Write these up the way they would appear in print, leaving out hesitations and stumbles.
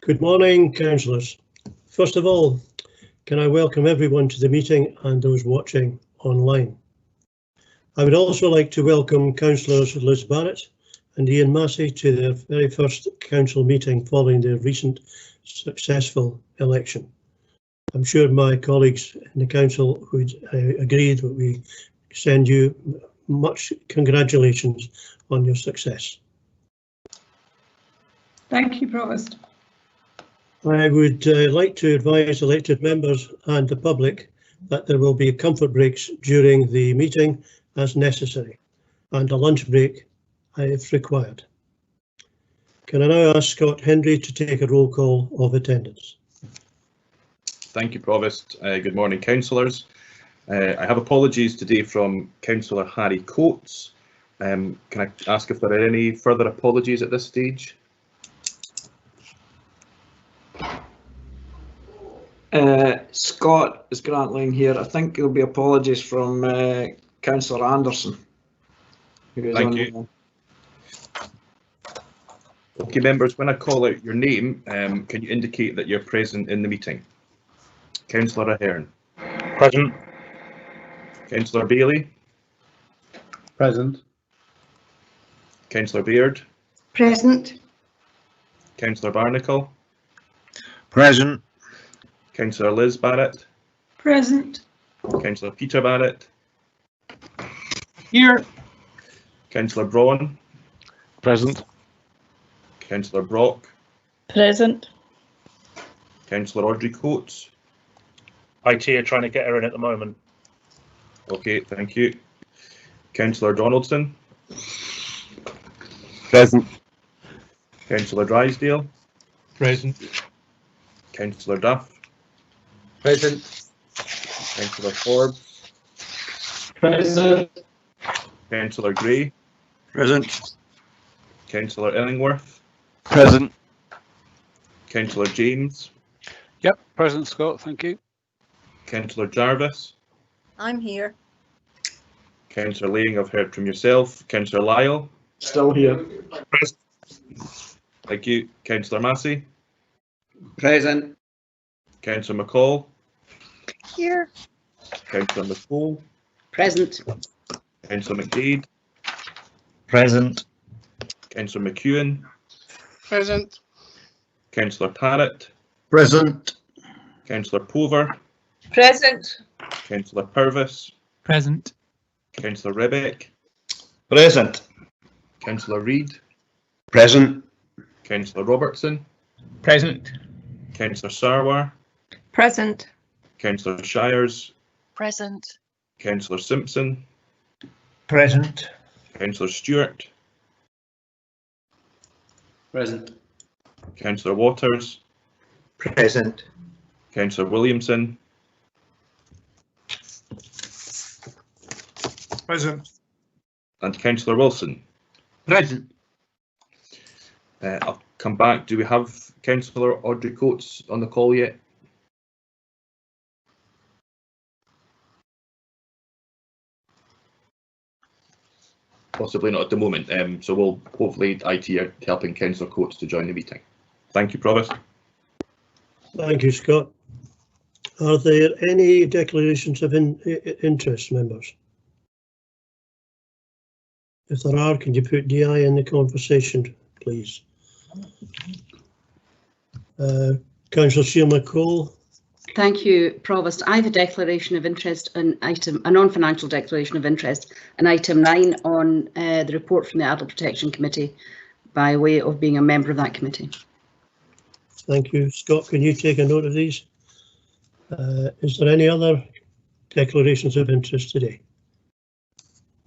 Good morning, councillors. First of all, can I welcome everyone to the meeting and those watching online. I would also like to welcome councillors Liz Barrett and Ian Massey to their very first council meeting following their recent successful election. I'm sure my colleagues in the council would agree that we send you much congratulations on your success. Thank you, Provost. I would like to advise elected members and the public that there will be comfort breaks during the meeting as necessary and a lunch break if required. Can I now ask Scott Hendry to take a roll call of attendance? Thank you, Provost. Good morning, councillors. I have apologies today from Councillor Harry Coates. Can I ask if there are any further apologies at this stage? Scott is Grantling here. I think there'll be apologies from Councillor Anderson. Thank you. Okay, members, when I call out your name, can you indicate that you're present in the meeting? Councillor Ahern. Present. Councillor Bailey. Present. Councillor Baird. Present. Councillor Barnacle. Present. Councillor Liz Barrett. Present. Councillor Peter Barrett. Here. Councillor Braun. Present. Councillor Brock. Present. Councillor Audrey Coates. IT are trying to get her in at the moment. Okay, thank you. Councillor Donaldson. Present. Councillor Drysdale. Present. Councillor Duff. Present. Councillor Forbes. Present. Councillor Gray. Present. Councillor Illingworth. Present. Councillor James. Yep, present, Scott, thank you. Councillor Jarvis. I'm here. Councillor Laying, I've heard from yourself. Councillor Lyle. Still here. Present. Thank you. Councillor Massey. Present. Councillor McCall. Here. Councillor McCall. Present. Councillor McDade. Present. Councillor McEwen. Present. Councillor Parrott. Present. Councillor Pover. Present. Councillor Purvis. Present. Councillor Rebeck. Present. Councillor Reid. Present. Councillor Robertson. Present. Councillor Sarwar. Present. Councillor Shires. Present. Councillor Simpson. Present. Councillor Stewart. Present. Councillor Waters. Present. Councillor Williamson. Present. And Councillor Wilson. Present. I'll come back. Do we have Councillor Audrey Coates on the call yet? Possibly not at the moment, so we'll hopefully IT are helping Councillor Coates to join the meeting. Thank you, Provost. Thank you, Scott. Are there any declarations of interest, members? If there are, can you put DI in the conversation, please? Councillor Sheila McCall. Thank you, Provost. I have a declaration of interest on a non-financial declaration of interest on item 9 on the report from the Adult Protection Committee by way of being a member of that committee. Thank you. Scott, can you take a note of these? Is there any other declarations of interest today?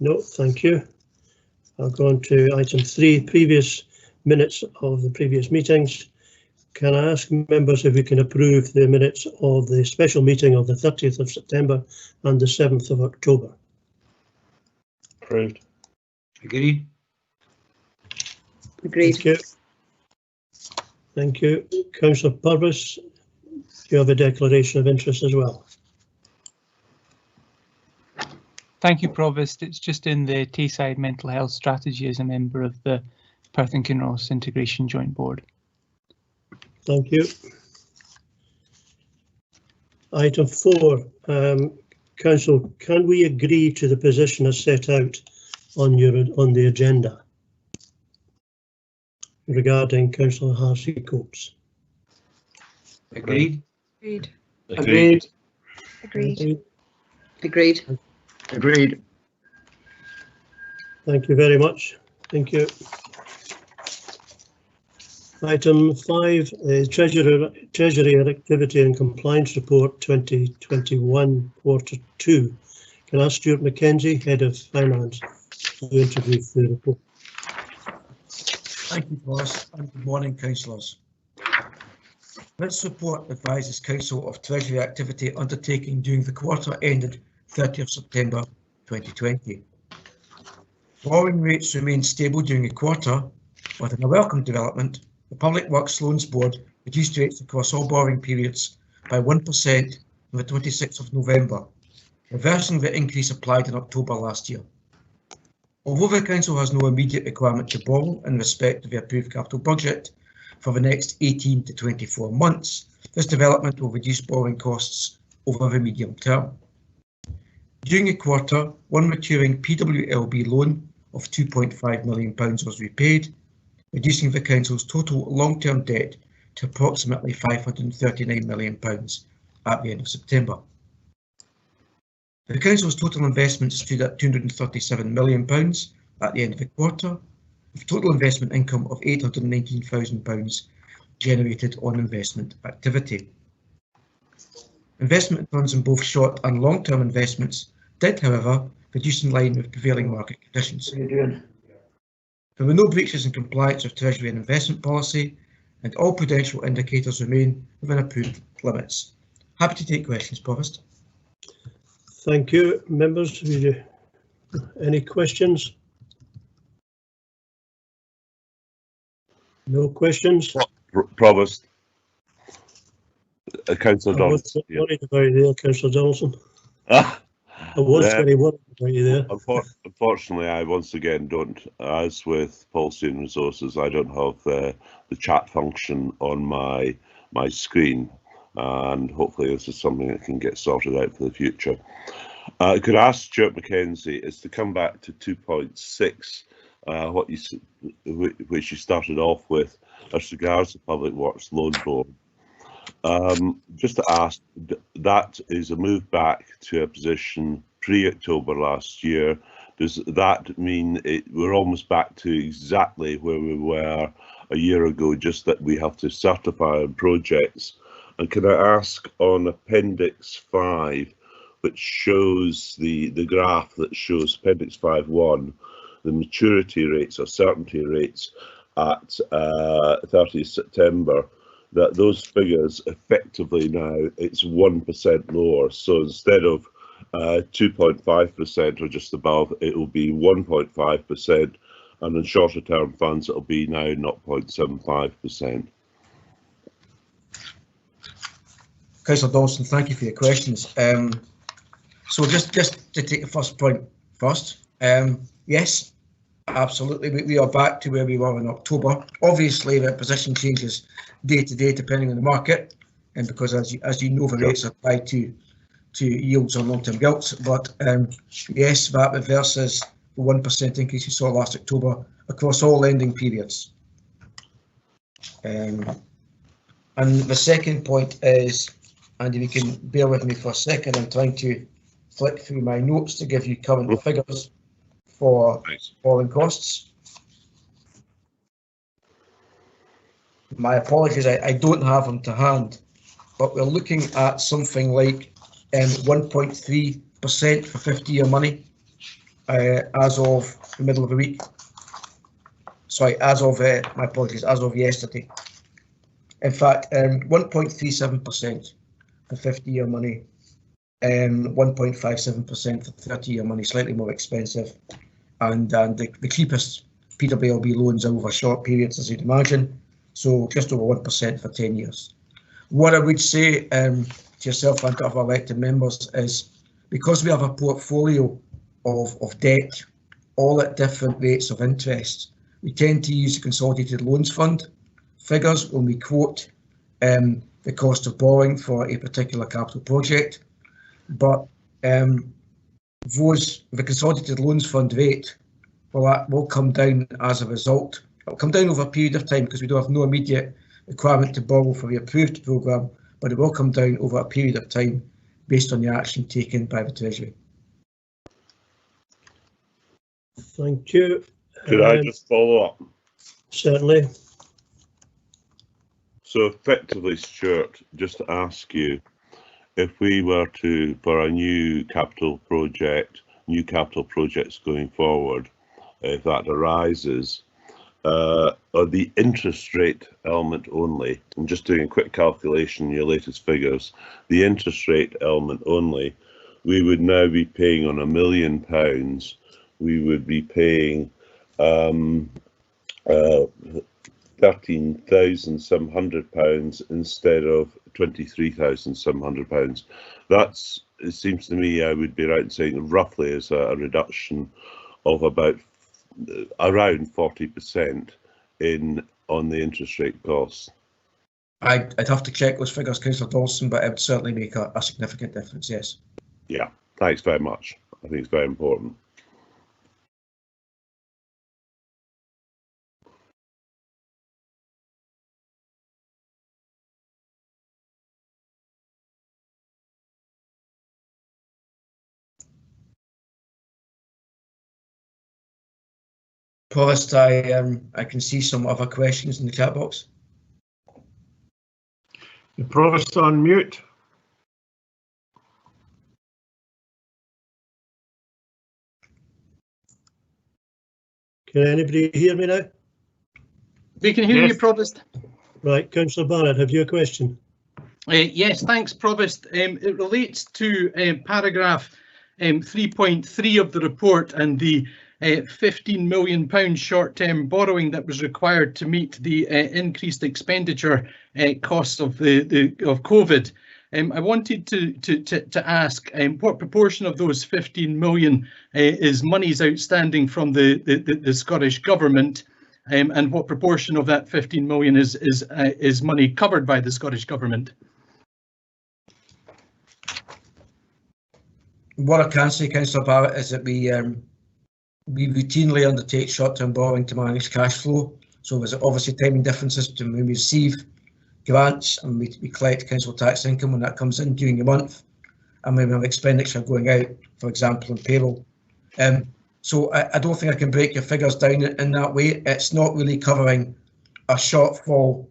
No, thank you. I'll go on to item 3, previous minutes of the previous meetings. Can I ask members if we can approve the minutes of the special meeting of the 30th of September and the 7th of October? Approved. Agreed. Agreed. Thank you. Thank you. Councillor Purvis, you have a declaration of interest as well. Thank you, Provost. It's just in the Tayside Mental Health Strategy as a member of the Perth and Kinross Integration Joint Board. Thank you. Item 4, Council, can we agree to the position as set out on the agenda regarding Councillor Harsecoats? Agreed. Agreed. Agreed. Agreed. Agreed. Agreed. Thank you very much. Thank you. Item 5 is Treasury Activity and Compliance Report 2021 Quarter 2. Can I ask Stuart Mackenzie, Head of Finance, to introduce the report? Thank you, Boss, and good morning, councillors. This report advises Council of Treasury activity undertaking during the quarter ended 30th September 2020. Borrowing rates remained stable during the quarter, but in a welcome development, the Public Works Loans Board reduced rates across all borrowing periods by 1% on the 26th of November, reversing the increase applied in October last year. Although the Council has no immediate requirement to borrow in respect of the approved capital budget for the next 18 to 24 months, this development will reduce borrowing costs over the medium term. During the quarter, one maturing PWLB loan of £2.5 million was repaid, reducing the Council's total long-term debt to approximately £539 million at the end of September. The Council's total investment stood at £237 million at the end of the quarter, with total investment income of £819,000 generated on investment activity. Investment funds in both short and long-term investments did, however, reduce in line with prevailing market conditions. There were no breaches in compliance with Treasury and investment policy, and all prudential indicators remain within approved limits. Happy to take questions, Provost. Thank you. Members, any questions? No questions? Provost. Councillor I was Donaldson. worried about you there, Councillor Donaldson. I was very worried about you there. Unfortunately, I once again don't, as with policy and resources, I don't have the chat function on my screen, and hopefully this is something that can get sorted out for the future. I could ask Stuart Mackenzie is to come back to 2.6, which you started off with as regards the Public Works Loan Board. Just to ask, that is a move back to a position pre-October last year. Does that mean we're almost back to exactly where we were a year ago, just that we have to certify on projects? And can I ask on Appendix 5, which shows the graph that shows Appendix 5.1, the maturity rates or certainty rates at 30th September, that those figures effectively now it's 1% lower. So instead of 2.5% or just above, it will be 1.5%, and in shorter term funds it'll be now 0.75%. Councillor Dawson, thank you for your questions. So just to take the first point first, yes, absolutely, we are back to where we were in October. Obviously, the position changes day to day depending on the market, and because as you know, the rates are tied to yields on long-term gilts. But yes, that reverses the 1% increase you saw last October across all lending periods. And the second point is, Andy, we can bear with me for a second. I'm trying to flick through my notes to give you current figures for borrowing costs. My apologies, I don't have them to hand, but we're looking at something like 1.3% for 50-year money as of the middle of the week. Sorry, as of, my apologies, as of yesterday. In fact, 1.37% for 50-year money, 1.57% for 30-year money, slightly more expensive. And the cheapest PWLB loans are over short periods, as you'd imagine, so just over 1% for 10 years. What I would say to yourself and to other elected members is, because we have a portfolio of debt, all at different rates of interest, we tend to use the Consolidated Loans Fund figures when we quote the cost of borrowing for a particular capital project, but those, the Consolidated Loans Fund rate, well, that will come down as a result. It will come down over a period of time because we don't have no immediate requirement to borrow for the approved programme, but it will come down over a period of time based on the action taken by the Treasury. Thank you. Could I just follow up? Certainly. So effectively, Stuart, just to ask you, if we were to, for a new capital projects going forward, if that arises, on the interest rate element only, I'm just doing a quick calculation, your latest figures, the interest rate element only, we would now be paying on £1 million, we would be paying 13,700 pounds instead of 23,700 pounds. That's, it seems to me, I would be right in saying roughly is a reduction of about around 40% on the interest rate costs. I'd have to check those figures, Councillor Dawson, but it would certainly make a significant difference, yes. Yeah, thanks very much. I think it's very important. Provost, I can see some other questions in the chat box. The Provost on mute. Can anybody hear me now? We can hear Yes. you, Provost. Right, Councillor Barrett, have you a question? Yes, thanks, Provost. It relates to paragraph 3.3 of the report and the £15 million short-term borrowing that was required to meet the increased expenditure costs of COVID. I wanted to ask what proportion of those 15 million is monies outstanding from the Scottish Government, and what proportion of that 15 million is money covered by the Scottish Government? What I can say, Councillor Barrett, is that we routinely undertake short-term borrowing to manage cash flow. So there's obviously timing differences between when we receive grants and we collect council tax income when that comes in during the month, and when we have expenditure going out, for example, on payroll. So I don't think I can break your figures down in that way. It's not really covering a shortfall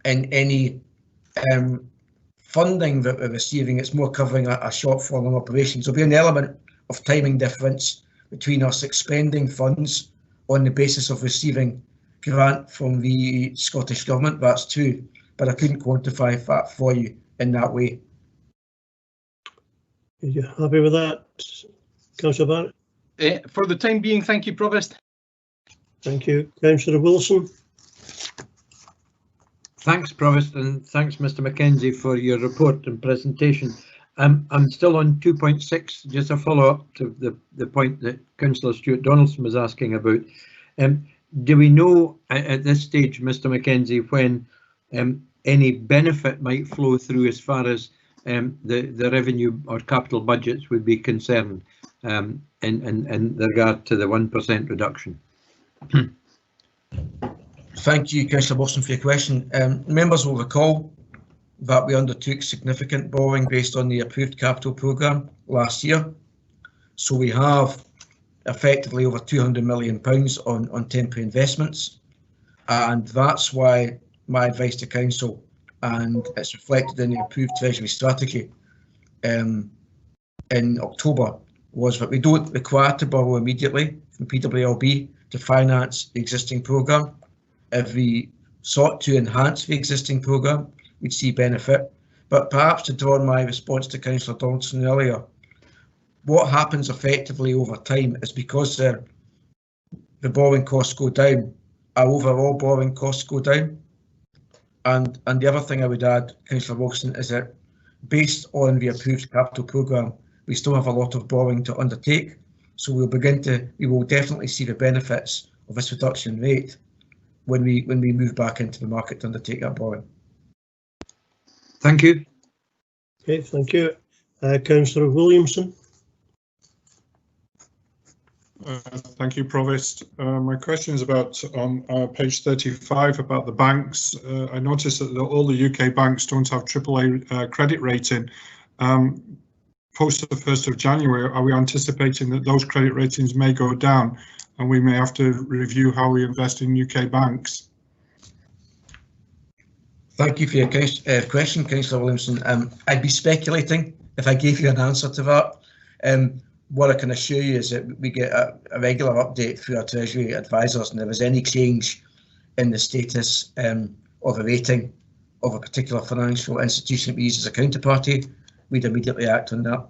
in any funding that we're receiving. It's more covering a shortfall in operations. There'll be an element of timing difference between us expending funds on the basis of receiving grant from the Scottish Government. That's true, but I couldn't quantify that for you in that way. Are you happy with that, Councillor Barrett? For the time being, thank you, Provost. Thank you. Councillor Wilson? Thanks, Provost, and thanks, Mr. Mackenzie, for your report and presentation. I'm still on 2.6, just a follow-up to the point that Councillor Stuart Donaldson was asking about. Do we know at this stage, Mr. Mackenzie, when any benefit might flow through as far as the revenue or capital budgets would be concerned in regard to the 1% reduction? Thank you, Councillor Wilson, for your question. Members will recall that we undertook significant borrowing based on the approved capital programme last year. So we have effectively over £200 million on temporary investments, and that's why my advice to Council, and it's reflected in the approved Treasury strategy in October, was that we don't require to borrow immediately from PWLB to finance the existing programme. If we sought to enhance the existing programme, we'd see benefit. But perhaps to draw on my response to Councillor Donaldson earlier, what happens effectively over time is because the borrowing costs go down, our overall borrowing costs go down. And the other thing I would add, Councillor Wilson, is that based on the approved capital programme, we still have a lot of borrowing to undertake. So we will definitely see the benefits of this reduction rate when we move back into the market to undertake that borrowing. Thank you. Okay, thank you. Councillor Williamson. Thank you, Provost. My question is about on page 35 about the banks. I noticed that all the UK banks don't have AAA credit rating. Post the 1st of January, are we anticipating that those credit ratings may go down and we may have to review how we invest in UK banks? Thank you for your question, Councillor Williamson. I'd be speculating if I gave you an answer to that. What I can assure you is that we get a regular update through our Treasury advisors, and if there's any change in the status of a rating of a particular financial institution we use as a counterparty, we'd immediately act on that.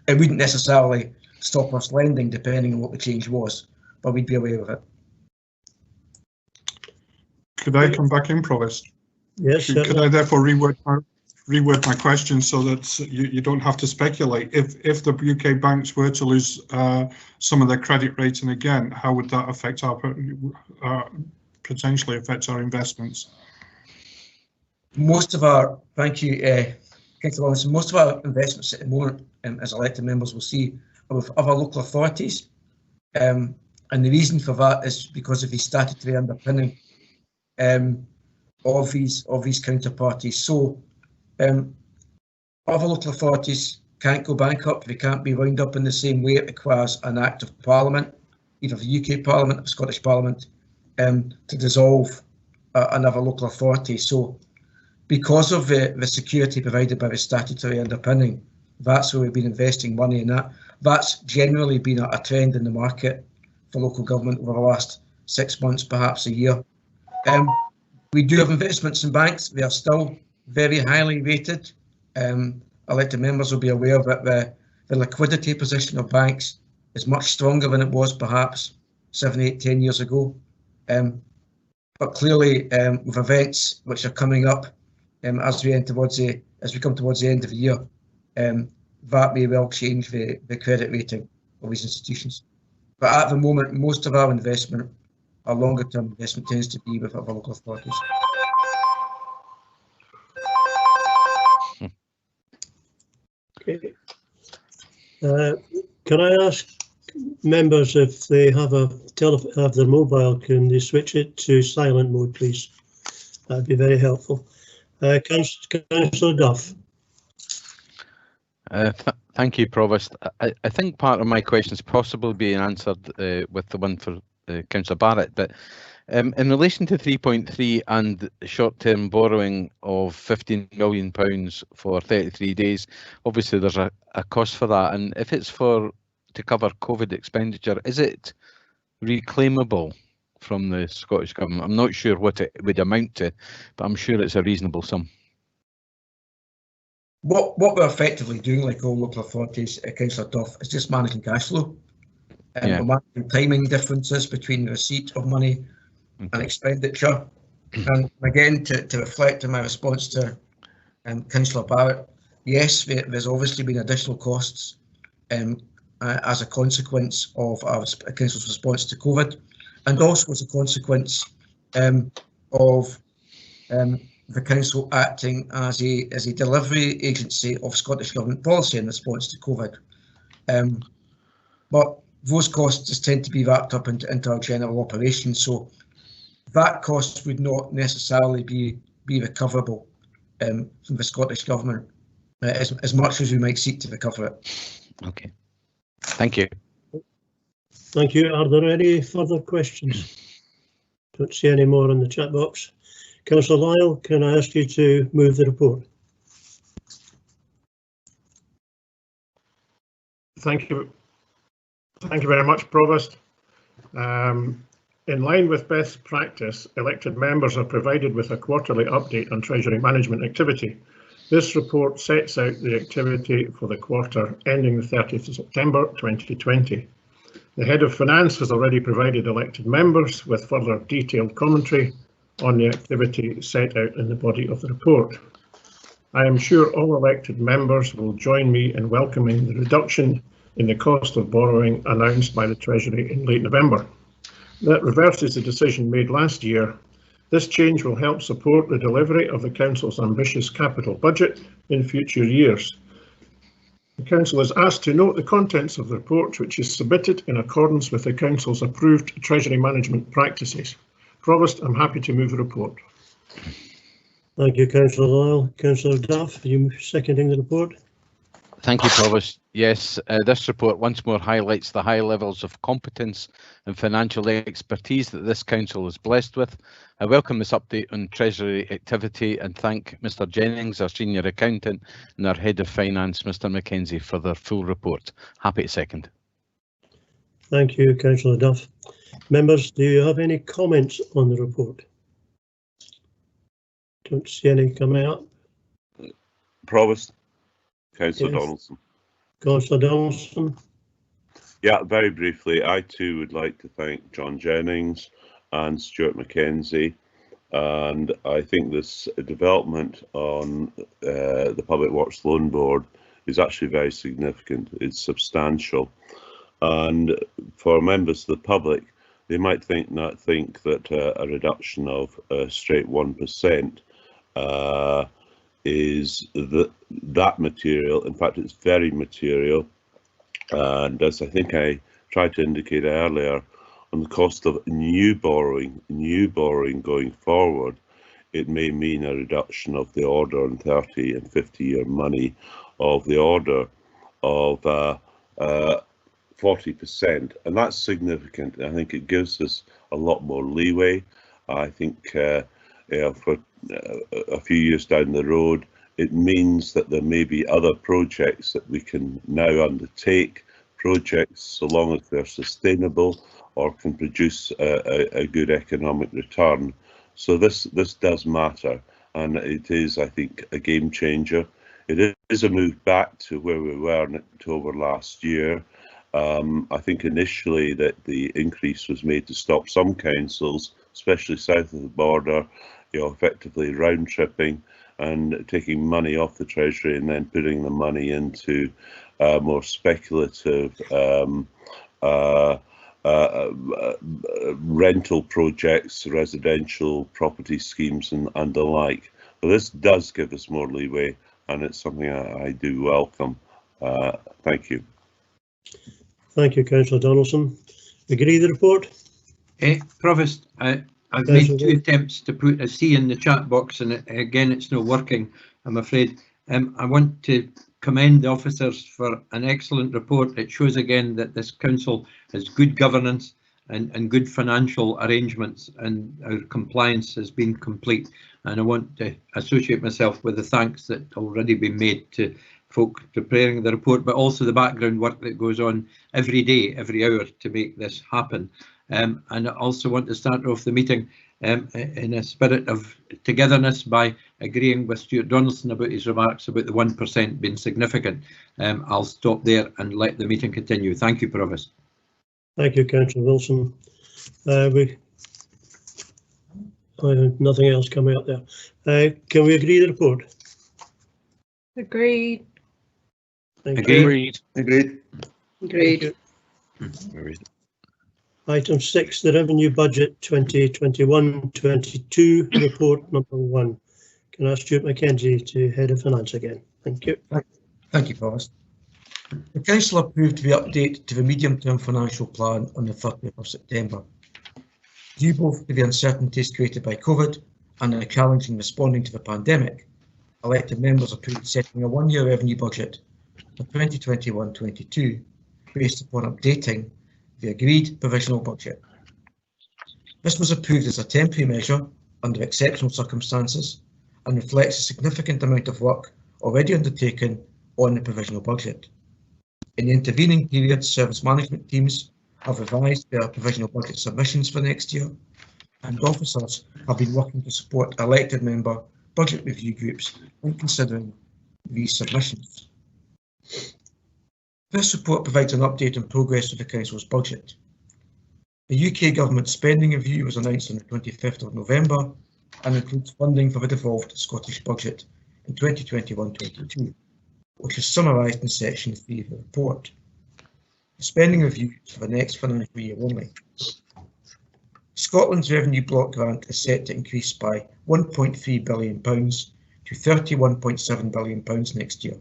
It wouldn't necessarily stop us lending depending on what the change was, but we'd be aware of it. Could I come back in, Provost? Yes. Could I therefore reword my question so that you don't have to speculate? If the UK banks were to lose some of their credit rating again, how would that affect our potentially affect our investments? Most of our, thank you, Councillor Williamson, most of our investments at the moment, as elected members will see, are with other local authorities. And the reason for that is because of the statutory underpinning of these counterparties. So other local authorities can't go bankrupt, they can't be wound up in the same way. It requires an act of Parliament, either the UK Parliament or Scottish Parliament, to dissolve another local authority. So because of the security provided by the statutory underpinning, that's where we've been investing money in that. That's generally been a trend in the market for local government over the last 6 months, perhaps a year. We do have investments in banks. They are still very highly rated. Elected members will be aware that the liquidity position of banks is much stronger than it was perhaps 7, 8, 10 years ago. But clearly, with events which are coming up as we come towards the end of the year, that may well change the credit rating of these institutions. But at the moment, most of our investment, our longer term investment, tends to be with other local authorities. Okay. Can I ask members if they have have their mobile, can they switch it to silent mode, please? That'd be very helpful. Councillor Duff. Thank you, Provost. I think part of my question is possibly being answered with the one for Councillor Barrett, but in relation to 3.3 and short-term borrowing of £15 million for 33 days, obviously there's a cost for that, and if it's to cover COVID expenditure, is it reclaimable from the Scottish Government? I'm not sure what it would amount to, but I'm sure it's a reasonable sum. What we're effectively doing, like all local authorities, Councillor Duff, is just managing cash flow. We're managing timing differences between the receipt of money and expenditure. And again, to reflect on my response to Councillor Barrett, yes, there's obviously been additional costs as a consequence of our Council's response to COVID, and also as a consequence of the Council acting as a delivery agency of Scottish Government policy in response to COVID. But those costs just tend to be wrapped up into our general operations, so that cost would not necessarily be recoverable from the Scottish Government as much as we might seek to recover it. Okay, thank you. Thank you. Are there any further questions? Don't see any more in the chat box. Councillor Lyle, can I ask you to move the report? Thank you. Thank you very much, Provost. In line with best practice, elected members are provided with a quarterly update on Treasury management activity. This report sets out the activity for the quarter ending the 30th of September 2020. The Head of Finance has already provided elected members with further detailed commentary on the activity set out in the body of the report. I am sure all elected members will join me in welcoming the reduction in the cost of borrowing announced by the Treasury in late November. That reverses the decision made last year This change will help support the delivery of the Council's ambitious capital budget in future years. The Council is asked to note the contents of the report, which is submitted in accordance with the Council's approved Treasury management practices. Provost, I'm happy to move the report. Thank you, Councillor Lyle. Councillor Duff, are you seconding the report? Thank you, Provost. Yes, this report once more highlights the high levels of competence and financial expertise that this council is blessed with. I welcome this update on Treasury activity and thank Mr Jennings, our Senior Accountant, and our Head of Finance, Mr Mackenzie, for their full report. Happy to second. Thank you, Councillor Duff. Members, do you have any comments on the report? Don't see any coming up. Provost. Councillor Yes. Donaldson. Councillor Donaldson. Yeah, very briefly, I too would like to thank John Jennings and Stuart Mackenzie, and I think this development on the Public Works Loan Board is actually very significant. It's substantial, and for members of the public, they might not think that a reduction of straight 1% is that material. In fact, it's very material, and as I think I tried to indicate earlier, on the cost of new borrowing going forward, it may mean a reduction of the order on 30 and 50-year money of the order of 40%, and that's significant. I think it gives us a lot more leeway. I think for a few years down the road, it means that there may be other projects that we can now undertake, projects so long as they're sustainable or can produce a good economic return. So this does matter, and it is, I think, a game changer. It is a move back to where we were in October last year. I think initially that the increase was made to stop some councils, especially south of the border, effectively round tripping and taking money off the Treasury and then putting the money into more speculative rental projects, residential property schemes and the like. But this does give us more leeway, and it's something I do welcome. Thank you. Thank you, Councillor Donaldson. Agree the report? Provost, I've made 2 attempts to put a C in the chat box, and again it's not working, I'm afraid. I want to commend the officers for an excellent report. It shows again that this council has good governance and good financial arrangements, and our compliance has been complete. And I want to associate myself with the thanks that already been made to folk preparing the report, but also the background work that goes on every day, every hour to make this happen. And I also want to start off the meeting in a spirit of togetherness by agreeing with Stuart Donaldson about his remarks about the 1% being significant. I'll stop there and let the meeting continue. Thank you, Provost. Thank you, Councillor Wilson. I have nothing else coming up there. Can we agree the report? Agreed. Thank you. Agreed. Agreed. Agreed. Agreed. Item 6, the Revenue Budget 2021-22 report number 1. Can I ask Stuart Mackenzie to Head of Finance again? Thank you. Thank you, Provost. The Council approved the update to the medium-term financial plan on the 30th of September. Due both to the uncertainties created by COVID and the challenge in responding to the pandemic, elected members approved setting a 1-year revenue budget for 2021-22 based upon updating the agreed provisional budget. This was approved as a temporary measure under exceptional circumstances and reflects a significant amount of work already undertaken on the provisional budget. In the intervening period, service management teams have revised their provisional budget submissions for next year, and officers have been working to support elected member budget review groups when considering these submissions. This report provides an update on progress with the Council's budget. The UK Government spending review was announced on the 25th of November and includes funding for the devolved Scottish Budget in 2021-22, which is summarised in section 3 of the report. The spending review is for the next financial year only. Scotland's revenue block grant is set to increase by £1.3 billion to £31.7 billion next year,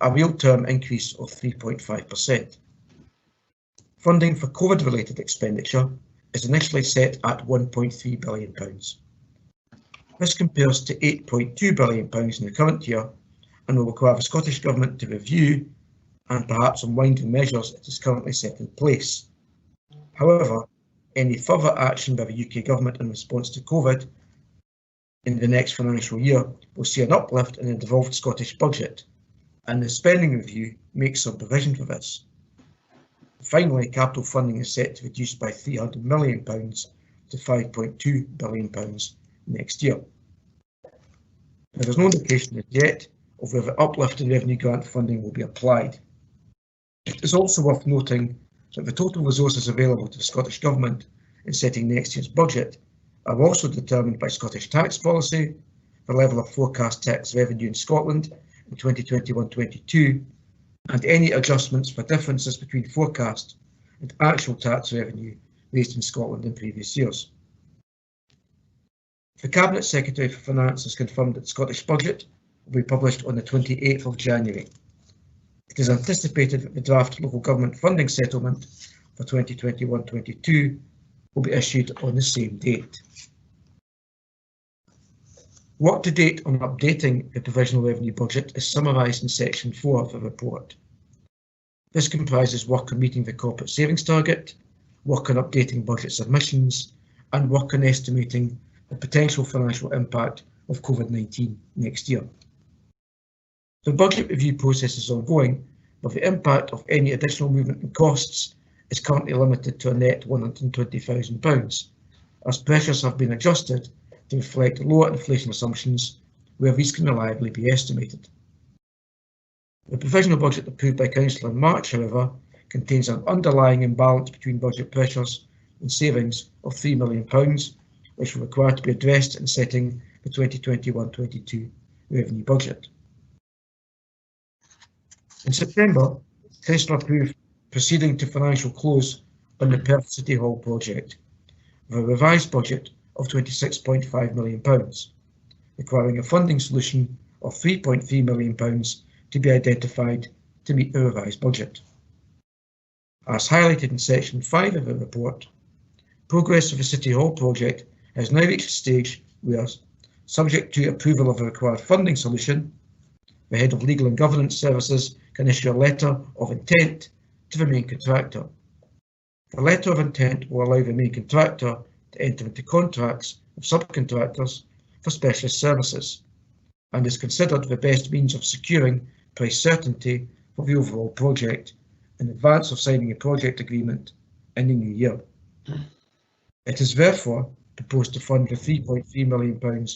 a real term increase of 3.5%. Funding for COVID-related expenditure is initially set at £1.3 billion. This compares to £8.2 billion in the current year and will require the Scottish Government to review and perhaps unwind the measures it is currently set in place. However, any further action by the UK Government in response to COVID in the next financial year will see an uplift in the devolved Scottish budget, and the spending review makes some provision for this. Finally, capital funding is set to reduce by £300 million to £5.2 billion next year. Now, there's no indication as yet of whether the uplift in revenue grant funding will be applied. It is also worth noting that the total resources available to the Scottish Government in setting next year's budget are also determined by Scottish tax policy, the level of forecast tax revenue in Scotland in 2021-22, and any adjustments for differences between forecast and actual tax revenue raised in Scotland in previous years. The Cabinet Secretary for Finance has confirmed that the Scottish Budget will be published on the 28th of January. It is anticipated that the draft local government funding settlement for 2021-22 will be issued on the same date. Work to date on updating the provisional revenue budget is summarised in section 4 of the report. This comprises work on meeting the corporate savings target, work on updating budget submissions, and work on estimating the potential financial impact of COVID-19 next year. The budget review process is ongoing, but the impact of any additional movement in costs is currently limited to a net £120,000, as pressures have been adjusted to reflect lower inflation assumptions where these can reliably be estimated. The provisional budget approved by Council in March, however, contains an underlying imbalance between budget pressures and savings of £3 million, which will require to be addressed in setting the 2021-22 revenue budget. In September, Council approved proceeding to financial close on the Perth City Hall project with a revised budget of £26.5 million, requiring a funding solution of £3.3 million to be identified to meet the revised budget. As highlighted in section 5 of the report, progress of the City Hall project has now reached a stage where, subject to approval of the required funding solution, the Head of Legal and Governance Services can issue a letter of intent to the main contractor. The letter of intent will allow the main contractor to enter into contracts with subcontractors for specialist services, and is considered the best means of securing price certainty for the overall project in advance of signing a project agreement in the new year. It is therefore proposed to fund the £3.3 million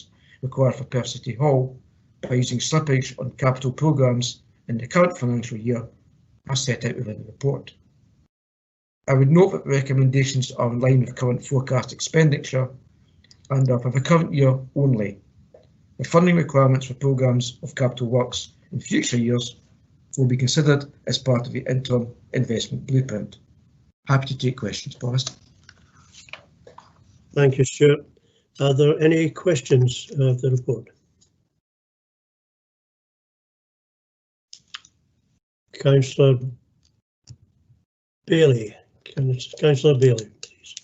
required for Perth City Hall by using slippage on capital programmes in the current financial year as set out within the report. I would note that the recommendations are in line with current forecast expenditure and are for the current year only. The funding requirements for programmes of capital works in future years will be considered as part of the interim investment blueprint. Happy to take questions, Boris. Thank you, Stuart. Are there any questions of the report? Councillor Bailey. Councillor Bailey, please.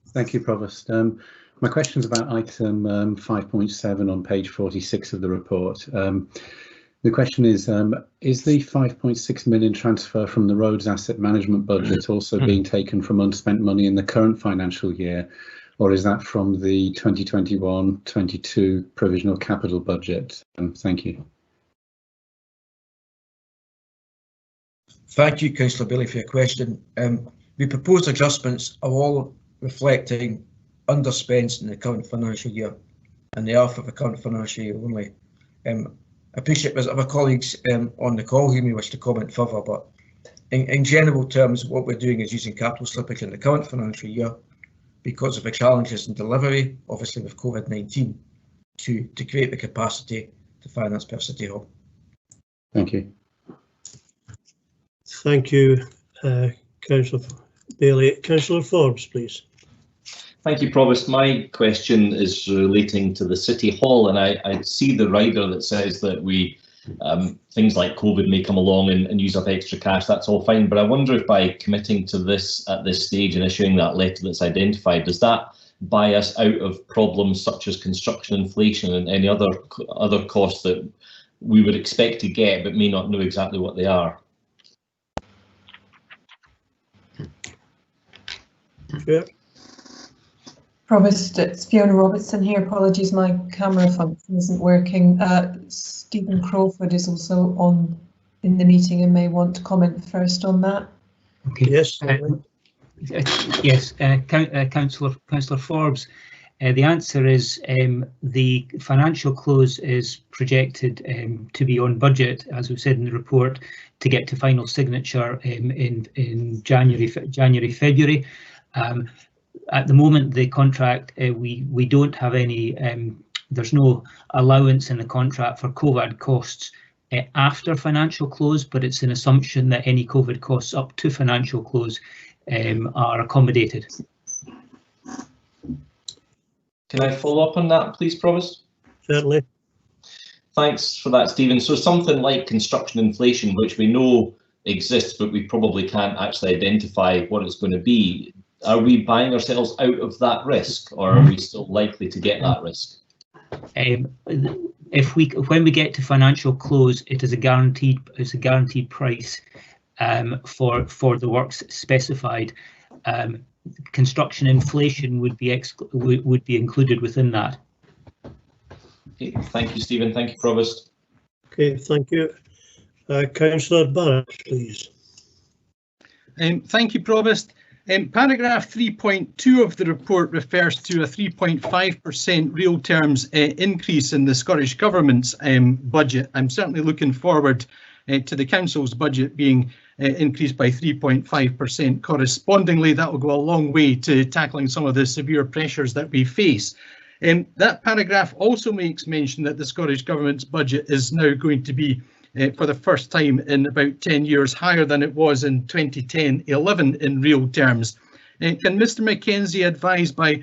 Thank you, Provost. My question is about item 5.7 on page 46 of the report. The question is the 5.6 million transfer from the roads asset management budget also being taken from unspent money in the current financial year, or is that from the 2021-22 provisional capital budget? Thank you. Thank you, Councillor Bailey, for your question. The proposed adjustments are all reflecting underspends in the current financial year, and they are for the current financial year only. I appreciate there's other colleagues on the call who may wish to comment further, but in general terms, what we're doing is using capital slippage in the current financial year because of the challenges in delivery, obviously with COVID-19, to create the capacity to finance Perth City Hall. Thank you. Thank you, Councillor Bailey. Councillor Forbes, please. Thank you, Provost. My question is relating to the City Hall, and I see the rider that says that we things like COVID may come along and use up extra cash. That's all fine, but I wonder if by committing to this at this stage and issuing that letter that's identified, does that buy us out of problems such as construction inflation and any other costs that we would expect to get but may not know exactly what they are? Sure. Provost, it's Fiona Robertson here. Apologies, my camera function isn't working. Stephen Crawford is also in the meeting and may want to comment first on that. Okay. Yes. Yes, Councillor Forbes. The answer is the financial close is projected to be on budget, as we've said in the report, to get to final signature in January, February. At the moment, the contract, we don't have any, there's no allowance in the contract for COVID costs after financial close, but it's an assumption that any COVID costs up to financial close are accommodated. Can I follow up on that, please, Provost? Certainly. Thanks for that, Stephen. So something like construction inflation, which we know exists, but we probably can't actually identify what it's going to be. Are we buying ourselves out of that risk, or are we still likely to get that risk? When we get to financial close, it is a guaranteed price for the works specified. Construction inflation would be included within that. Okay, thank you, Stephen. Thank you, Provost. Okay, thank you. Councillor Barrett, please. Thank you, Provost. Paragraph 3.2 of the report refers to a 3.5% real terms increase in the Scottish Government's budget. I'm certainly looking forward to the Council's budget being increased by 3.5% correspondingly. That will go a long way to tackling some of the severe pressures that we face. That paragraph also makes mention that the Scottish Government's budget is now going to be for the first time in about 10 years higher than it was in 2010-11 in real terms. Can Mr Mackenzie advise by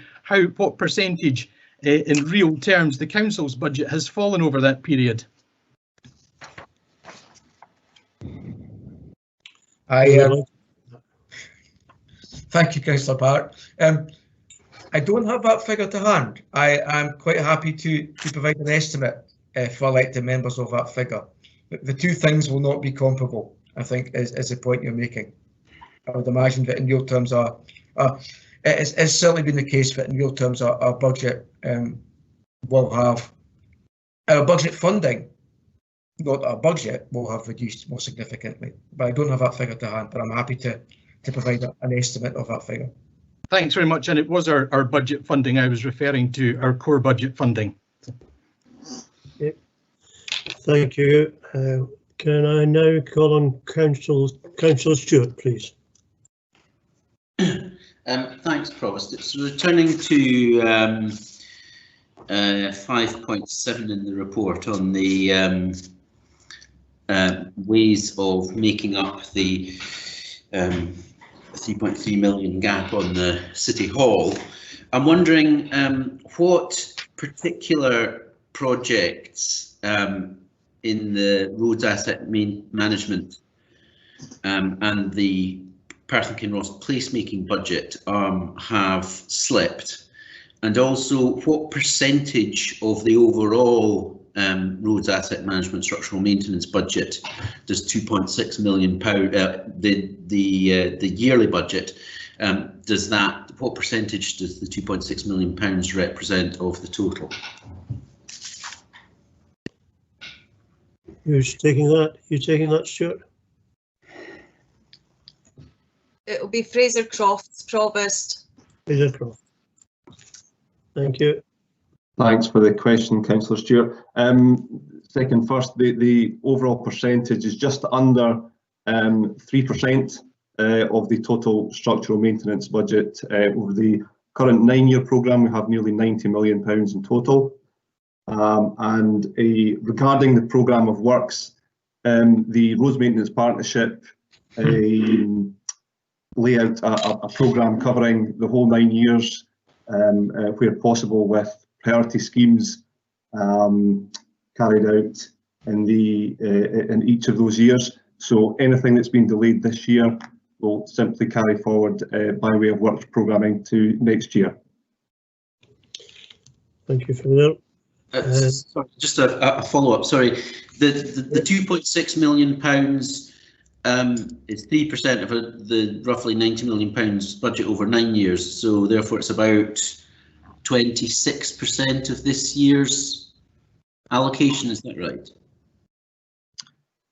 what percentage in real terms the Council's budget has fallen over that period? Thank you, Councillor Barrett. I don't have that figure to hand. I am quite happy to provide an estimate for elected members of that figure. The two things will not be comparable, I think, is the point you're making. I would imagine that in real terms it's certainly been the case that in real terms our budget will have, our budget funding, not our budget, will have reduced more significantly. But I don't have that figure to hand, but I'm happy to provide an estimate of that figure. Thanks very much, and it was our budget funding I was referring to, our core budget funding. Okay. Thank you. Can I now call on Councillor Stewart, please? Thanks, Provost. It's returning to 5.7 in the report on the ways of making up the 3.3 million gap on the City Hall. I'm wondering what particular projects in the roads asset management and the Perth and Kinross placemaking budget have slipped, and also what percentage of the overall roads asset management structural maintenance budget does £2.6 million the yearly budget what percentage does the £2.6 million represent of the total? Who's taking that? You taking that, Stuart? It will be Fraser Crofts, Provost. Fraser Croft. Thank you. Thanks for the question, Councillor Stewart. Second first, the overall percentage is just under 3% of the total structural maintenance budget. Over the current 9-year programme, we have nearly £90 million in total. Regarding the programme of works, the Roads Maintenance Partnership lay out a programme covering the whole 9 years where possible, with priority schemes carried out in each of those years. So anything that's been delayed this year will simply carry forward by way of works programming to next year. Thank you for that. Sorry, just a follow-up. Sorry, the £2.6 million is 3% of the roughly £90 million budget over 9 years. So therefore, it's about 26% of this year's allocation. Is that right?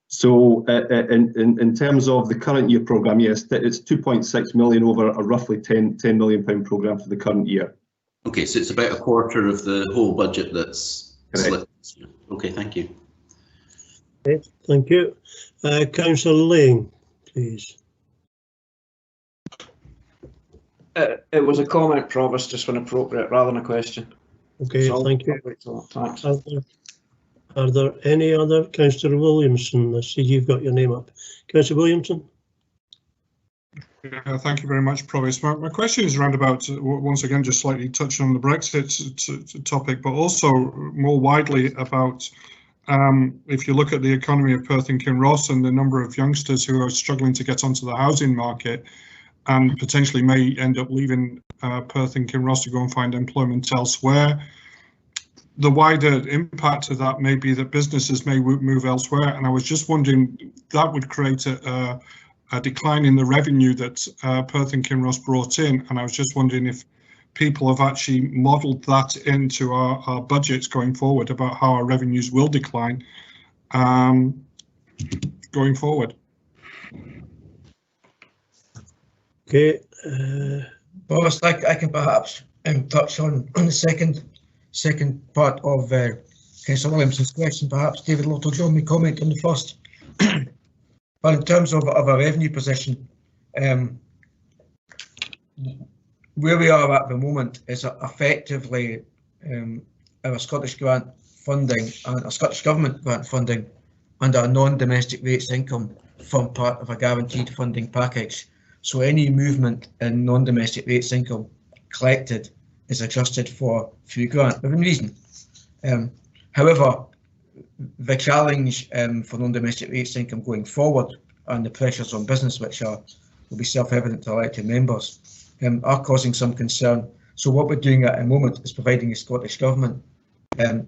So in terms of the current year programme, yes, it's 2.6 million over a roughly £10 million programme for the current year. Okay, so it's about a quarter of the whole budget that's slipped. Okay, thank you. Okay, thank you. Councillor Lang, please. It was a comment, Provost, just when appropriate, rather than a question. Okay, So thank you. Thanks. Are there any other? Councillor Williamson, I see you've got your name up. Councillor Williamson. Yeah, thank you very much, Provost. My question is around about, once again, just slightly touching on the Brexit topic, but also more widely about if you look at the economy of Perth and Kinross and the number of youngsters who are struggling to get onto the housing market and potentially may end up leaving Perth and Kinross to go and find employment elsewhere. The wider impact of that may be that businesses may move elsewhere, and I was just wondering, that would create a decline in the revenue that Perth and Kinross brought in, and I was just wondering if people have actually modelled that into our budgets going forward about how our revenues will decline going forward. Okay. Boris, I can perhaps touch on the second part of Councillor Williamson's question. Perhaps David Littlejohn may comment on the first. But in terms of our revenue position, where we are at the moment is effectively our Scottish grant funding and our Scottish Government grant funding and our non-domestic rates income form part of a guaranteed funding package. So any movement in non-domestic rates income collected is adjusted for through grant within reason. However, the challenge for non-domestic rates income going forward and the pressures on business, which will be self-evident to elected members, are causing some concern. So what we're doing at the moment is providing the Scottish Government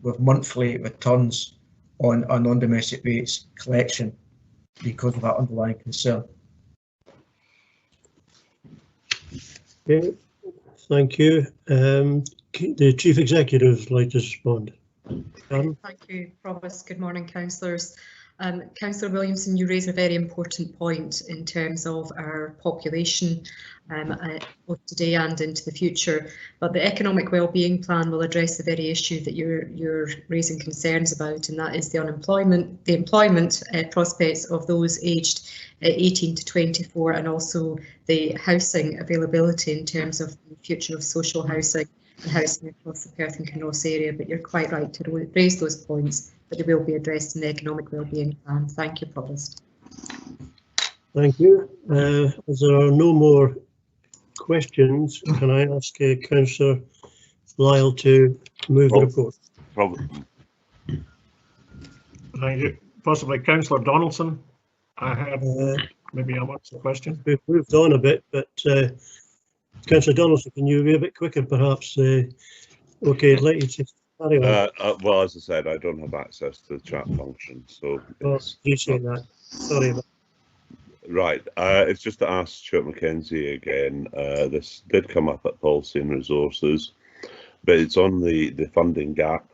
with monthly returns on our non-domestic rates collection because of that underlying concern. Okay, thank you. The Chief Executive would like to respond. Thank you, Provost. Good morning, councillors. Councillor Williamson, you raise a very important point in terms of our population, both today and into the future. But the economic wellbeing plan will address the very issue that you're raising concerns about, and that is the employment prospects of those aged 18 to 24, and also the housing availability in terms of the future of social housing and housing across the Perth and Kinross area. But you're quite right to raise those points, but they will be addressed in the economic wellbeing plan. Thank you, Provost. Thank you. As there are no more questions, can I ask Councillor Lyle to move the report? Thank you. Possibly Councillor Donaldson. I have maybe I'll answer the question. We've moved on a bit, but Councillor Donaldson, can you be a bit quicker, perhaps? Okay, I'd like you to carry on. Well, as I said, I don't have access to the chat function, so. You say that. Sorry about that. Right, it's just to ask Stuart Mackenzie again. This did come up at Policy and Resources, but it's on the funding gap.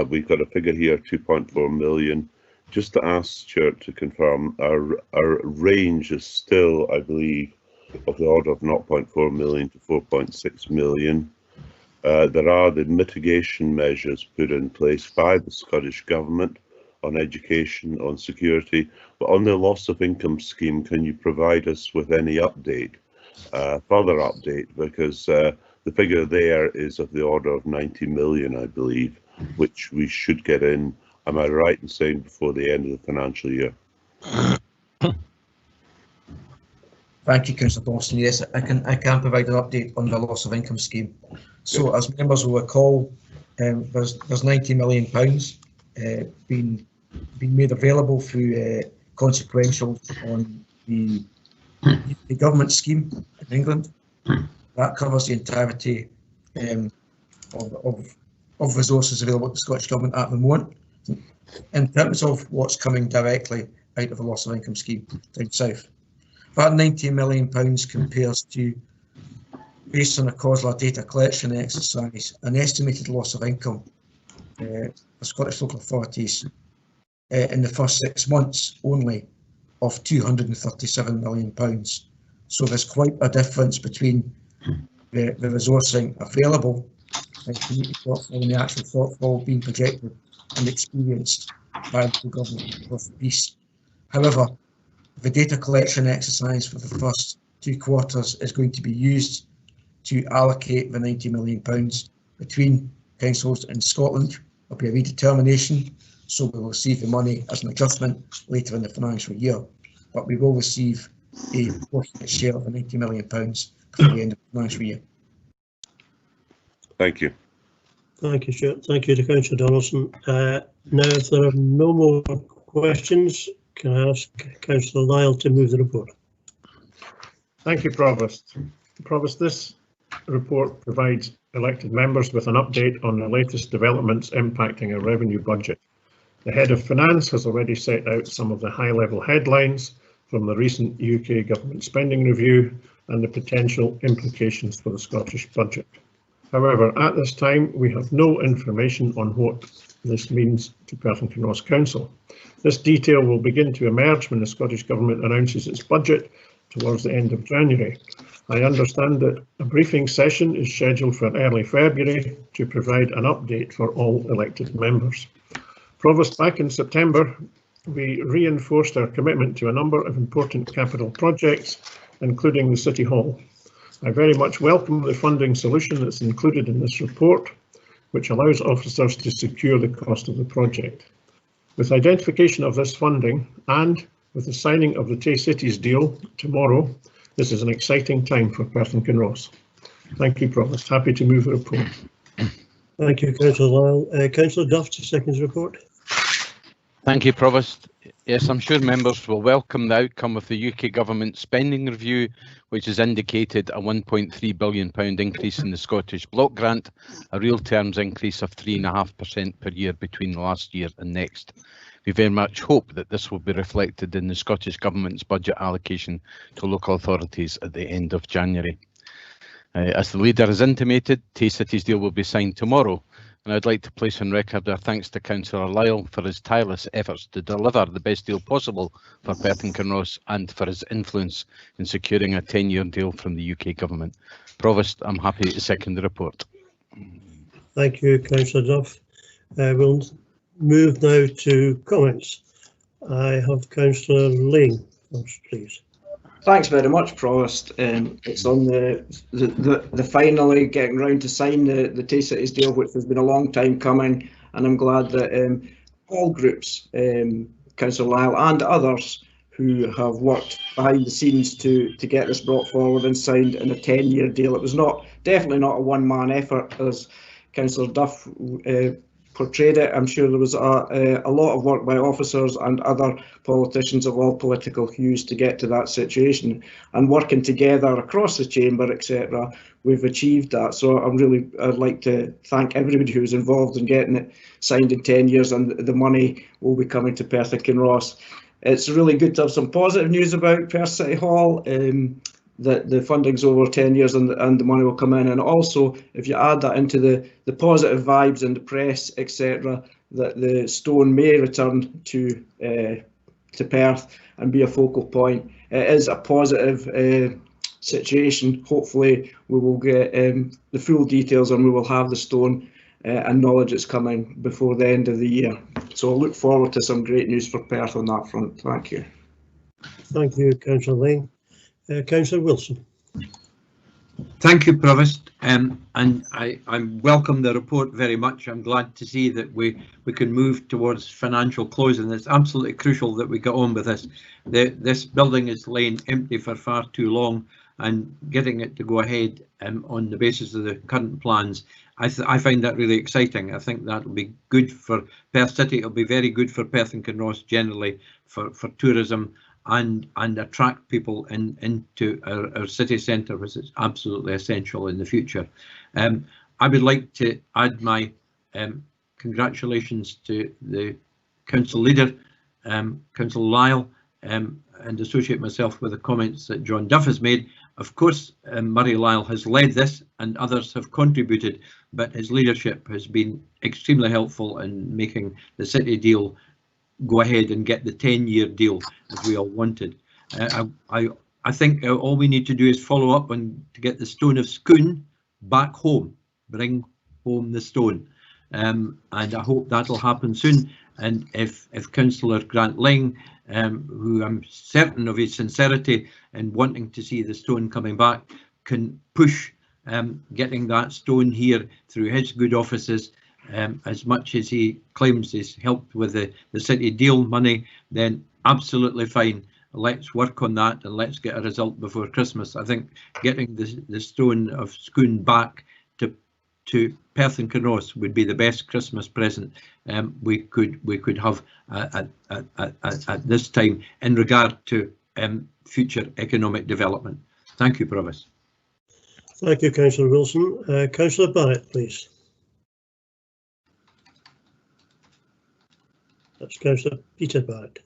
We've got a figure here, 2.4 million. Just to ask Stuart to confirm, our range is still, I believe, of the order of 0.4 million to 4.6 million. There are the mitigation measures put in place by the Scottish Government on education, on security, but on the loss of income scheme, can you provide us with any update, further update, because the figure there is of the order of 90 million, I believe, which we should get in, am I right in saying, before the end of the financial year? Thank you, Councillor Dawson. Yes, I can provide an update on the loss of income scheme. So, as members will recall, there's 90 million pounds being made available through consequential on the government scheme in England. That covers the entirety of resources available to the Scottish Government at the moment. In terms of what's coming directly out of the loss of income scheme down south, that £90 million compares to, based on a COSLA data collection exercise, an estimated loss of income for Scottish local authorities in the first 6 months only of £237 million. So there's quite a difference between the resourcing available and the actual shortfall being projected and experienced by the government across the piece. However, the data collection exercise for the first 2 quarters is going to be used to allocate the £90 million between councils in Scotland. There'll be a redetermination, so we will receive the money as an adjustment later in the financial year, but we will receive a proportionate share of the £90 million before the end of the financial year. Thank you. Thank you, Stuart. Thank you to Councillor Donaldson. Now, if there are no more questions, can I ask Councillor Lyle to move the report? Thank you, Provost. Provost, this report provides elected members with an update on the latest developments impacting our revenue budget. The Head of Finance has already set out some of the high-level headlines from the recent UK government spending review and the potential implications for the Scottish budget. However, at this time, we have no information on what this means to Perth and Kinross Council. This detail will begin to emerge when the Scottish Government announces its budget towards the end of January. I understand that a briefing session is scheduled for early February to provide an update for all elected members. Provost, back in September, we reinforced our commitment to a number of important capital projects, including the City Hall. I very much welcome the funding solution that's included in this report, which allows officers to secure the cost of the project. With identification of this funding and with the signing of the Tay Cities deal tomorrow, this is an exciting time for Perth and Kinross. Thank you, Provost. Happy to move the report. Thank you, Councillor Lyle. Councillor Duff to second the report. Thank you, Provost. Yes, I'm sure members will welcome the outcome of the UK Government spending review, which has indicated a £1.3 billion increase in the Scottish Block Grant, a real terms increase of 3.5% per year between last year and next. We very much hope that this will be reflected in the Scottish Government's budget allocation to local authorities at the end of January. As the leader has intimated, Tay Cities deal will be signed tomorrow, and I'd like to place on record our thanks to Councillor Lyle for his tireless efforts to deliver the best deal possible for Perth and Kinross and for his influence in securing a 10-year deal from the UK Government. Provost, I'm happy to second the report. Thank you, Councillor Duff. We'll move now to comments. I have Councillor Lane first, please. Thanks very much, Provost. It's on the finally getting round to sign the Tay Cities deal, which has been a long time coming, and I'm glad that all groups, Councillor Lyle and others who have worked behind the scenes to get this brought forward and signed in a 10-year deal. It was definitely not a one-man effort, as Councillor Duff portrayed it. I'm sure there was a lot of work by officers and other politicians of all political hues to get to that situation, and working together across the chamber, etc. We've achieved that. So I'd like to thank everybody who was involved in getting it signed in 10 years, and the money will be coming to Perth and Kinross. It's really good to have some positive news about Perth City Hall. That the funding's over 10 years and the money will come in, and also if you add that into the positive vibes in the press, etc., that the stone may return to Perth and be a focal point. It is a positive situation. Hopefully we will get the full details and we will have the stone and knowledge it's coming before the end of the year. So I look forward to some great news for Perth on that front. Thank you. Thank you, Councillor Lane. Councillor Wilson. Thank you, Provost, and I welcome the report very much. I'm glad to see that we can move towards financial close, and it's absolutely crucial that we get on with this. This building is laying empty for far too long, and getting it to go ahead on the basis of the current plans, I find that really exciting. I think that will be good for Perth City. It'll be very good for Perth and Kinross generally for tourism, and attract people into our city centre, which is absolutely essential in the future. I would like to add my congratulations to the council leader, Councillor Lyle, and associate myself with the comments that John Duff has made. Of course, Murray Lyle has led this and others have contributed, but his leadership has been extremely helpful in making the city deal go ahead and get the 10-year deal as we all wanted. I think all we need to do is follow up on to get the Stone of Scone back home, bring home the stone, and I hope that'll happen soon. And if Councillor Grant Ling, who I'm certain of his sincerity in wanting to see the stone coming back, can push getting that stone here through his good offices, as much as he claims he's helped with the city deal money, then absolutely fine. Let's work on that and let's get a result before Christmas. I think getting the Stone of Scone back to Perth and Kinross would be the best Christmas present we could have at this time in regard to future economic development. Thank you, Provost. Thank you, Councillor Wilson. Councillor Barrett, please. That's Councillor Peter Barrett.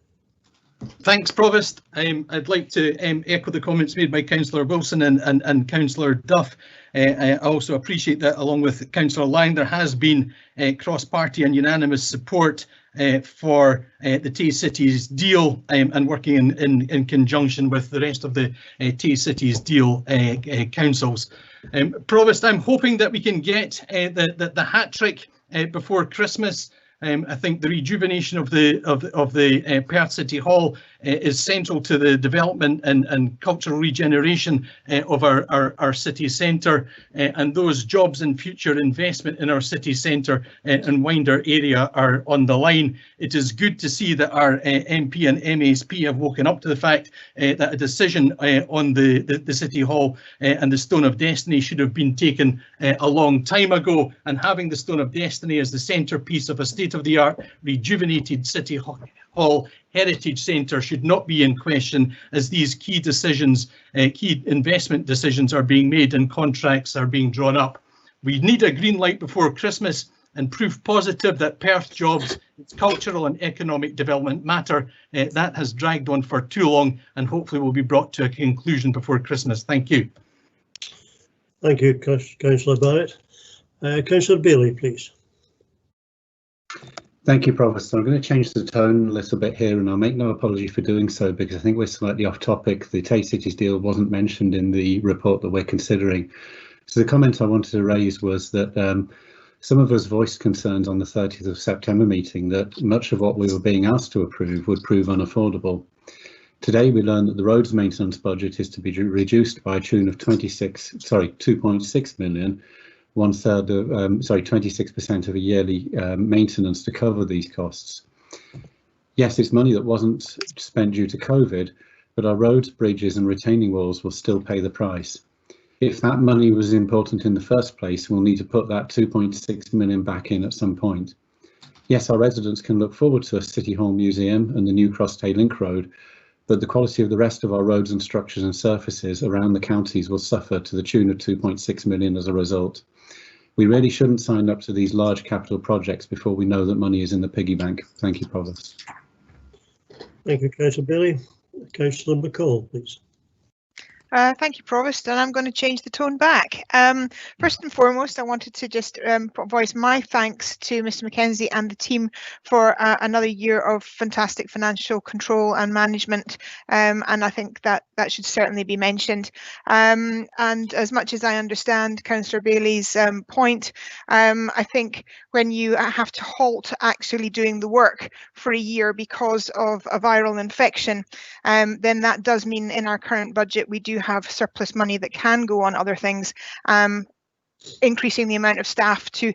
Thanks, Provost. I'd like to echo the comments made by Councillor Wilson and Councillor Duff. I also appreciate that, along with Councillor Lang, there has been cross-party and unanimous support for the Tay Cities deal, and working in conjunction with the rest of the Tay Cities deal councils. Provost, I'm hoping that we can get the hat trick before Christmas. I think the rejuvenation of the Perth City Hall is central to the development and cultural regeneration of our city centre, and those jobs and future investment in our city centre and wider area are on the line. It is good to see that our MP and MSP have woken up to the fact that a decision on the City Hall and the Stone of Destiny should have been taken a long time ago, and having the Stone of Destiny as the centrepiece of a state-of-the-art rejuvenated City Hall Heritage Centre should not be in question, as these key decisions, key investment decisions are being made and contracts are being drawn up. We need a green light before Christmas and proof positive that Perth jobs, its cultural and economic development matter. That has dragged on for too long and hopefully will be brought to a conclusion before Christmas. Thank you. Thank you, Councillor Barrett. Councillor Bailey, please. Thank you, Provost. I'm going to change the tone a little bit here, and I'll make no apology for doing so because I think we're slightly off topic. The Tay Cities deal wasn't mentioned in the report that we're considering. So the comment I wanted to raise was that some of us voiced concerns on the 30th of September meeting that much of what we were being asked to approve would prove unaffordable. Today we learned that the roads maintenance budget is to be reduced by a tune of 2.6 million, 26% of a yearly maintenance to cover these costs. Yes, it's money that wasn't spent due to COVID, but our roads, bridges and retaining walls will still pay the price. If that money was important in the first place, we'll need to put that 2.6 million back in at some point. Yes, our residents can look forward to a City Hall Museum and the new Cross Tay Link Road, but the quality of the rest of our roads and structures and surfaces around the counties will suffer to the tune of 2.6 million as a result. We really shouldn't sign up to these large capital projects before we know that money is in the piggy bank. Thank you, Provost. Thank you, Councillor Bailey. Councillor McCall, please. Thank you, Provost, and I'm going to change the tone back. First and foremost, I wanted to just voice my thanks to Mr. Mackenzie and the team for another year of fantastic financial control and management, and I think that should certainly be mentioned. And as much as I understand Councillor Bailey's point, I think when you have to halt actually doing the work for a year because of a viral infection, then that does mean in our current budget we do have surplus money that can go on other things. Increasing the amount of staff to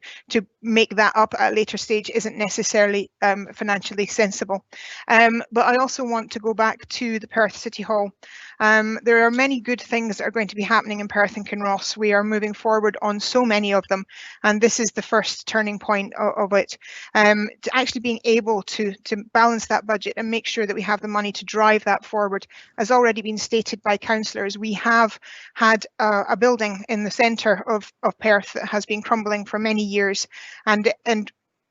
make that up at a later stage isn't necessarily financially sensible. But I also want to go back to the Perth City Hall. There are many good things that are going to be happening in Perth and Kinross. We are moving forward on so many of them, and this is the first turning point of it. To actually being able to balance that budget and make sure that we have the money to drive that forward, has already been stated by councillors. We have had a building in the centre of Perth that has been crumbling for many years, and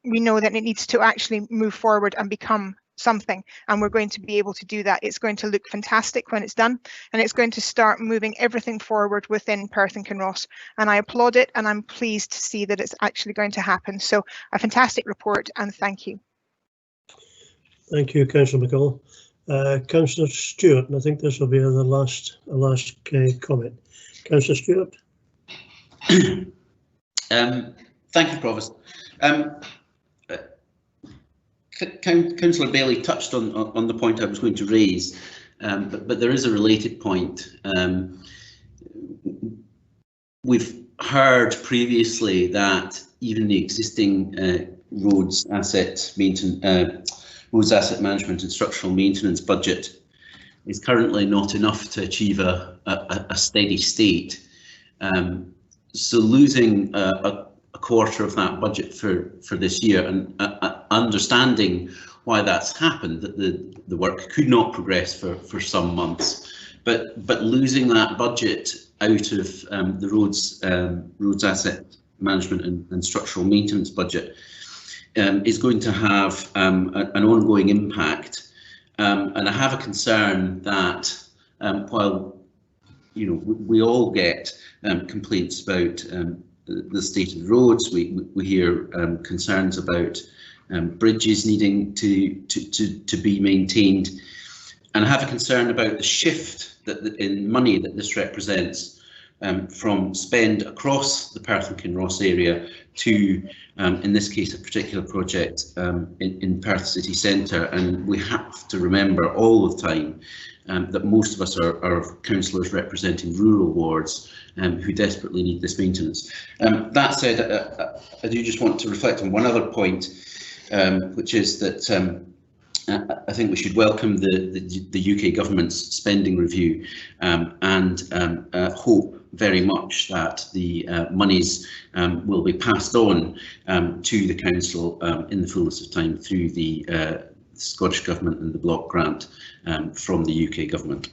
we know that it needs to actually move forward and become something, and we're going to be able to do that. It's going to look fantastic when it's done, and it's going to start moving everything forward within Perth and Kinross, and I applaud it, and I'm pleased to see that it's actually going to happen. So a fantastic report, and thank you. Thank you, Councillor McCall. Councillor Stewart, and I think this will be the last comment. Councillor Stewart. Thank you, Provost. Councillor Bailey touched on the point I was going to raise, but there is a related point. We've heard previously that even the existing roads asset management and structural maintenance budget is currently not enough to achieve a steady state. So losing a quarter of that budget for this year, and understanding why that's happened, that the work could not progress for some months, but losing that budget out of the roads asset management and structural maintenance budget is going to have an ongoing impact, and I have a concern that while we all get complaints about the state of the roads, we hear concerns about bridges needing to be maintained, and I have a concern about the shift in money that this represents from spend across the Perth and Kinross area to, in this case, a particular project in Perth city centre. And we have to remember all the time that most of us are councillors representing rural wards who desperately need this maintenance. That said, I do just want to reflect on one other point, which is that I think we should welcome the UK government's spending review, and hope very much that the monies will be passed on to the council in the fullness of time through the Scottish Government and the block grant from the UK Government.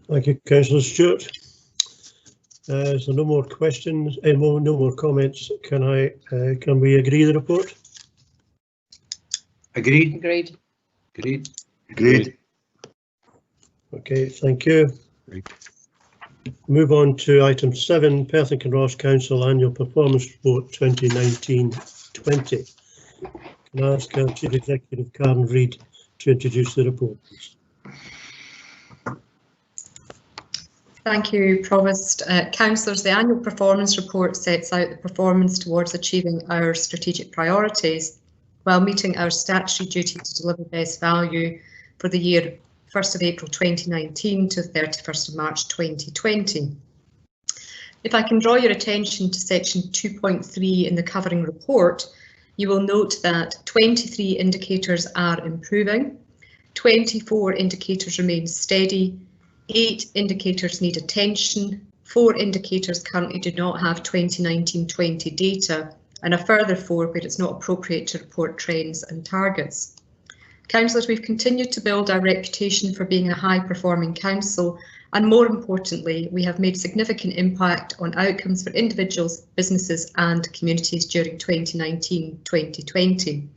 Thank you, Councillor Stewart. Is there no more questions? No more comments? Can we agree the report? Agreed. Agreed. Agreed. Agreed. Okay, thank you. Agreed. Move on to item 7, Perth and Kinross Council Annual Performance Report 2019-20. Can I ask our Chief Executive Karen Reid to introduce the report, please? Thank you, Provost. Councillors, the annual performance report sets out the performance towards achieving our strategic priorities while meeting our statutory duty to deliver best value for the year 1st of April 2019 to 31st of March 2020. If I can draw your attention to section 2.3 in the covering report, you will note that 23 indicators are improving, 24 indicators remain steady, 8 indicators need attention, 4 indicators currently do not have 2019-20 data, and a further 4 where it's not appropriate to report trends and targets. Councillors, we've continued to build our reputation for being a high-performing council, and more importantly, we have made significant impact on outcomes for individuals, businesses and communities during 2019-2020.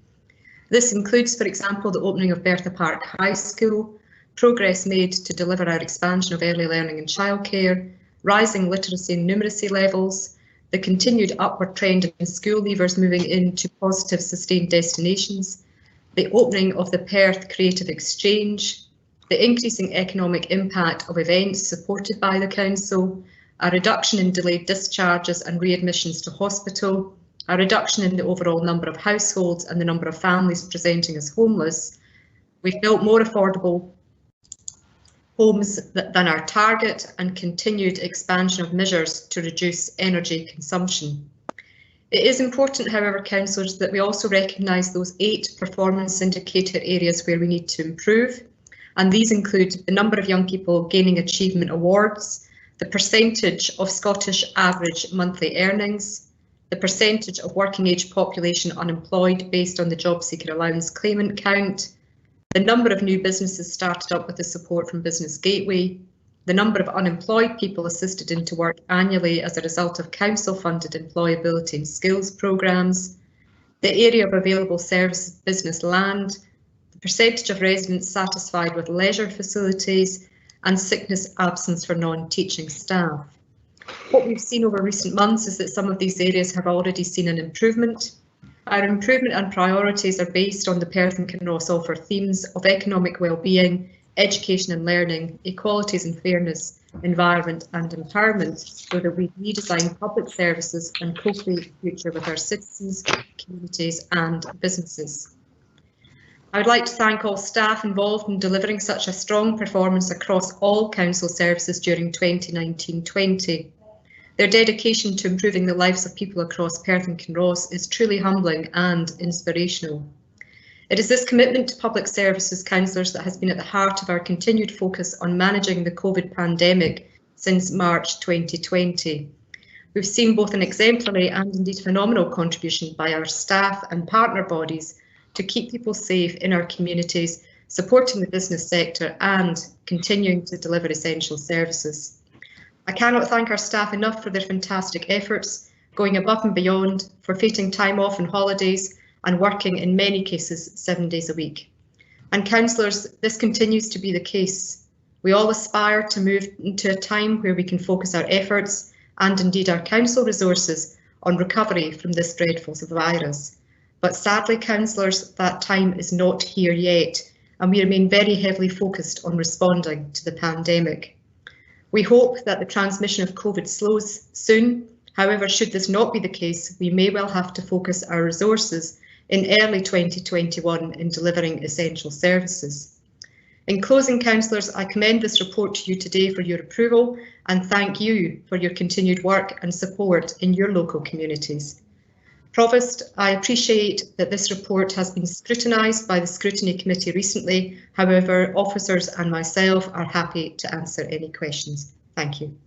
This includes, for example, the opening of Bertha Park High School, progress made to deliver our expansion of early learning and childcare, rising literacy and numeracy levels, the continued upward trend in school leavers moving into positive sustained destinations, the opening of the Perth Creative Exchange, the increasing economic impact of events supported by the Council, a reduction in delayed discharges and readmissions to hospital, a reduction in the overall number of households and the number of families presenting as homeless. We've built more affordable homes than our target, and continued expansion of measures to reduce energy consumption. It is important, however, councillors, that we also recognise those 8 performance indicator areas where we need to improve, and these include the number of young people gaining achievement awards, the percentage of Scottish average monthly earnings, the percentage of working age population unemployed based on the job seeker allowance claimant count, the number of new businesses started up with the support from Business Gateway, the number of unemployed people assisted into work annually as a result of council-funded employability and skills programmes, the area of available services business land, the percentage of residents satisfied with leisure facilities, and sickness absence for non-teaching staff. What we've seen over recent months is that some of these areas have already seen an improvement. Our improvement and priorities are based on the Perth and Kinross offer themes of economic well-being, education and learning, equalities and fairness, environment and empowerment, so that we redesign public services and co-create the future with our citizens, communities and businesses. I would like to thank all staff involved in delivering such a strong performance across all council services during 2019-20. Their dedication to improving the lives of people across Perth and Kinross is truly humbling and inspirational. It is this commitment to public services councillors that has been at the heart of our continued focus on managing the COVID pandemic since March 2020. We've seen both an exemplary and indeed phenomenal contribution by our staff and partner bodies to keep people safe in our communities, supporting the business sector and continuing to deliver essential services. I cannot thank our staff enough for their fantastic efforts, going above and beyond, forfeiting time off and holidays, and working in many cases 7 days a week. And councillors, this continues to be the case. We all aspire to move into a time where we can focus our efforts and indeed our council resources on recovery from this dreadful virus. But sadly, councillors, that time is not here yet, and we remain very heavily focused on responding to the pandemic. We hope that the transmission of COVID slows soon. However, should this not be the case, we may well have to focus our resources in early 2021 in delivering essential services. In closing, councillors, I commend this report to you today for your approval and thank you for your continued work and support in your local communities. Provost, I appreciate that this report has been scrutinised by the Scrutiny Committee recently. However, officers and myself are happy to answer any questions. Thank you.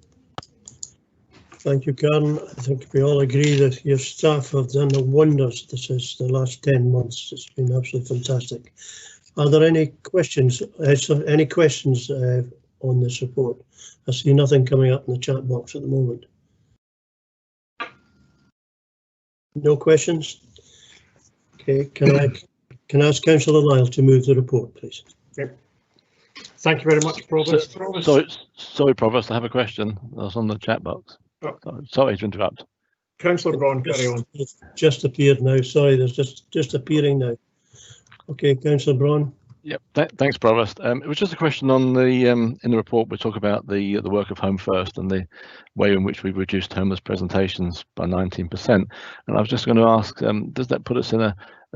Thank you, Karen. I think we all agree that your staff have done wonders. This is the last 10 months. It's been absolutely fantastic. Are there any questions? On this report? I see nothing coming up in the chat box at the moment. No questions? Okay, can I ask Councillor Lyle to move the report, please? Okay. Thank you very much, Provost. Sorry, Provost, I have a question. That's on the chat box. Oh. Sorry to interrupt. Councillor Braun, carry on. It's just appeared now. Sorry, there's just appearing now. Okay, Councillor Braun. Yep, thanks, Provost. It was just a question on the in the report. We talk about the work of Home First and the way in which we've reduced homeless presentations by 19%. And I was just going to ask, does that put us in a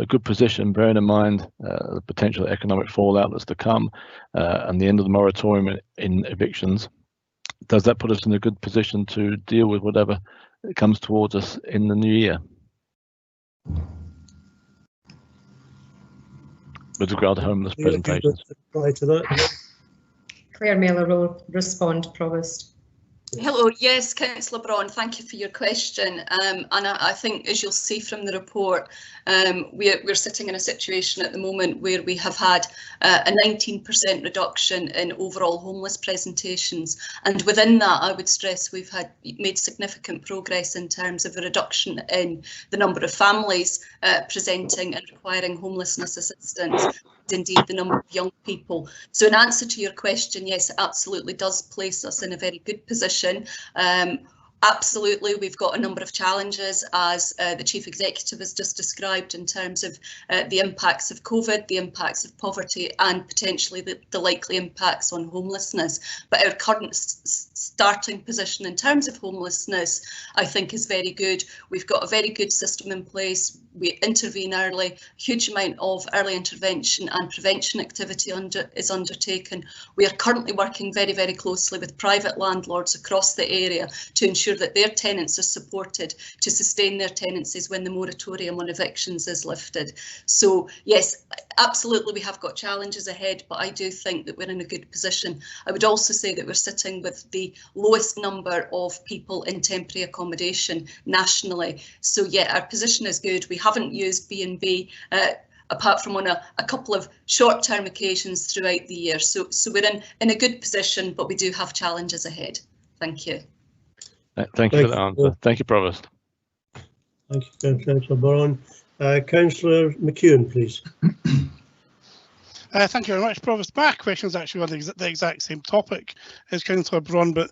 good position, bearing in mind the potential economic fallout that's to come and the end of the moratorium in evictions? Does that put us in a good position to deal with whatever comes towards us in the new year? With regard to homeless presentations. Reply to that. Claire Miller will respond, Provost. Hello, yes, Councillor Braun, thank you for your question. And I think, as you'll see from the report, we're sitting in a situation at the moment where we have had a 19% reduction in overall homeless presentations. And within that, I would stress we've made significant progress in terms of a reduction in the number of families presenting and requiring homelessness assistance. Indeed, the number of young people. So in answer to your question, yes, it absolutely does place us in a very good position. Absolutely, we've got a number of challenges, as the Chief Executive has just described, in terms of the impacts of COVID, the impacts of poverty, and potentially the likely impacts on homelessness. But our current starting position in terms of homelessness, I think, is very good. We've got a very good system in place, we intervene early. A huge amount of early intervention and prevention activity is undertaken. We are currently working very, very closely with private landlords across the area to ensure that their tenants are supported to sustain their tenancies when the moratorium on evictions is lifted. So yes, absolutely we have got challenges ahead, but I do think that we're in a good position. I would also say that we're sitting with the lowest number of people in temporary accommodation nationally. So yeah, our position is good. We haven't used B&B apart from on a couple of short-term occasions throughout the year. So we're in a good position, but we do have challenges ahead. Thank you. Thank you for the answer. Thank you, Provost. Thank you, Councillor Boron. Councillor McEwen, please. Thank you very much, Provost. My question is actually on the exact same topic as Councillor Braun, but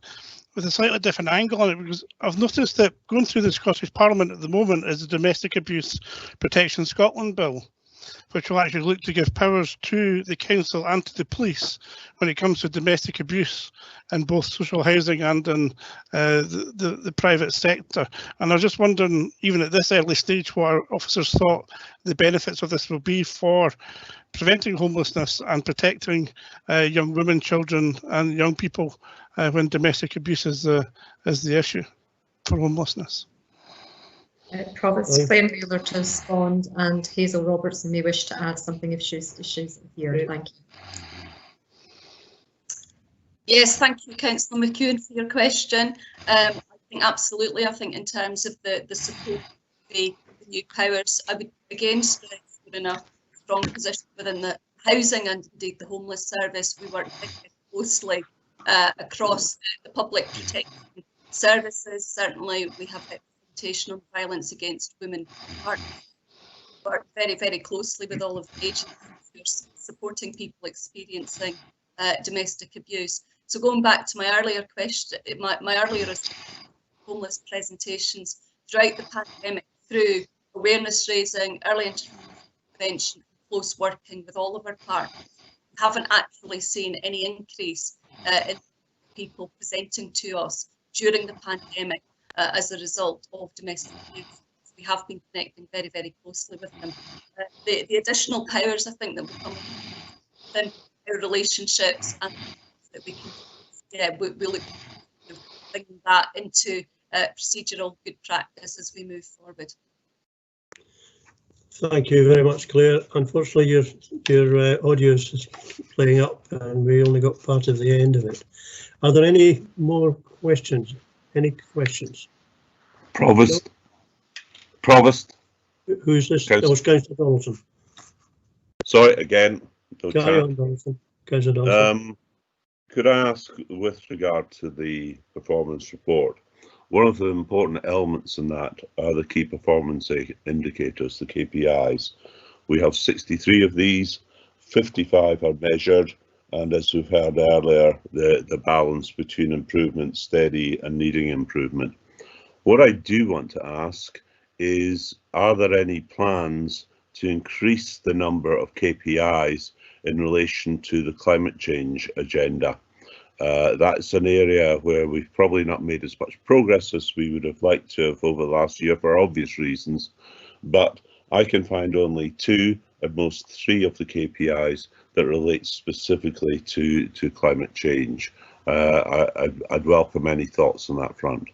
with a slightly different angle on it, because I've noticed that going through the Scottish Parliament at the moment is the Domestic Abuse Protection Scotland Bill, which will actually look to give powers to the council and to the police when it comes to domestic abuse in both social housing and in the private sector. And I was just wondering, even at this early stage, what our officers thought the benefits of this will be for preventing homelessness and protecting young women, children and young people when domestic abuse is the issue for homelessness. Provost Claire Wheeler to respond, and Hazel Robertson may wish to add something if she's here. Thank you. Yes, thank you, Councillor McEwen, for your question. I think absolutely. I think in terms of the support of the new powers, I would again stress we're in a strong position within the housing and indeed the homeless service. We work very closely across the public protection services. Certainly, we have on violence against women. Work very, very closely with all of the agencies who are supporting people experiencing domestic abuse. So going back to my earlier question, my earlier homeless presentations throughout the pandemic, through awareness raising, early intervention, close working with all of our partners, we haven't actually seen any increase in people presenting to us during the pandemic as a result of domestic abuse. We have been connecting very, very closely with them. The additional powers, I think, that will come within our relationships, and that we can, we look to bring that into procedural good practice as we move forward. Thank you very much, Claire. Unfortunately, your audio is playing up, and we only got part of the end of it. Are there any more questions? Any questions? Provost. No? Provost. Who's this? That was Councillor Donaldson. Sorry, again. Carry on, Donaldson. Councillor Donaldson. Could I ask, with regard to the performance report, one of the important elements in that are the key performance indicators, the KPIs. We have 63 of these, 55 are measured, and as we've heard earlier, the balance between improvement, steady and needing improvement. What I do want to ask is, are there any plans to increase the number of KPIs in relation to the climate change agenda? That's an area where we've probably not made as much progress as we would have liked to have over the last year for obvious reasons, but I can find only 2, at most 3 of the KPIs that relate specifically to climate change. I'd welcome any thoughts on that front.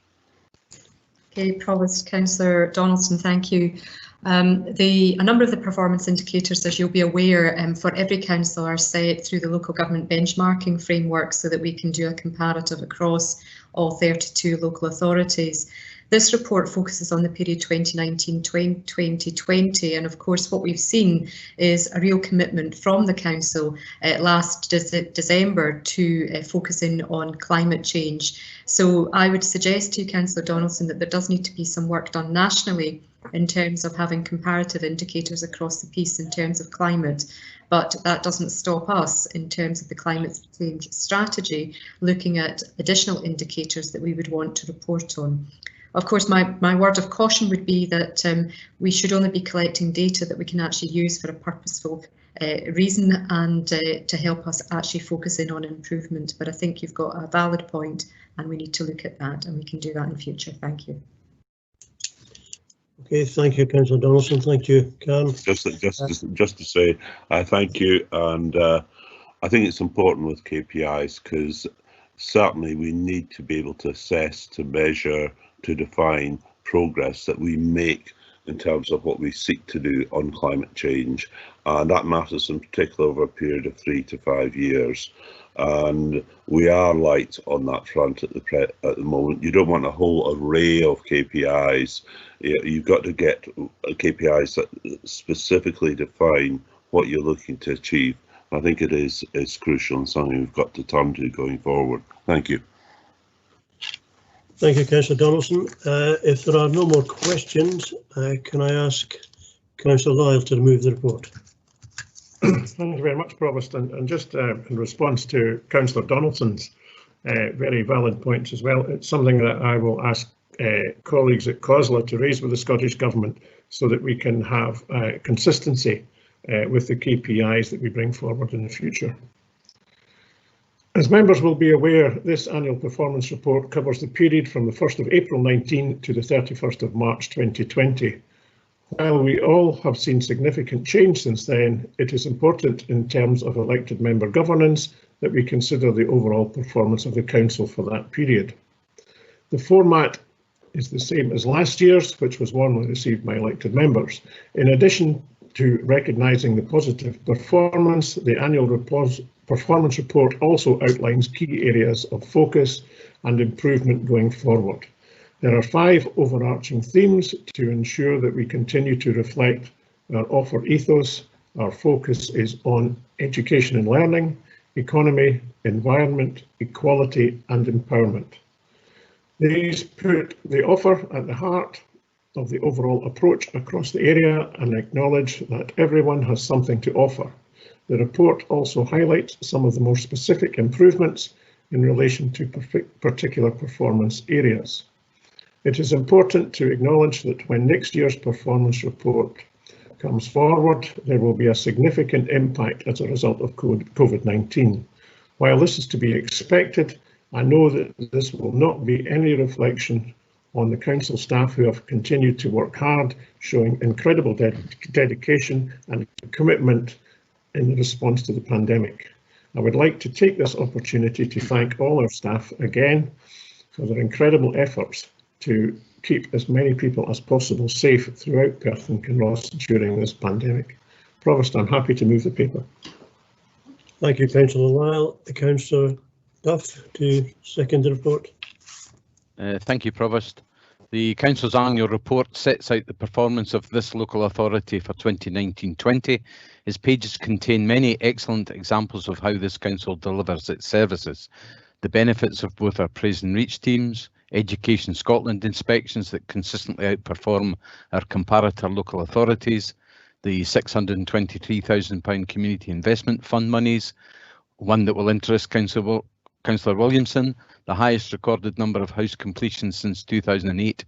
Okay, Provost Councillor Donaldson, thank you. A number of the performance indicators, as you'll be aware, for every council are set through the local government benchmarking framework so that we can do a comparative across all 32 local authorities. This report focuses on the period 2019-2020, and of course what we've seen is a real commitment from the council last December to focusing on climate change. So I would suggest to you, Councillor Donaldson, that there does need to be some work done nationally in terms of having comparative indicators across the piece in terms of climate, but that doesn't stop us in terms of the climate change strategy looking at additional indicators that we would want to report on. Of course, my word of caution would be that we should only be collecting data that we can actually use for a purposeful reason and to help us actually focus in on improvement. But I think you've got a valid point and we need to look at that, and we can do that in future. Thank you. Okay, thank you, Councillor Donaldson. Thank you, Karen. Just to say, thank you, and I think it's important with KPIs because certainly we need to be able to assess, to measure, to define progress that we make in terms of what we seek to do on climate change, and that matters in particular over a period of 3 to 5 years. And we are light on that front at the moment. You don't want a whole array of KPIs. You've got to get KPIs that specifically define what you're looking to achieve. I think it is crucial and something we've got to turn to going forward. Thank you. Thank you, Councillor Donaldson. If there are no more questions, can I ask Councillor Lyle to remove the report? Thank you very much, Provost. And just in response to Councillor Donaldson's very valid points as well, it's something that I will ask colleagues at COSLA to raise with the Scottish Government so that we can have consistency with the KPIs that we bring forward in the future. As members will be aware, this annual performance report covers the period from the 1st of April 19 to the 31st of March 2020. While we all have seen significant change since then, it is important in terms of elected member governance that we consider the overall performance of the Council for that period. The format is the same as last year's, which was warmly received by elected members. In addition to recognising the positive performance, the annual performance report also outlines key areas of focus and improvement going forward. There are 5 overarching themes to ensure that we continue to reflect our offer ethos. Our focus is on education and learning, economy, environment, equality and empowerment. These put the offer at the heart of the overall approach across the area and acknowledge that everyone has something to offer. The report also highlights some of the more specific improvements in relation to particular performance areas. It is important to acknowledge that when next year's performance report comes forward, there will be a significant impact as a result of COVID-19. While this is to be expected, I know that this will not be any reflection on the Council staff who have continued to work hard, showing incredible dedication and commitment in the response to the pandemic. I would like to take this opportunity to thank all our staff again for their incredible efforts to keep as many people as possible safe throughout Perth and Kinross during this pandemic. Provost, I'm happy to move the paper. Thank you, Councillor Lyle. Councillor Duff to second the report. Thank you, Provost. The Council's annual report sets out the performance of this local authority for 2019-20. Its pages contain many excellent examples of how this council delivers its services. The benefits of both our Praise and Reach teams, Education Scotland inspections that consistently outperform our comparator local authorities, the £623,000 Community Investment Fund monies, one that will interest Councillor Williamson, the highest recorded number of house completions since 2008,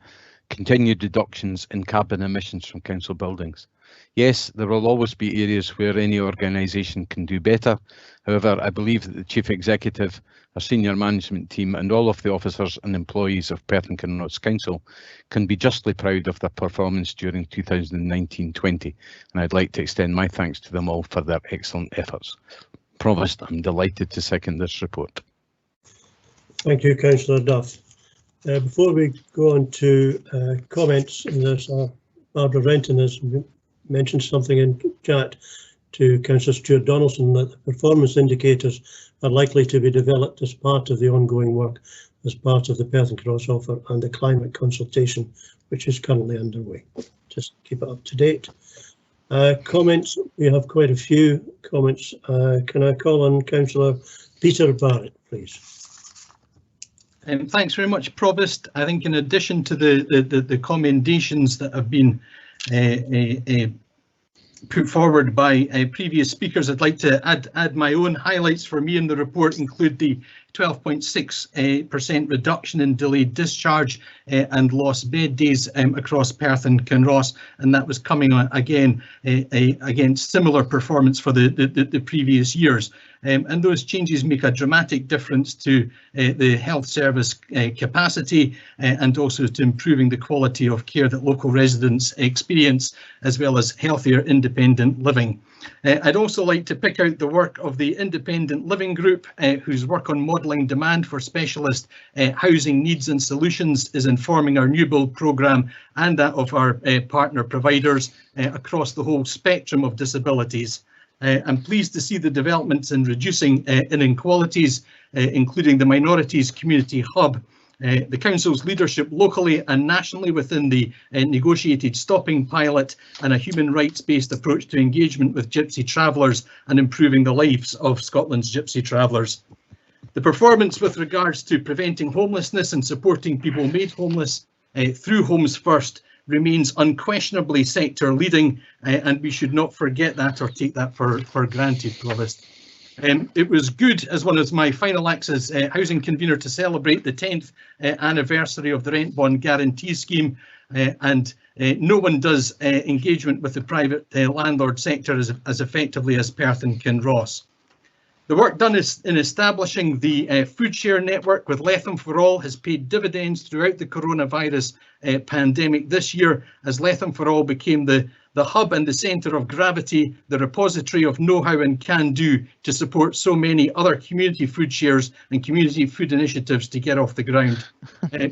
continued reductions in carbon emissions from council buildings. Yes, there will always be areas where any organisation can do better. However, I believe that the Chief Executive, our senior management team and all of the officers and employees of Perth and Kinross Council can be justly proud of their performance during 2019-20, and I'd like to extend my thanks to them all for their excellent efforts. Provost, I'm delighted to second this report. Thank you, Councillor Duff. Before we go on to comments, there's Barbara Renton has mentioned something in chat to Councillor Stuart Donaldson that the performance indicators are likely to be developed as part of the ongoing work as part of the Perth and Kinross offer and the climate consultation, which is currently underway. Just keep it up to date. Comments, we have quite a few comments. Can I call on Councillor Peter Barrett, please? Thanks very much, Provost. I think in addition to the commendations that have been put forward by previous speakers, I'd like to add my own highlights for me in the report include the 12.6% reduction in delayed discharge and lost bed days across Perth and Kinross, and that was coming on again against similar performance for the previous years. And those changes make a dramatic difference to the health service capacity and also to improving the quality of care that local residents experience, as well as healthier independent living. I'd also like to pick out the work of the Independent Living Group, whose work on modelling demand for specialist housing needs and solutions is informing our new build programme and that of our partner providers across the whole spectrum of disabilities. I'm pleased to see the developments in reducing inequalities, including the Minorities Community Hub, the Council's leadership locally and nationally within the negotiated stopping pilot, and a human rights-based approach to engagement with gypsy travellers and improving the lives of Scotland's gypsy travellers. The performance with regards to preventing homelessness and supporting people made homeless through Homes First remains unquestionably sector leading, and we should not forget that or take that for granted, Provost. It was good as one of my final acts as housing convener to celebrate the 10th anniversary of the Rent Bond Guarantee Scheme, and no one does engagement with the private landlord sector as effectively as Perth and Kinross. The work done in establishing the food share network with Letham for All has paid dividends throughout the coronavirus pandemic this year, as Letham for All became the hub and the centre of gravity, the repository of know-how and can-do to support so many other community food shares and community food initiatives to get off the ground.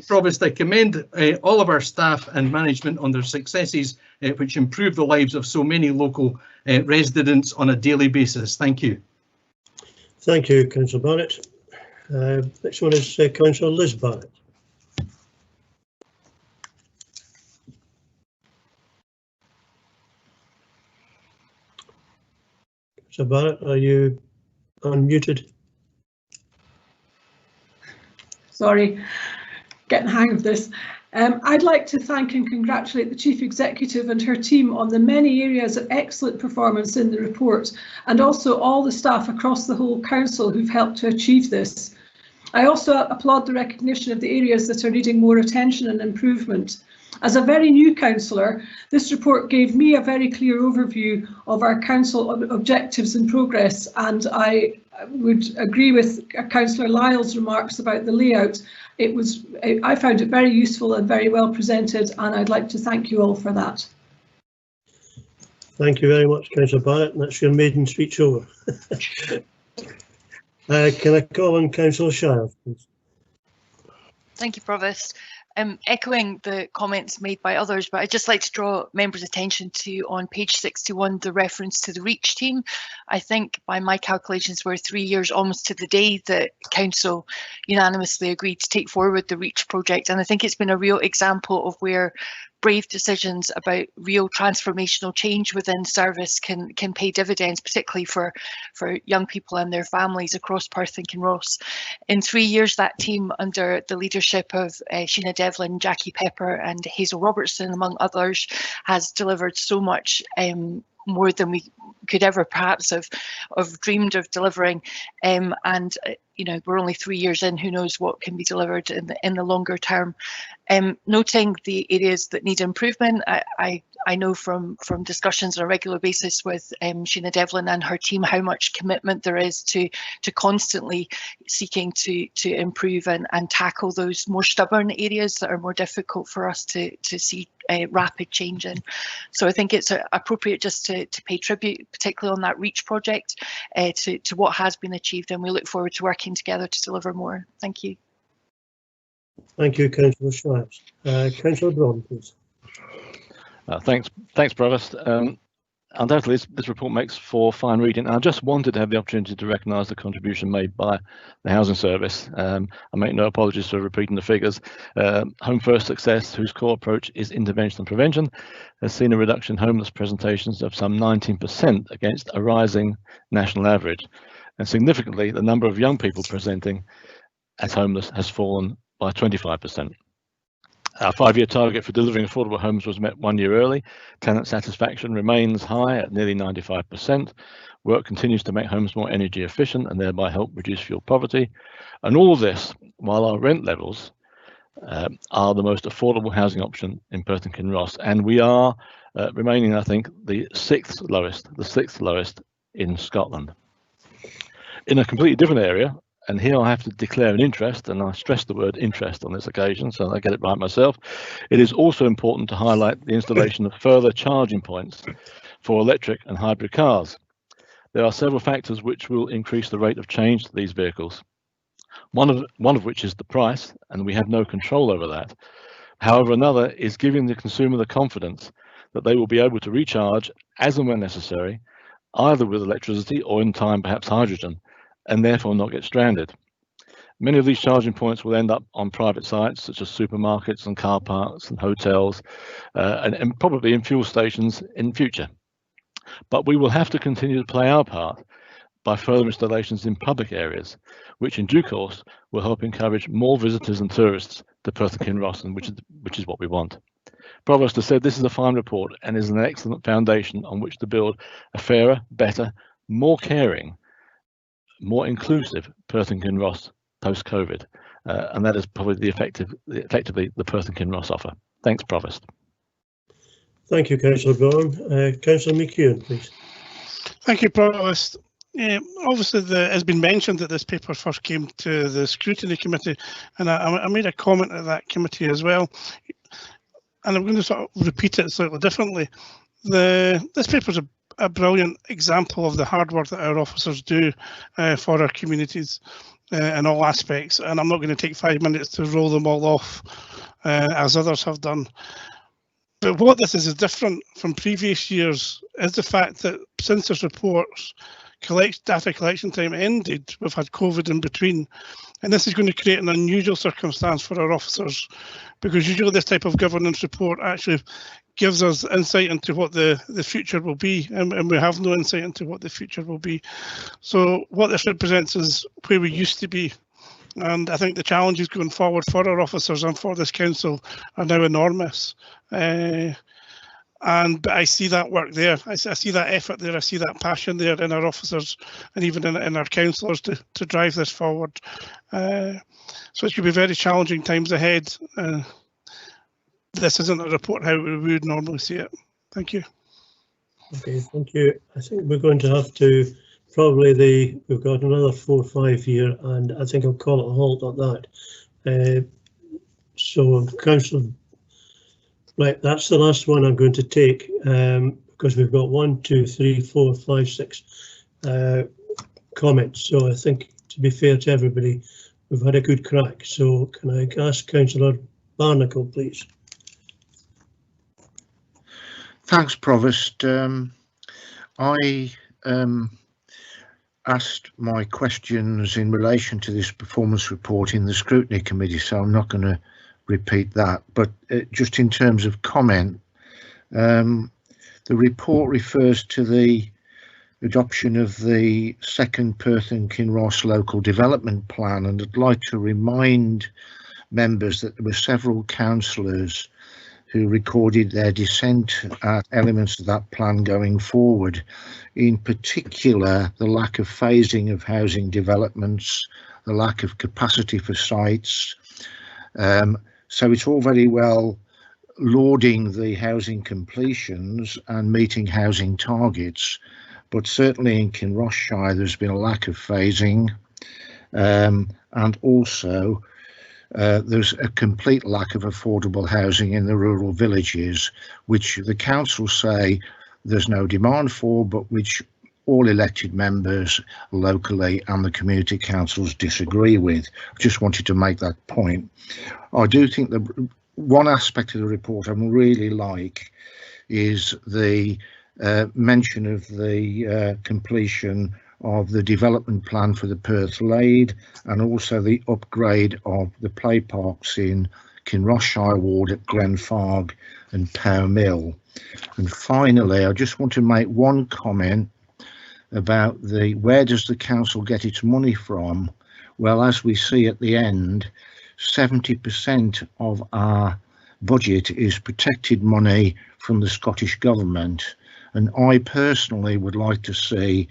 Provost, I commend all of our staff and management on their successes, which improve the lives of so many local residents on a daily basis. Thank you. Thank you, Councillor Barrett. Next one is Councillor Liz Barrett. Councillor Barrett, are you unmuted? Sorry, getting the hang of this. I'd like to thank and congratulate the Chief Executive and her team on the many areas of excellent performance in the report, and also all the staff across the whole Council who've helped to achieve this. I also applaud the recognition of the areas that are needing more attention and improvement. As a very new councillor, this report gave me a very clear overview of our Council objectives and progress, and I would agree with Councillor Lyle's remarks about the layout. I found it very useful and very well presented, and I'd like to thank you all for that. Thank you very much, Councillor Barrett, and that's your maiden speech over. Can I call on Councillor Shire, please? Thank you, Provost. Echoing the comments made by others, but I'd just like to draw members' attention to, on page 61, the reference to the REACH team. I think by my calculations we're 3 years almost to the day that Council unanimously agreed to take forward the REACH project, and I think it's been a real example of where brave decisions about real transformational change within service can pay dividends, particularly for young people and their families across Perth and Kinross. In 3 years, that team, under the leadership of Sheena Devlin, Jackie Pepper and Hazel Robertson, among others, has delivered so much more than we could ever perhaps have dreamed of delivering, and we're only 3 years in. Who knows what can be delivered in the longer term. Noting the areas that need improvement, I know from discussions on a regular basis with Sheena Devlin and her team how much commitment there is to constantly seeking to improve and tackle those more stubborn areas that are more difficult for us to see rapid change in. So I think it's appropriate just to pay tribute, particularly on that REACH project, to what has been achieved, and we look forward to working together to deliver more. Thank you. Thank you, Councillor Shires. Councillor Braun, please. Thanks, Provost. Undoubtedly, this report makes for fine reading. I just wanted to have the opportunity to recognise the contribution made by the Housing Service. I make no apologies for repeating the figures. Home First Success, whose core approach is intervention and prevention, has seen a reduction in homeless presentations of some 19% against a rising national average. And significantly, the number of young people presenting as homeless has fallen by 25%. Our 5-year target for delivering affordable homes was met 1 year early. Tenant satisfaction remains high at nearly 95%. Work continues to make homes more energy efficient and thereby help reduce fuel poverty. And all of this while our rent levels are the most affordable housing option in Perth and Kinross. And we are remaining, I think, the sixth lowest in Scotland. In a completely different area, and here I have to declare an interest, and I stress the word interest on this occasion, so I get it right myself. It is also important to highlight the installation of further charging points for electric and hybrid cars. There are several factors which will increase the rate of change to these vehicles. One of which is the price, and we have no control over that. However, another is giving the consumer the confidence that they will be able to recharge as and when necessary, either with electricity or in time perhaps hydrogen, and therefore not get stranded. Many of these charging points will end up on private sites such as supermarkets and car parks and hotels, and probably in fuel stations in future. But we will have to continue to play our part by further installations in public areas, which in due course will help encourage more visitors and tourists to Perth and Kinross, which is what we want. Provost has said this is a fine report and is an excellent foundation on which to build a fairer, better, more caring, more inclusive Perth and Kinross post-COVID, and that is probably effectively the Perth and Kinross offer. Thanks, Provost. Thank you, Councillor Brown. Councillor McEwen, please. Thank you, Provost. Obviously, it has been mentioned that this paper first came to the Scrutiny Committee, and I made a comment at that committee as well, and I'm going to sort of repeat it slightly differently. This paper is a brilliant example of the hard work that our officers do for our communities in all aspects, and I'm not going to take 5 minutes to roll them all off as others have done. But what this is different from previous years is the fact that since this report's data collection time ended, we've had COVID in between, and this is going to create an unusual circumstance for our officers, because usually this type of governance report actually gives us insight into what the future will be, and we have no insight into what the future will be. So what this represents is where we used to be, and I think the challenges going forward for our officers and for this council are now enormous. But I see that work there. I see that effort there. I see that passion there in our officers and even in our councillors to drive this forward. So it's going to be very challenging times ahead. This isn't a report how we would normally see it. Thank you. Okay, thank you. I think we're going to have to probably we've got another 4 or 5 year, and I think I'll call it a halt at that. So Councillor, right, that's the last one I'm going to take, because we've got 1, 2, 3, 4, 5, 6 comments. So I think, to be fair to everybody, we've had a good crack. So can I ask Councillor Barnacle, please? Thanks, Provost. I asked my questions in relation to this performance report in the Scrutiny Committee, so I'm not going to repeat that. But just in terms of comment, the report refers to the adoption of the second Perth and Kinross local development plan, and I'd like to remind members that there were several councillors who recorded their dissent at elements of that plan going forward, in particular the lack of phasing of housing developments, the lack of capacity for sites. So it's all very well lauding the housing completions and meeting housing targets, but certainly in Kinross-shire there's been a lack of phasing, and also there's a complete lack of affordable housing in the rural villages, which the council say there's no demand for, but which all elected members locally and the community councils disagree with. Just wanted to make that point. I do think that one aspect of the report I really like is the mention of the completion of the development plan for the Perth Lade, and also the upgrade of the play parks in Kinross-shire ward at Glenfarg and Power Mill. And finally, I just want to make one comment about where does the council get its money from. Well, as we see at the end, 70% of our budget is protected money from the Scottish Government, and I personally would like to see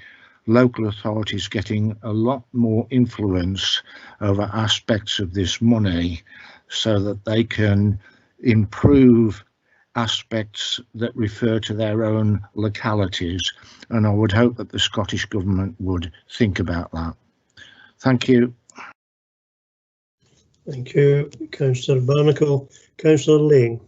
local authorities getting a lot more influence over aspects of this money so that they can improve aspects that refer to their own localities, and I would hope that the Scottish Government would think about that. Thank you. Thank you, Councillor Barnacle. Councillor Lane.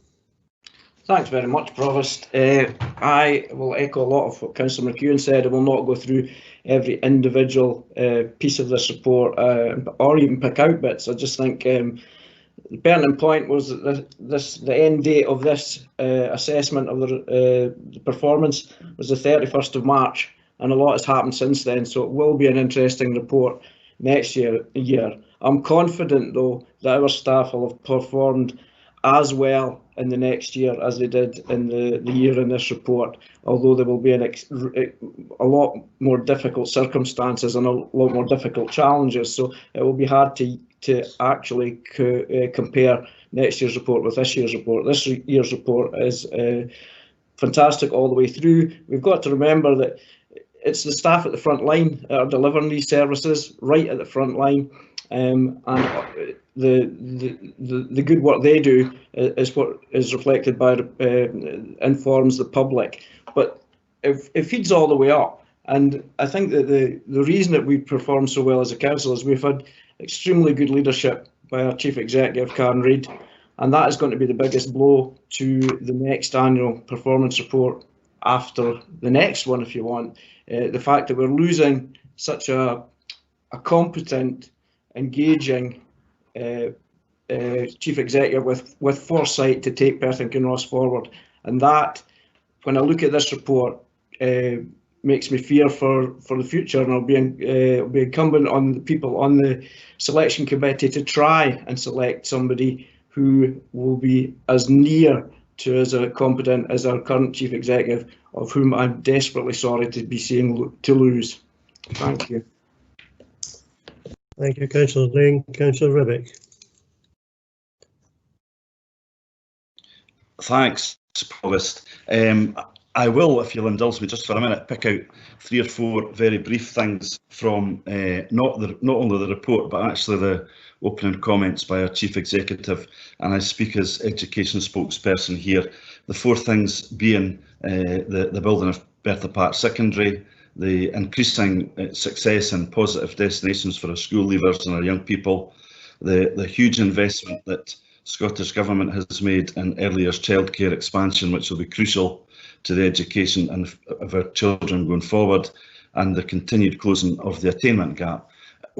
Thanks very much, Provost. I will echo a lot of what Councillor McEwen said. I will not go through every individual piece of this report or even pick out bits. I just think the pertinent point was that the end date of this assessment of the performance was the 31st of March, and a lot has happened since then, so it will be an interesting report next year. I'm confident, though, that our staff will have performed as well in the next year as they did in the year in this report, although there will be a lot more difficult circumstances and a lot more difficult challenges, so it will be hard to actually compare next year's report with this year's report. This year's report is fantastic all the way through. We've got to remember that it's the staff at the front line that are delivering these services, right at the front line, and the good work they do is what is reflected by informs the public, but it feeds all the way up. And I think that the reason that we perform so well as a council is we've had extremely good leadership by our Chief Executive, Karen Reid, and that is going to be the biggest blow to the next annual performance report after the next one, if you want. The fact that we're losing such a competent, engaging Chief Executive with foresight to take Perth and Kinross forward. And that, when I look at this report, makes me fear for the future, and it'll be incumbent on the people on the selection committee to try and select somebody who will be as near to as competent as our current Chief Executive, of whom I'm desperately sorry to be seeing to lose. Thank you. Thank you, Councillor Lane. Councillor Ribbick. Thanks, Provost. I will, if you'll indulge me just for a minute, pick out 3 or 4 very brief things from not only the report, but actually the opening comments by our Chief Executive, and I speak as education spokesperson here. The 4 things being the building of Bertha Park Secondary, the increasing success and positive destinations for our school leavers and our young people, the huge investment that Scottish Government has made in early years childcare expansion, which will be crucial to the education of our children going forward, and the continued closing of the attainment gap.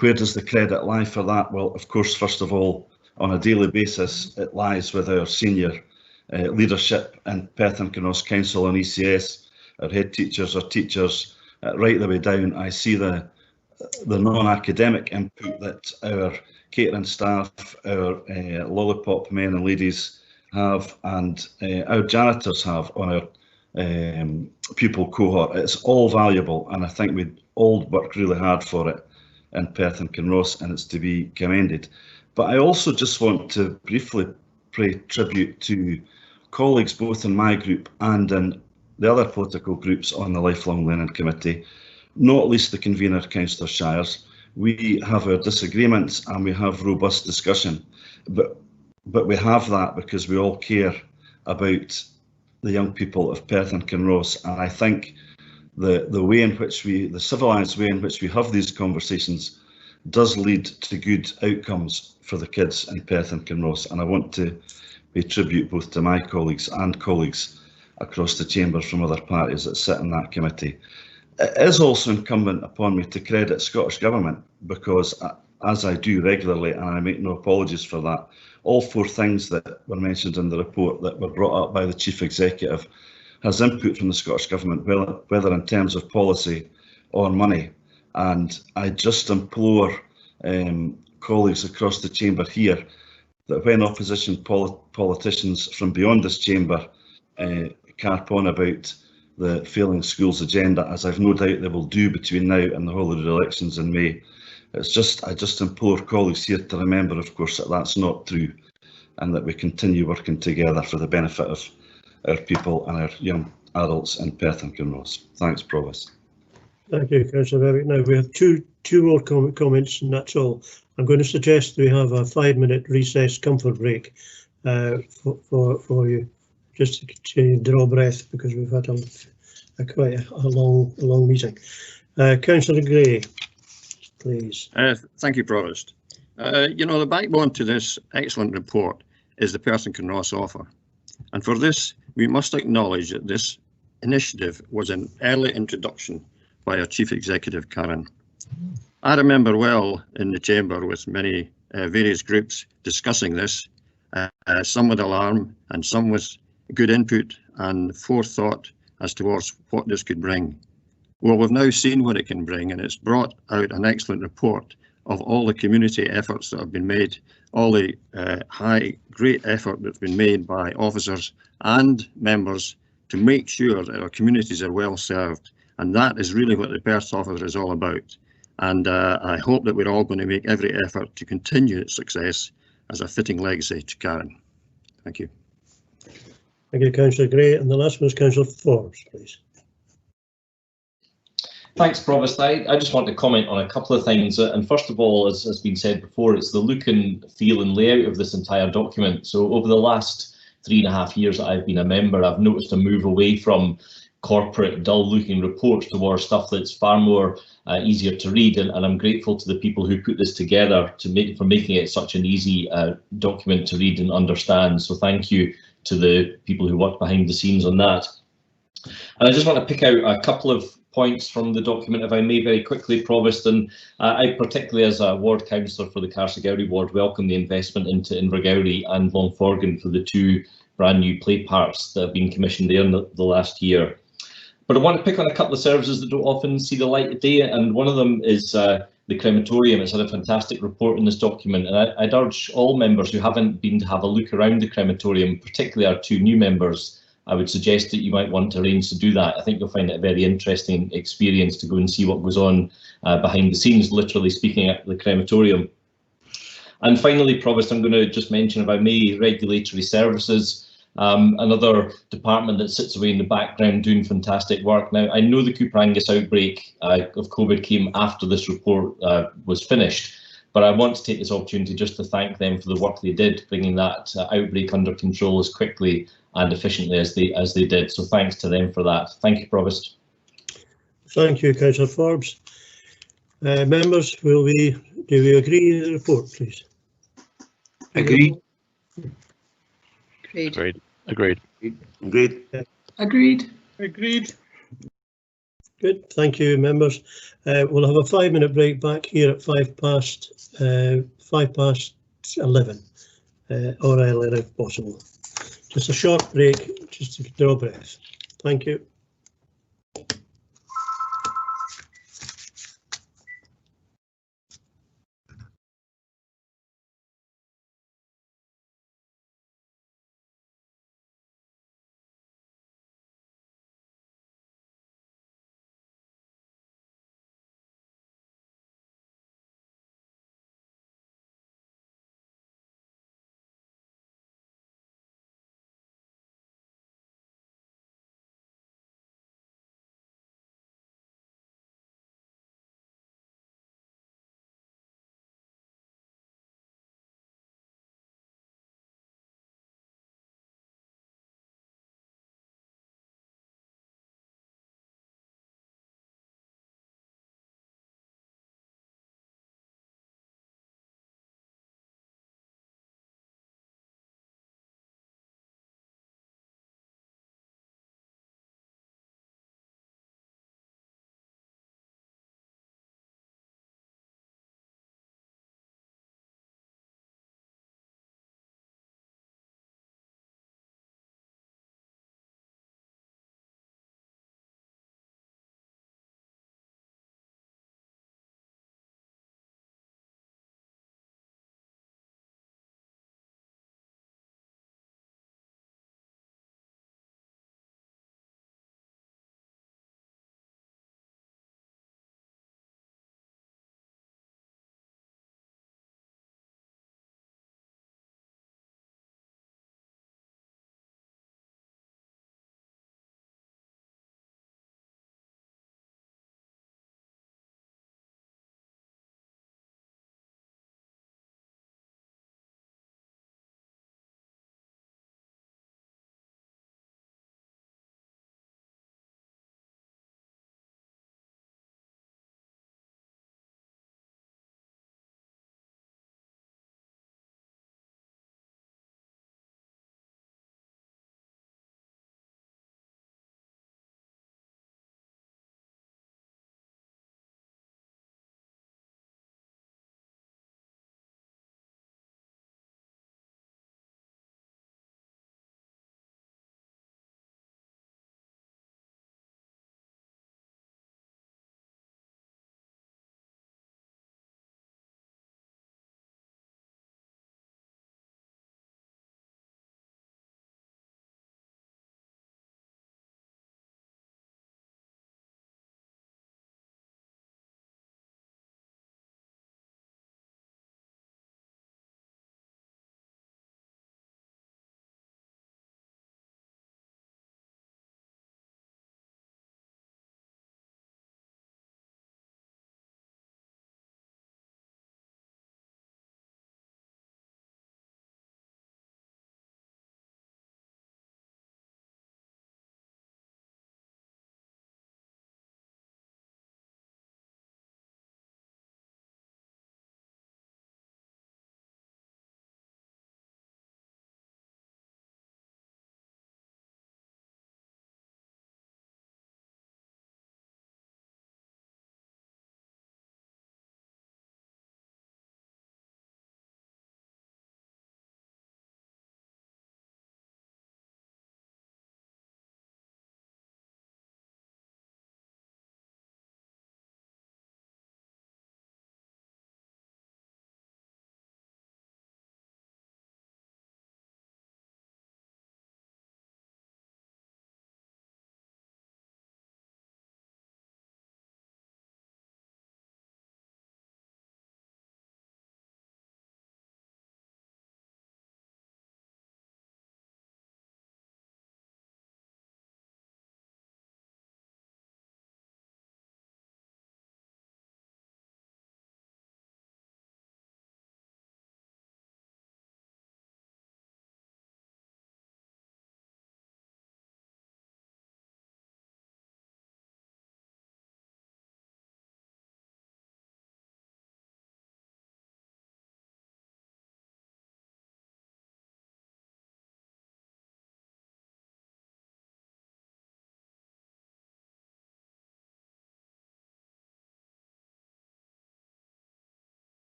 Where does the credit lie for that? Well, of course, first of all, on a daily basis, it lies with our senior leadership in Perth and Kinross Council and ECS, our head teachers, our teachers, right the way down. I see the non-academic input that our catering staff, our lollipop men and ladies have, and our janitors have on our pupil cohort. It's all valuable, and I think we all work really hard for it in Perth and Kinross, and it's to be commended. But I also just want to briefly pay tribute to colleagues both in my group and in the other political groups on the Lifelong Learning Committee, not least the convener, Councillor Shires. We have our disagreements and we have robust discussion, but we have that because we all care about the young people of Perth and Kinross, and I think the way in which the civilised way in which we have these conversations does lead to good outcomes for the kids in Perth and Kinross, and I want to pay tribute both to my colleagues and colleagues across the chamber from other parties that sit in that committee. It is also incumbent upon me to credit Scottish Government, because as I do regularly, and I make no apologies for that, all 4 things that were mentioned in the report that were brought up by the Chief Executive has input from the Scottish Government, whether in terms of policy or money. And I just implore colleagues across the chamber here that when opposition politicians from beyond this chamber carp on about the failing schools agenda, as I've no doubt they will do between now and the holiday elections in May, I just implore colleagues here to remember, of course, that that's not true, and that we continue working together for the benefit of our people and our young adults in Perth and Kinross. Thanks, Provost. Thank you, Councillor Bevick. Now we have two more comments, and that's all. I'm going to suggest we have a 5-minute recess comfort break for you, just to draw breath, because we've had quite a long meeting. Councillor Gray, please. Thank you, Provost. You know, the backbone to this excellent report is the Perth and Kinross offer, and for this we must acknowledge that this initiative was an early introduction by our Chief Executive, Karen. I remember well in the chamber with many various groups discussing this, some with alarm and some with good input and forethought as towards what this could bring. Well, we've now seen what it can bring, and it's brought out an excellent report of all the community efforts that have been made, all the great effort that's been made by officers and members to make sure that our communities are well served. And that is really what the Perth offer is all about. And I hope that we're all going to make every effort to continue its success as a fitting legacy to Karen. Thank you. Thank you, Councillor Gray. And the last one is Councillor Forbes, please. Thanks, Provost. I just want to comment on a couple of things. And first of all, as has been said before, it's the look and feel and layout of this entire document. So over the last 3.5 years that I've been a member, I've noticed a move away from corporate, dull-looking reports towards stuff that's far more easier to read, and I'm grateful to the people who put this together for making it such an easy document to read and understand. So thank you to the people who worked behind the scenes on that. And I just want to pick out a couple of points from the document, if I may, very quickly, Provost. And I particularly, as a ward councillor for the Carsagowrie ward, welcome the investment into Invergowrie and Longforgan for the 2 brand new play parks that have been commissioned there in the last year. But I want to pick on a couple of services that don't often see the light of day, and one of them is the crematorium. It's had a fantastic report in this document, and I'd urge all members who haven't been to have a look around the crematorium, particularly our 2 new members. I would suggest that you might want to arrange to do that. I think you'll find it a very interesting experience to go and see what goes on behind the scenes, literally speaking, at the crematorium. And finally, Provost, I'm going to just mention, if I may, regulatory services. Another department that sits away in the background doing fantastic work. Now, I know the Couprangus outbreak of COVID came after this report was finished, but I want to take this opportunity just to thank them for the work they did, bringing that outbreak under control as quickly and efficiently as they did. So thanks to them for that. Thank you, Provost. Thank you, Councillor Forbes. Members, do we agree with the report, please? Agreed. Agreed. Agreed. Agreed. Agreed. Agreed. Good. Thank you, members. We'll have a 5-minute break back here at 11, or earlier if possible. Just a short break, just to draw breath. Thank you.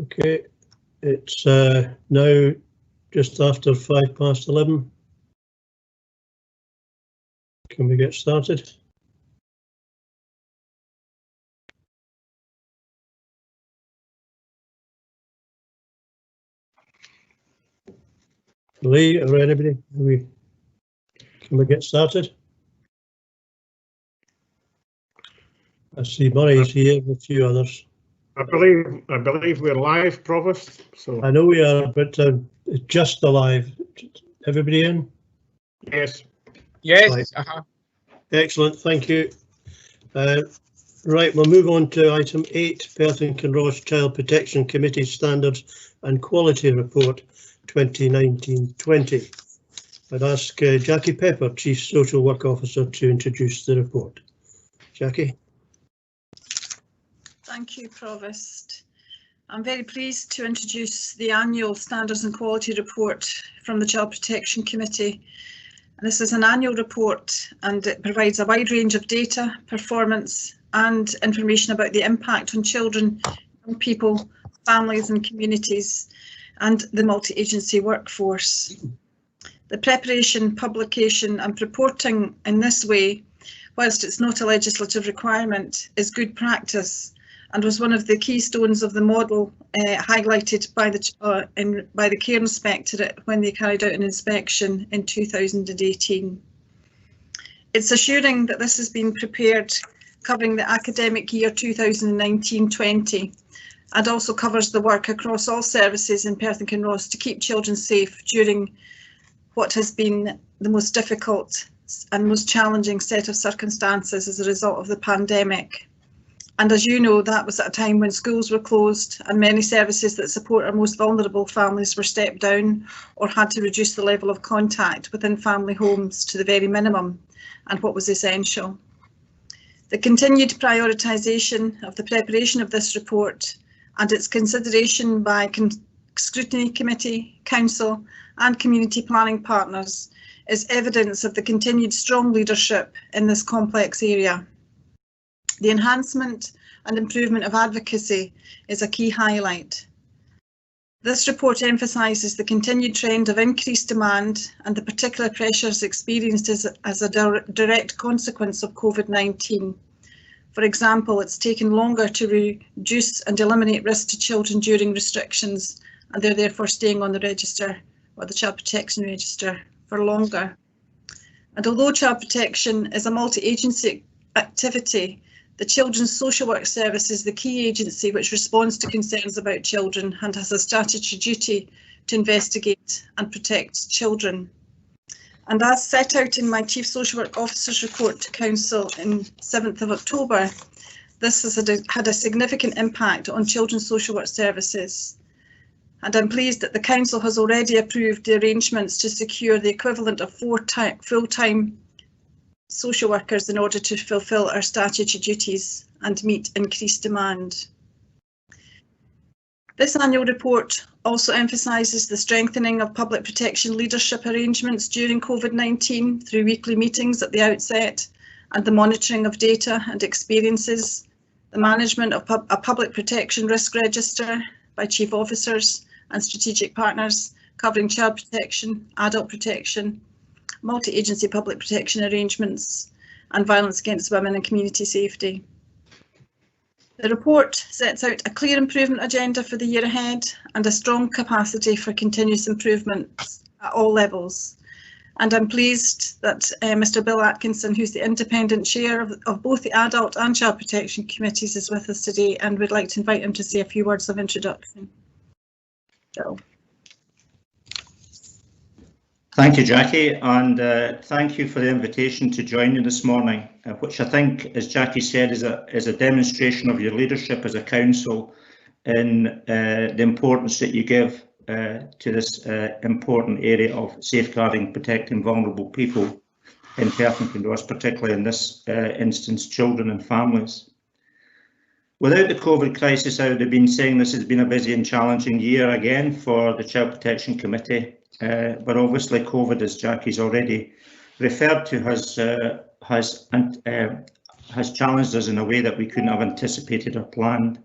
Okay, it's now just after 11:05. Can we get started? Lee or anybody? Can we get started? I see Murray's here with a few others. I believe we're live, Provost. So I know we are, but it's just alive. Everybody in? Yes. Yes. Right. Excellent. Thank you. Right, we'll move on to item 8, Perth and Kinross Child Protection Committee Standards and Quality Report 2019-20. I'd ask Jackie Pepper, Chief Social Work Officer, to introduce the report. Jackie. Thank you, Provost. I'm very pleased to introduce the annual Standards and Quality Report from the Child Protection Committee. This is an annual report and it provides a wide range of data, performance and information about the impact on children, young people, families and communities and the multi-agency workforce. The preparation, publication and reporting in this way, whilst it's not a legislative requirement, is good practice and was one of the keystones of the model highlighted by the Care Inspectorate when they carried out an inspection in 2018. It's assuring that this has been prepared covering the academic year 2019-20 and also covers the work across all services in Perth and Kinross to keep children safe during what has been the most difficult and most challenging set of circumstances as a result of the pandemic. And as you know, that was at a time when schools were closed and many services that support our most vulnerable families were stepped down or had to reduce the level of contact within family homes to the very minimum and what was essential. The continued prioritisation of the preparation of this report and its consideration by Scrutiny Committee, Council and community planning partners is evidence of the continued strong leadership in this complex area. The enhancement and improvement of advocacy is a key highlight. This report emphasises the continued trend of increased demand and the particular pressures experienced as a direct consequence of COVID-19. For example, it's taken longer to reduce and eliminate risk to children during restrictions, and they're therefore staying on the register or the Child Protection Register for longer. And although child protection is a multi-agency activity, the Children's Social Work Service is the key agency which responds to concerns about children and has a statutory duty to investigate and protect children. And as set out in my Chief Social Work Officer's report to Council in 7th of October, this has had a significant impact on children's social work services. And I'm pleased that the Council has already approved the arrangements to secure the equivalent of 4 full-time social workers in order to fulfil our statutory duties and meet increased demand. This annual report also emphasises the strengthening of public protection leadership arrangements during COVID-19 through weekly meetings at the outset and the monitoring of data and experiences, the management of a public protection risk register by chief officers and strategic partners covering child protection, adult protection, multi-agency public protection arrangements and violence against women and community safety. The report sets out a clear improvement agenda for the year ahead and a strong capacity for continuous improvement at all levels. And I'm pleased that Mr. Bill Atkinson, who's the independent chair of both the Adult and Child Protection Committees, is with us today, and we'd like to invite him to say a few words of introduction. Bill. Thank you, Jackie, and thank you for the invitation to join you this morning, which I think, as Jackie said, is a demonstration of your leadership as a council in the importance that you give to this important area of safeguarding, protecting vulnerable people in Perth and Kinross, particularly in this instance, children and families. Without the COVID crisis, I would have been saying this has been a busy and challenging year again for the Child Protection Committee. But obviously COVID, as Jackie's already referred to, has challenged us in a way that we couldn't have anticipated or planned.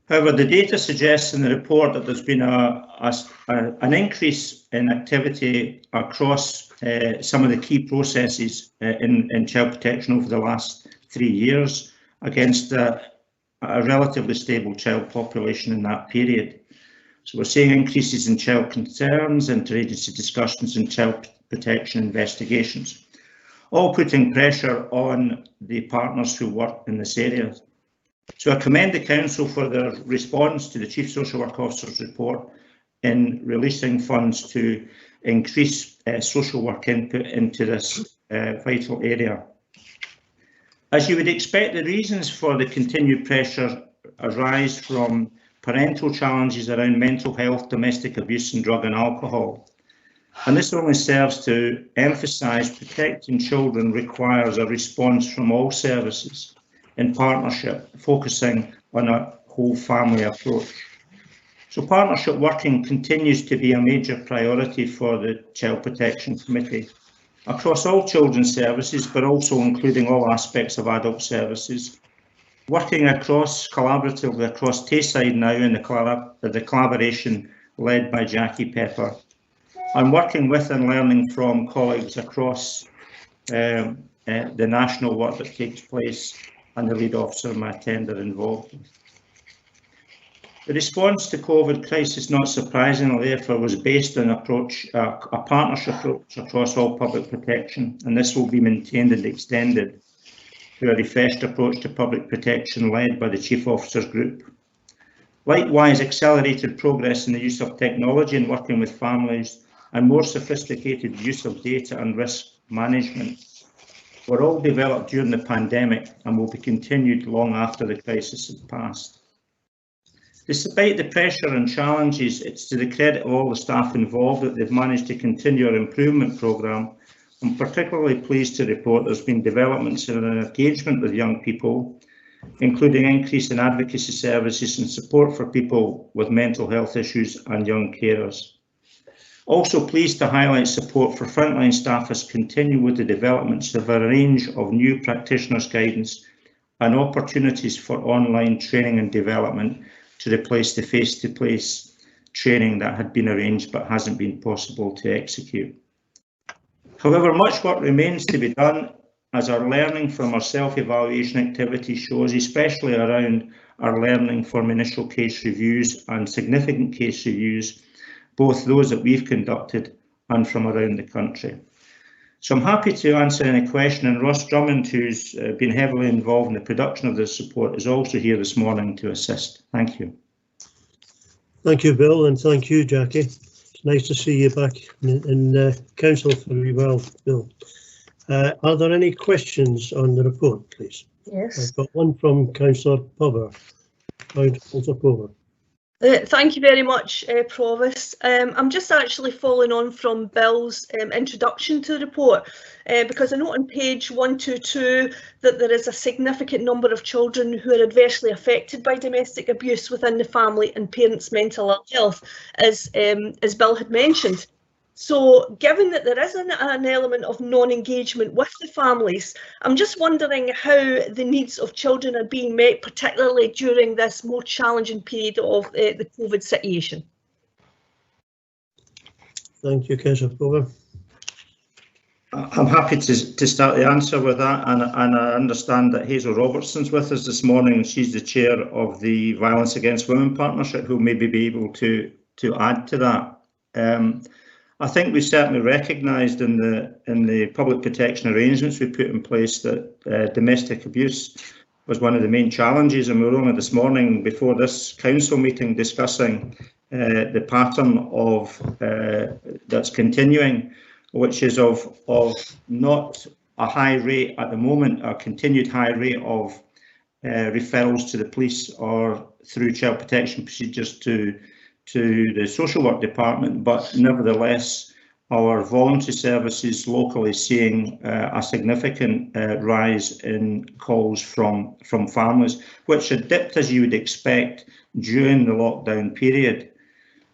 However, the data suggests in the report that there's been an increase in activity across some of the key processes in child protection over the last 3 years against a relatively stable child population in that period. So we're seeing increases in child concerns, interagency discussions and child protection investigations, all putting pressure on the partners who work in this area. So I commend the Council for their response to the Chief Social Work Officer's report in releasing funds to increase social work input into this vital area. As you would expect, the reasons for the continued pressure arise from parental challenges around mental health, domestic abuse and drug and alcohol. And this only serves to emphasise protecting children requires a response from all services in partnership, focusing on a whole family approach. So partnership working continues to be a major priority for the Child Protection Committee across all children's services, but also including all aspects of adult services, working collaboratively across Tayside now in the collaboration led by Jackie Pepper, and working with and learning from colleagues across the national work that takes place and the lead officer Matend are involved with. The response to COVID crisis, not surprisingly, therefore, was based on a partnership approach across all public protection, and this will be maintained and extended to a refreshed approach to public protection led by the Chief Officers Group. Likewise, accelerated progress in the use of technology in working with families and more sophisticated use of data and risk management were all developed during the pandemic and will be continued long after the crisis has passed. Despite the pressure and challenges, it's to the credit of all the staff involved that they've managed to continue our improvement programme. I'm particularly pleased to report there's been developments in our engagement with young people, including increase in advocacy services and support for people with mental health issues and young carers. Also pleased to highlight support for frontline staff as continue with the developments of a range of new practitioners' guidance and opportunities for online training and development to replace the face-to-face training that had been arranged but hasn't been possible to execute. However, much work remains to be done as our learning from our self-evaluation activity shows, especially around our learning from initial case reviews and significant case reviews, both those that we've conducted and from around the country. So I'm happy to answer any question, and Ross Drummond, who's been heavily involved in the production of this report, is also here this morning to assist. Thank you. Thank you, Bill, and thank you, Jackie. It's nice to see you back in council for a while, Bill. Are there any questions on the report, please? Yes. I've got one from Councillor Pover. Councillor Pover. Thank you very much, Provost. I'm just actually following on from Bill's introduction to the report, because I note on page 122 that there is a significant number of children who are adversely affected by domestic abuse within the family and parents' mental health, as Bill had mentioned. So given that there is an element of non-engagement with the families, I'm just wondering how the needs of children are being met, particularly during this more challenging period of the COVID situation. Thank you, Councillor Pover. I'm happy to start the answer with that, and I understand that Hazel Robertson's with us this morning. She's the chair of the Violence Against Women Partnership, who maybe be able to add to that. I think we certainly recognised in the public protection arrangements we put in place that domestic abuse was one of the main challenges, and we were only this morning before this council meeting discussing the pattern of that's continuing, which is of not a high rate at the moment, a continued high rate of referrals to the police or through child protection procedures to the social work department, but nevertheless our voluntary services locally seeing a significant rise in calls from families, which had dipped as you would expect during the lockdown period.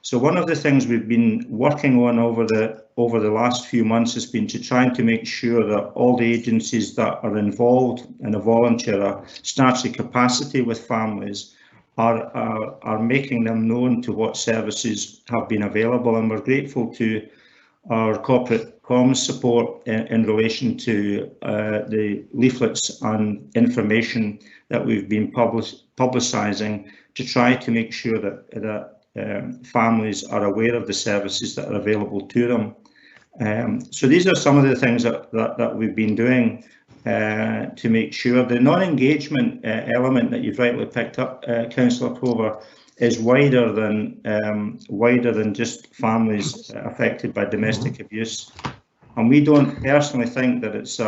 So one of the things we've been working on over the last few months has been to trying to make sure that all the agencies that are involved in a volunteer are starting capacity with families are making them known to what services have been available, and we're grateful to our corporate comms support in relation to the leaflets and information that we've been publicising to try to make sure that families are aware of the services that are available to them. So these are some of the things that we've been doing to make sure. The non-engagement element that you've rightly picked up, Councillor Prover, is wider than just families affected by domestic abuse, and we don't personally think that it's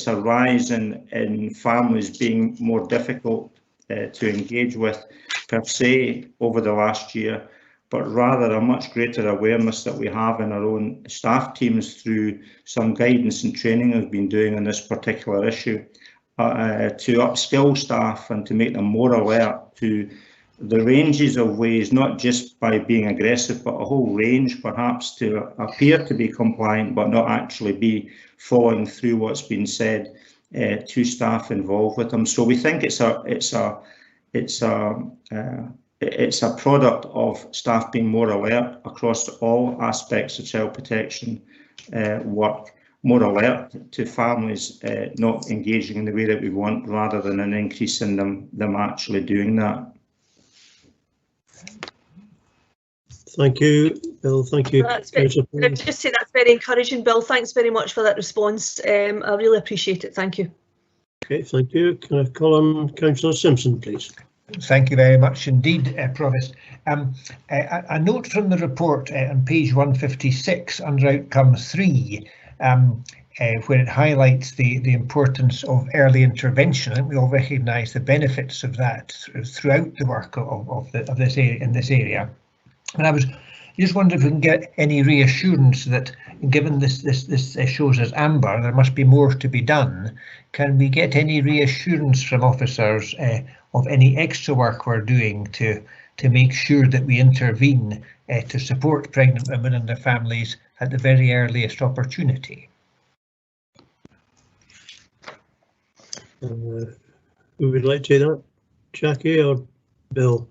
a rise in families being more difficult to engage with per se over the last year, but rather a much greater awareness that we have in our own staff teams through some guidance and training we've been doing on this particular issue to upskill staff and to make them more alert to the ranges of ways, not just by being aggressive, but a whole range perhaps to appear to be compliant but not actually be following through what's been said to staff involved with them. So we think it's a product of staff being more alert across all aspects of child protection work, more alert to families not engaging in the way that we want, rather than an increase in them actually doing that. Thank you, Bill. Thank you. I'd just say that's very encouraging, Bill. Thanks very much for that response. I really appreciate it. Thank you. Okay, thank you. Can I call on Councillor Simpson, please? Thank you very much indeed, Provost. A note from the report on page 156 under outcome 3, where it highlights the importance of early intervention. I think we all recognise the benefits of that throughout the work of this area, in this area. And I was just wondering if we can get any reassurance that, given this shows as amber, there must be more to be done. Can we get any reassurance from officers of any extra work we're doing to make sure that we intervene to support pregnant women and their families at the very earliest opportunity? Who would like to do that? Jackie or Bill?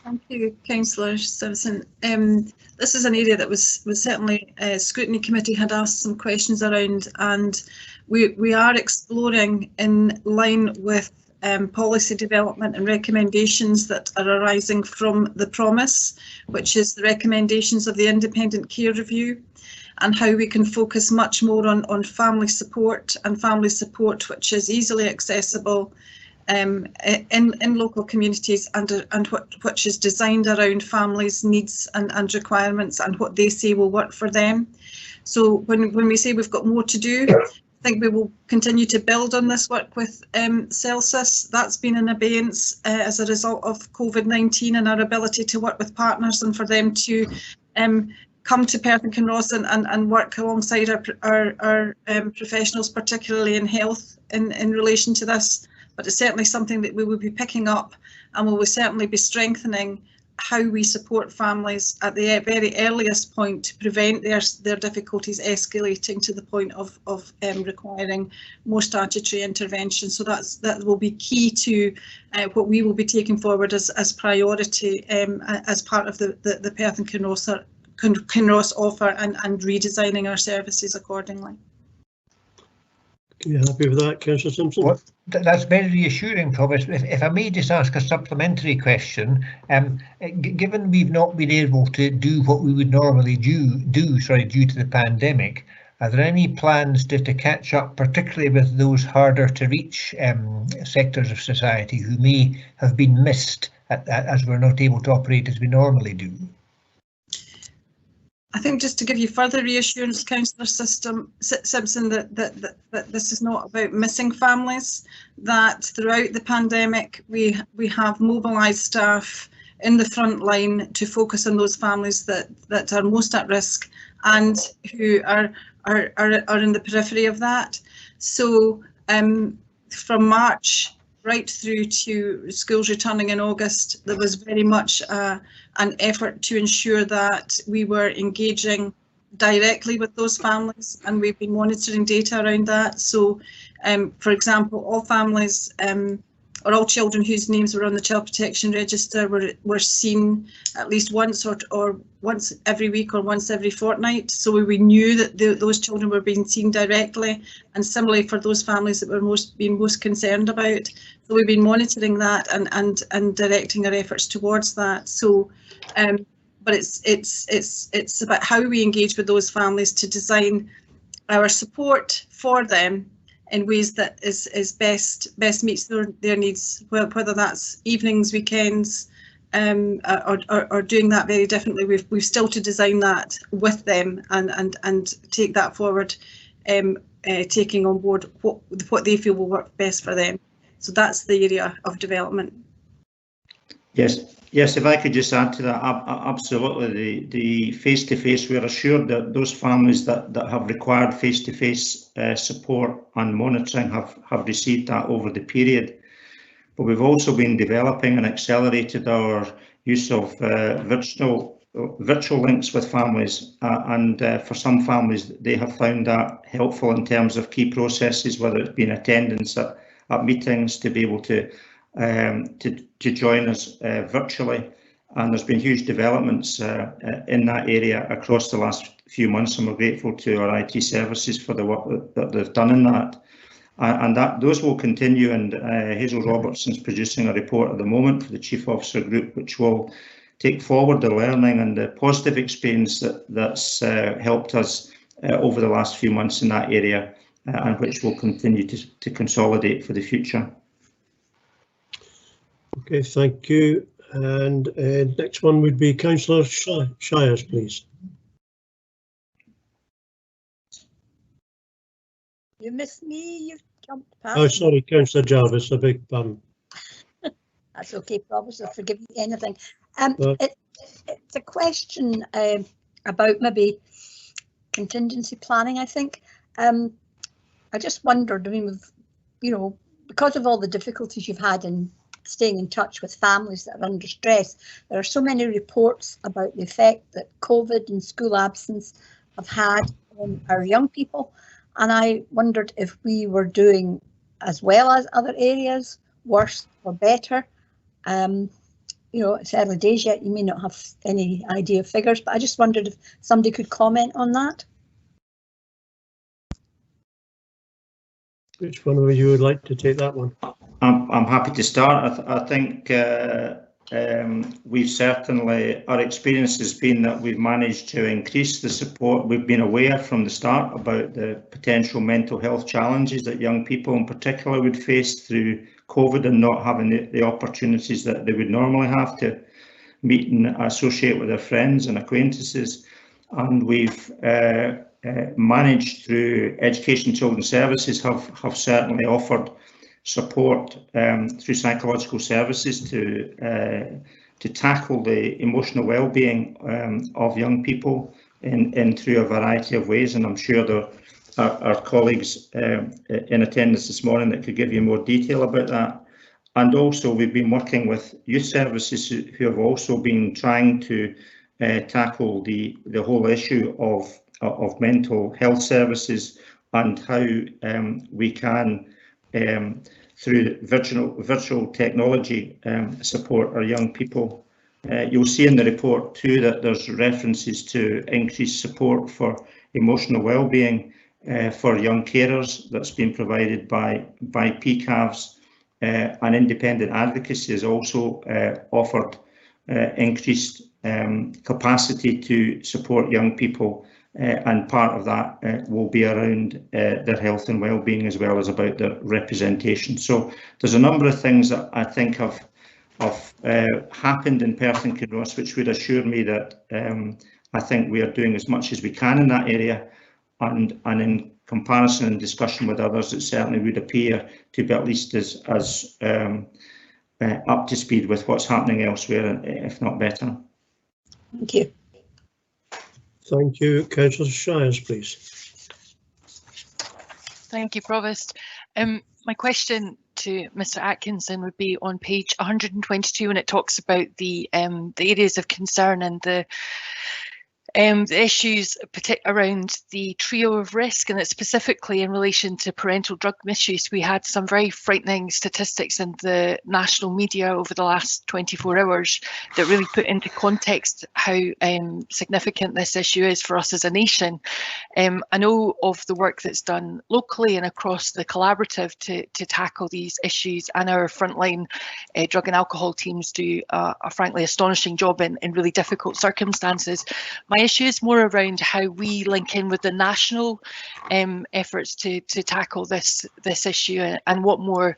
Thank you, Councillor Simpson. This is an area that was certainly Scrutiny Committee had asked some questions around, and we are exploring in line with policy development and recommendations that are arising from the promise, which is the recommendations of the Independent Care Review, and how we can focus much more on family support which is easily accessible in local communities and which is designed around families' needs and requirements and what they say will work for them. So when we say we've got more to do, I think we will continue to build on this work with Celsus. That's been in abeyance as a result of COVID-19 and our ability to work with partners and for them to come to Perth and Kinross and work alongside our professionals, particularly in health, in relation to this. But it's certainly something that we will be picking up, and we will certainly be strengthening how we support families at the very earliest point to prevent their difficulties escalating to the point of requiring more statutory intervention. So that will be key to what we will be taking forward as priority as part of the Perth and Kinross offer and redesigning our services accordingly. You happy with that, Councillor Simpson? Well, that's very reassuring, Provost. If I may just ask a supplementary question, given we've not been able to do what we would normally do due to the pandemic, are there any plans to catch up, particularly with those harder to reach sectors of society who may have been missed as we're not able to operate as we normally do? I think just to give you further reassurance, Councillor Simpson, that this is not about missing families, that throughout the pandemic we have mobilised staff in the front line to focus on those families that are most at risk and who are in the periphery of that. So from March right through to schools returning in August, there was very much an effort to ensure that we were engaging directly with those families, and we've been monitoring data around that. So, for example, all families or all children whose names were on the Child Protection Register were seen at least once or once every week or once every fortnight. So we knew that those children were being seen directly, and similarly for those families that were being most concerned about. So we've been monitoring that and directing our efforts towards that. So, but it's about how we engage with those families to design our support for them in ways that is best meets their needs, whether that's evenings, weekends, or doing that very differently. We've still to design that with them and take that forward, taking on board what they feel will work best for them. So that's the area of development. Yes, if I could just add to that, absolutely. The face-to-face, we're assured that those families that have required face-to-face support and monitoring have received that over the period. But we've also been developing and accelerated our use of virtual links with families, and for some families they have found that helpful in terms of key processes, whether it's been attendance at meetings, to be able to join us virtually. And there's been huge developments in that area across the last few months, and we're grateful to our IT services for the work that they've done in that. And those will continue, and Hazel Robertson's producing a report at the moment for the Chief Officer Group, which will take forward the learning and the positive experience that's helped us over the last few months in that area, and which will continue to consolidate for the future. Okay, thank you. And next one would be Councillor Shires, please. You missed me, you jumped past. Oh, sorry, Councillor Jarvis, a big pardon. That's okay, Provost, I'll forgive you anything. It's a question about maybe contingency planning, I think. I just wondered, I mean, because of all the difficulties you've had in staying in touch with families that are under stress, there are so many reports about the effect that COVID and school absence have had on our young people. And I wondered if we were doing as well as other areas, worse or better. It's early days yet, you may not have any idea of figures, but I just wondered if somebody could comment on that. Which one of you would like to take that one? I'm happy to start. I think we've certainly, our experience has been that we've managed to increase the support. We've been aware from the start about the potential mental health challenges that young people in particular would face through COVID and not having the opportunities that they would normally have to meet and associate with their friends and acquaintances. And we've managed through Education and Children's Services have certainly offered support through psychological services to tackle the emotional well-being of young people in through a variety of ways, and I'm sure there are colleagues in attendance this morning that could give you more detail about that. And also we've been working with youth services who have also been trying to tackle the whole issue of mental health services and how we can through virtual technology support our young people. You'll see in the report too that there's references to increased support for emotional well-being for young carers that's been provided by PCAVs, and independent advocacy has also offered increased capacity to support young people. And part of that will be around their health and well-being as well as about their representation. So there's a number of things that I think have happened in Perth and Kinross which would assure me that I think we are doing as much as we can in that area, and in comparison and discussion with others it certainly would appear to be at least as up to speed with what's happening elsewhere, if not better. Thank you. Thank you. Councillor Shires, please. Thank you, Provost. My question to Mr. Atkinson would be on page 122, and it talks about the areas of concern and the the issues around the trio of risk, and it's specifically in relation to parental drug misuse. We had some very frightening statistics in the national media over the last 24 hours that really put into context how significant this issue is for us as a nation. I know of the work that's done locally and across the collaborative to tackle these issues, and our frontline drug and alcohol teams do a frankly astonishing job in really difficult circumstances. My issue is more around how we link in with the national efforts to tackle this issue, and what more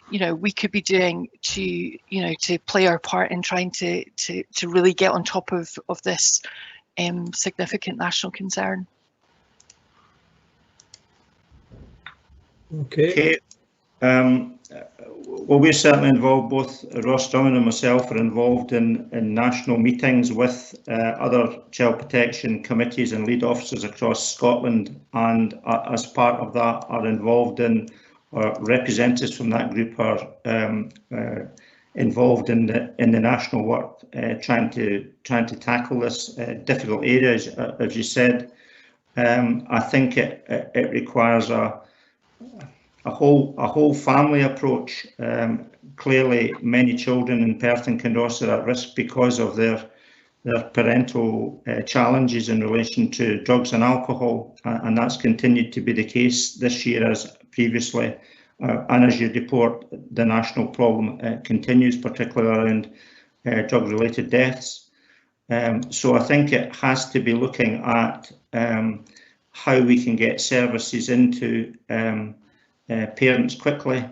we could be doing to to play our part in trying to really get on top of this significant national concern. Okay. Well, we're certainly involved, both Ross Drummond and myself are involved in national meetings with other child protection committees and lead officers across Scotland, and as part of that are involved in, or representatives from that group are involved in the national work, trying to tackle this difficult area, as you said. I think it requires a whole family approach. Clearly, many children in Perth and Kinross are at risk because of their parental challenges in relation to drugs and alcohol, and that's continued to be the case this year as previously. And as you report, the national problem continues, particularly around drug-related deaths. So I think it has to be looking at how we can get services into parents quickly,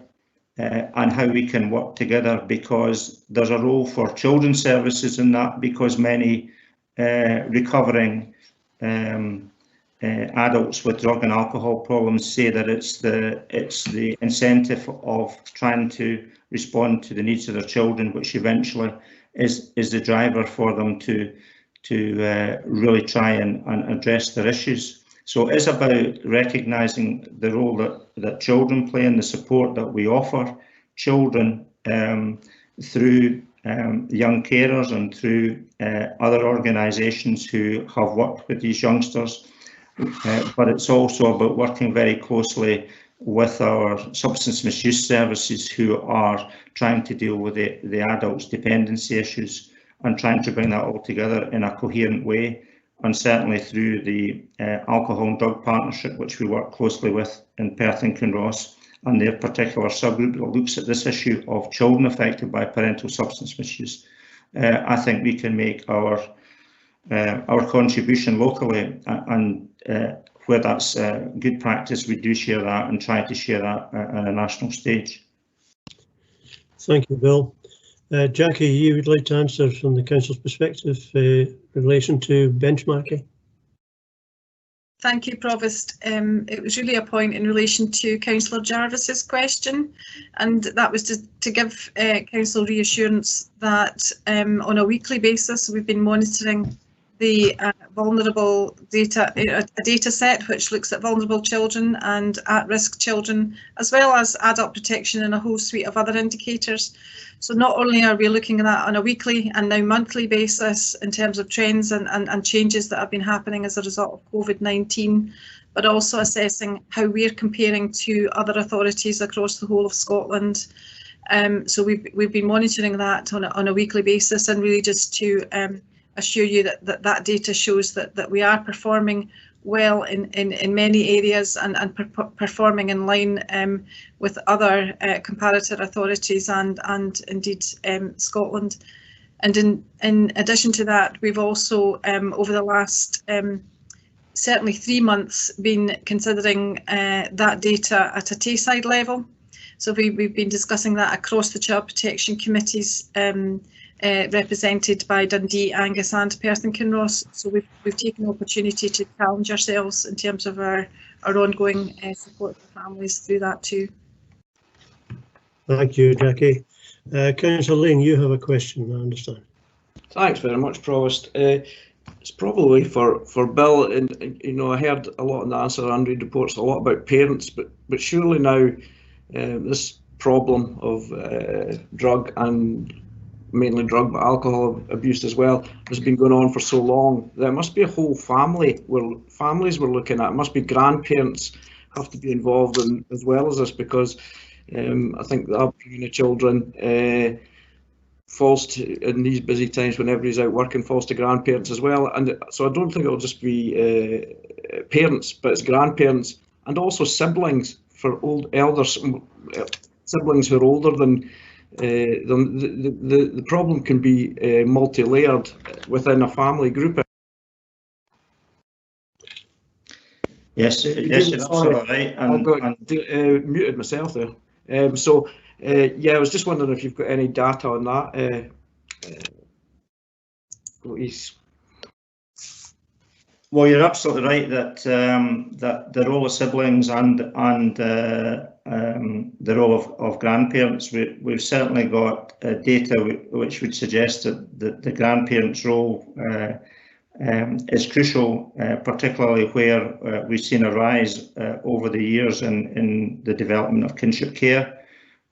and how we can work together, because there's a role for children's services in that, because many recovering adults with drug and alcohol problems say that it's the incentive of trying to respond to the needs of their children, which eventually is the driver for them to really try and address their issues. So it is about recognising the role that children play and the support that we offer children through young carers and through other organisations who have worked with these youngsters. But it's also about working very closely with our substance misuse services, who are trying to deal with the adults' dependency issues and trying to bring that all together in a coherent way. And certainly through the Alcohol and Drug Partnership, which we work closely with in Perth and Kinross, and their particular subgroup that looks at this issue of children affected by parental substance misuse. I think we can make our contribution locally, and where that's good practice, we do share that and try to share that on a national stage. Thank you, Bill. Jackie, you would like to answer from the Council's perspective in relation to benchmarking? Thank you, Provost. It was really a point in relation to Councillor Jarvis's question, and that was to give Council reassurance that on a weekly basis we've been monitoring the vulnerable data, a data set which looks at vulnerable children and at-risk children, as well as adult protection and a whole suite of other indicators. So not only are we looking at that on a weekly and now monthly basis in terms of trends and changes that have been happening as a result of COVID-19, but also assessing how we're comparing to other authorities across the whole of Scotland. So we've been monitoring that on a weekly basis, and really just to assure you that data shows that we are performing well in many areas and performing in line with other comparator authorities and indeed Scotland. And in addition to that, we've also over the last certainly 3 months been considering that data at a Tayside level. So we've been discussing that across the child protection committees represented by Dundee, Angus and Perth and Kinross. So we've taken the opportunity to challenge ourselves in terms of our ongoing support for families through that too. Thank you, Jackie. Councillor Lane, you have a question, I understand. Thanks very much, Provost. It's probably for Bill, and you know, I heard a lot in the answer and read reports a lot about parents, but surely now this problem of drug and mainly drug but alcohol abuse as well, has been going on for so long. There must be a whole family where families we're looking at. It must be grandparents have to be involved in as well as this, because I think the upbringing of children falls to, in these busy times when everybody's out working, falls to grandparents as well. And so I don't think it'll just be parents, but it's grandparents and also siblings for elders, siblings who are older than the problem can be multi-layered within a family group. Yes, yes, you're absolutely right. I got muted myself there. Yeah, I was just wondering if you've got any data on that, Louise. Well, you're absolutely right that that the role of siblings and the role of grandparents, we've certainly got data which would suggest that the grandparents' role is crucial, particularly where we've seen a rise over the years in the development of kinship care,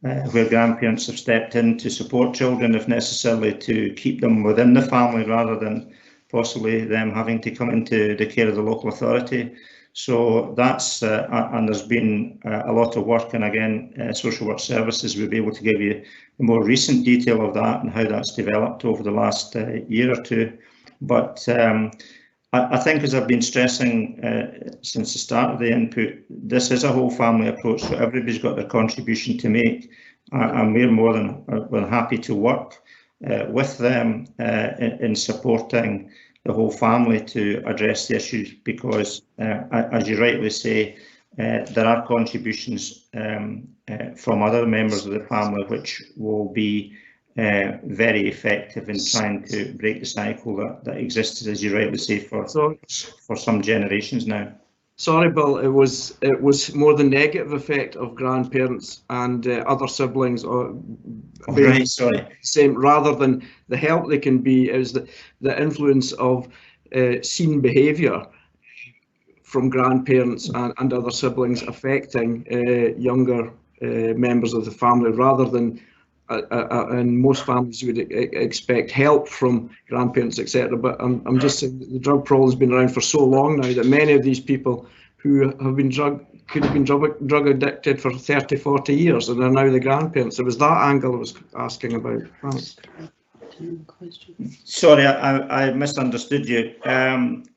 where grandparents have stepped in to support children, if necessarily to keep them within the family rather than possibly them having to come into the care of the local authority. So that's, and there's been a lot of work, and again, social work services will be able to give you a more recent detail of that and how that's developed over the last year or two. But I think, as I've been stressing since the start of the input, this is a whole family approach, so everybody's got their contribution to make, and we're more than happy to work with them in supporting the whole family to address the issues, because as you rightly say, there are contributions from other members of the family which will be very effective in trying to break the cycle that existed, as you rightly say, for some generations now. Sorry, Bill, it was more the negative effect of grandparents and other siblings, or right, sorry, same, rather than the help they can be, is the influence of seen behaviour from grandparents and other siblings affecting younger members of the family, rather than and most families would expect help from grandparents, etc. But I'm just saying that the drug problem has been around for so long now that many of these people who have been could have been drug addicted for 30, 40 years, and are now the grandparents. It was that angle I was asking about. Thanks. Sorry, I misunderstood you.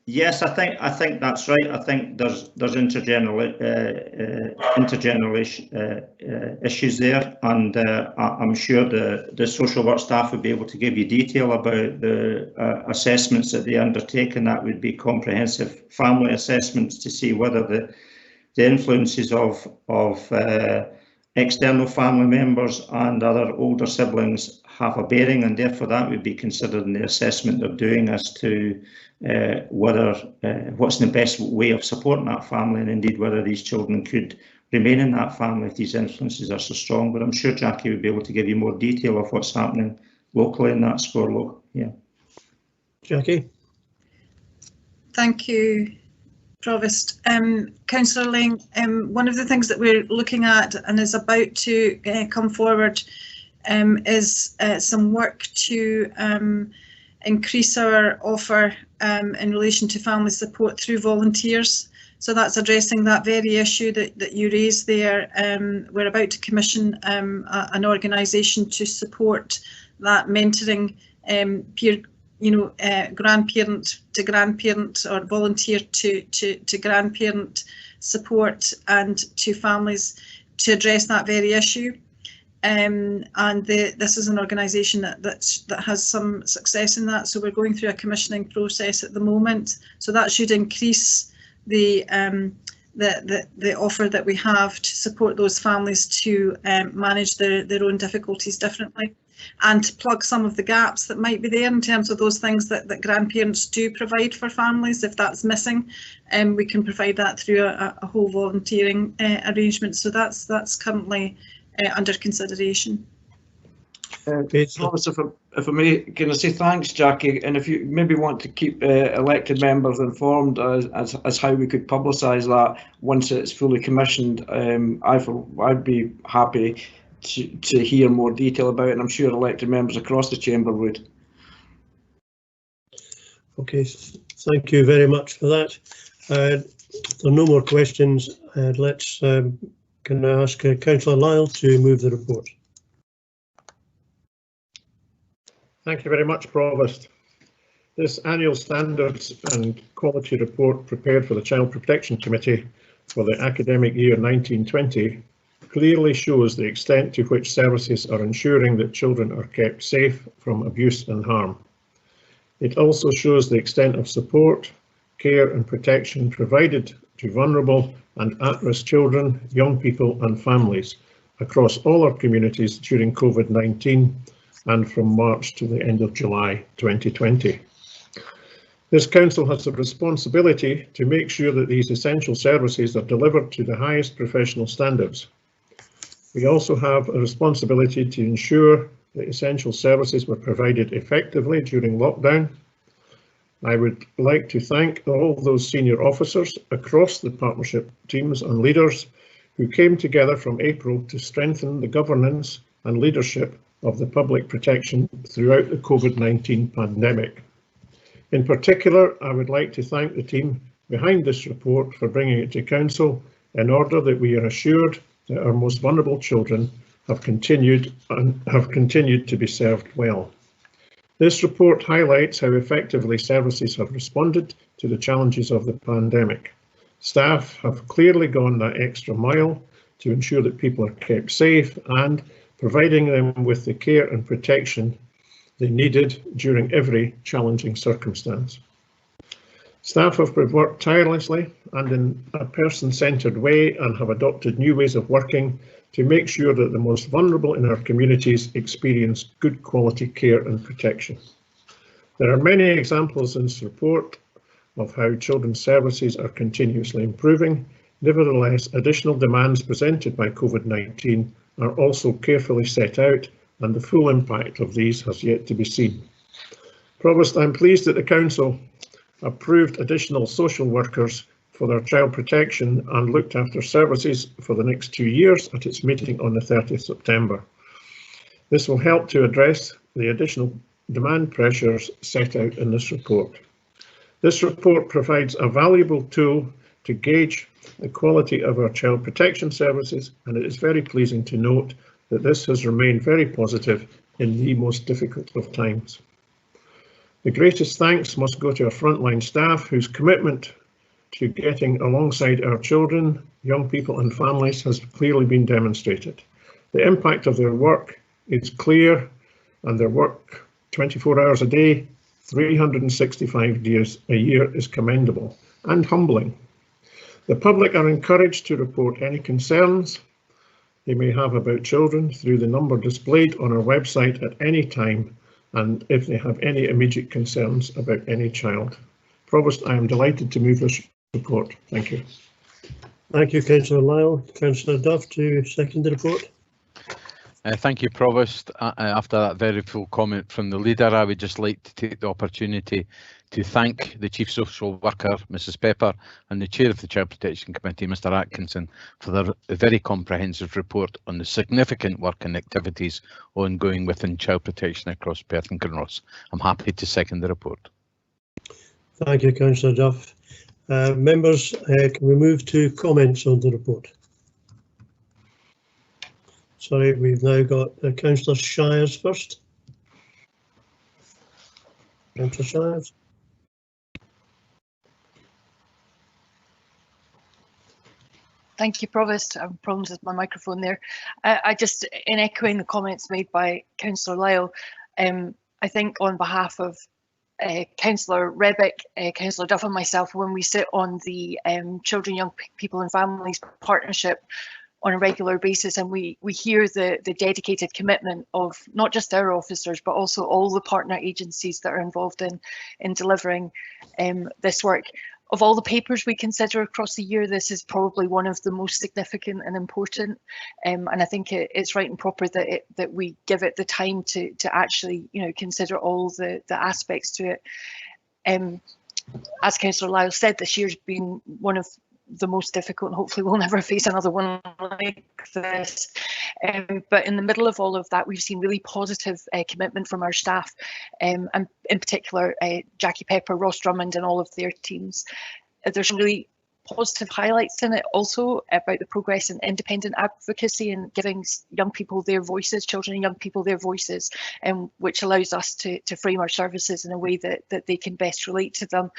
Yes, I think that's right. I think there's intergeneration issues there, and I'm sure the social work staff would be able to give you detail about the assessments that they undertake, and that would be comprehensive family assessments to see whether the influences of external family members and other older siblings have a bearing, and therefore that would be considered in the assessment they're doing as to whether what's the best way of supporting that family, and indeed whether these children could remain in that family if these influences are so strong. But I'm sure Jackie would be able to give you more detail of what's happening locally in that score. Yeah. Jackie. Thank you, Provost. Councillor Lang, one of the things that we're looking at and is about to come forward is some work to increase our offer in relation to family support through volunteers. So that's addressing that very issue that you raised there. We're about to commission an organisation to support that mentoring peer, grandparent to grandparent, or volunteer to grandparent support and to families to address that very issue. This is an organisation that has some success in that, so we're going through a commissioning process at the moment. So that should increase the offer that we have to support those families to manage their own difficulties differently, and to plug some of the gaps that might be there in terms of those things that grandparents do provide for families. If that's missing, we can provide that through a whole volunteering arrangement. So that's currently under consideration. Thomas, if I may, can I say thanks, Jackie, and if you maybe want to keep elected members informed as how we could publicise that once it's fully commissioned, I'd be happy to hear more detail about, and I'm sure elected members across the chamber would. Okay, thank you very much for that. There are no more questions. Can I ask Councillor Lyle to move the report? Thank you very much, Provost. This annual standards and quality report prepared for the Child Protection Committee for the academic year 1920 clearly shows the extent to which services are ensuring that children are kept safe from abuse and harm. It also shows the extent of support, care and protection provided to vulnerable and at-risk children, young people and families across all our communities during COVID-19 and from March to the end of July 2020. This Council has a responsibility to make sure that these essential services are delivered to the highest professional standards. We also have a responsibility to ensure that essential services were provided effectively during lockdown. I would like to thank all those senior officers across the partnership teams and leaders who came together from April to strengthen the governance and leadership of the public protection throughout the COVID-19 pandemic. In particular, I would like to thank the team behind this report for bringing it to Council in order that we are assured that our most vulnerable children have continued to be served well. This report highlights how effectively services have responded to the challenges of the pandemic. Staff have clearly gone that extra mile to ensure that people are kept safe and providing them with the care and protection they needed during every challenging circumstance. Staff have worked tirelessly and in a person-centred way and have adopted new ways of working to make sure that the most vulnerable in our communities experience good quality care and protection. There are many examples in this report of how children's services are continuously improving. Nevertheless, additional demands presented by COVID-19 are also carefully set out, and the full impact of these has yet to be seen. Provost, I'm pleased that the Council approved additional social workers for their child protection and looked after services for the next 2 years at its meeting on the 30th September. This will help to address the additional demand pressures set out in this report. This report provides a valuable tool to gauge the quality of our child protection services, and it is very pleasing to note that this has remained very positive in the most difficult of times. The greatest thanks must go to our frontline staff, whose commitment to getting alongside our children, young people and families has clearly been demonstrated. The impact of their work is clear, and their work 24 hours a day, 365 days a year is commendable and humbling. The public are encouraged to report any concerns they may have about children through the number displayed on our website at any time, and if they have any immediate concerns about any child. Provost, I am delighted to move this report. Thank you. Thank you, Councillor Lyle. Councillor Duff to second the report. Thank you, Provost. After that very full comment from the leader, I would just like to take the opportunity to thank the Chief Social Worker, Mrs Pepper, and the Chair of the Child Protection Committee, Mr Atkinson, for their very comprehensive report on the significant work and activities ongoing within child protection across Perth and Kinross. I'm happy to second the report. Thank you, Councillor Duff. Members, can we move to comments on the report? Sorry, we've now got Councillor Shires first. Councillor Shires. Thank you, Provost. I have problems with my microphone there. I just, in echoing the comments made by Councillor Lyle, I think on behalf of Councillor Rebick, Councillor Duff and myself, when we sit on the Children, Young People and Families Partnership on a regular basis, and we hear the dedicated commitment of not just our officers but also all the partner agencies that are involved in delivering this work. Of all the papers we consider across the year, this is probably one of the most significant and important, and I think it's right and proper that we give it the time to actually, you know, consider all the aspects to it. As Councillor Lyle said, this year's been one of the most difficult, and hopefully we'll never face another one like this. But in the middle of all of that, we've seen really positive commitment from our staff, and in particular Jackie Pepper, Ross Drummond and all of their teams. There's some really positive highlights in it also about the progress in independent advocacy and giving young people their voices, children and young people their voices, which allows us to frame our services in a way that they can best relate to them.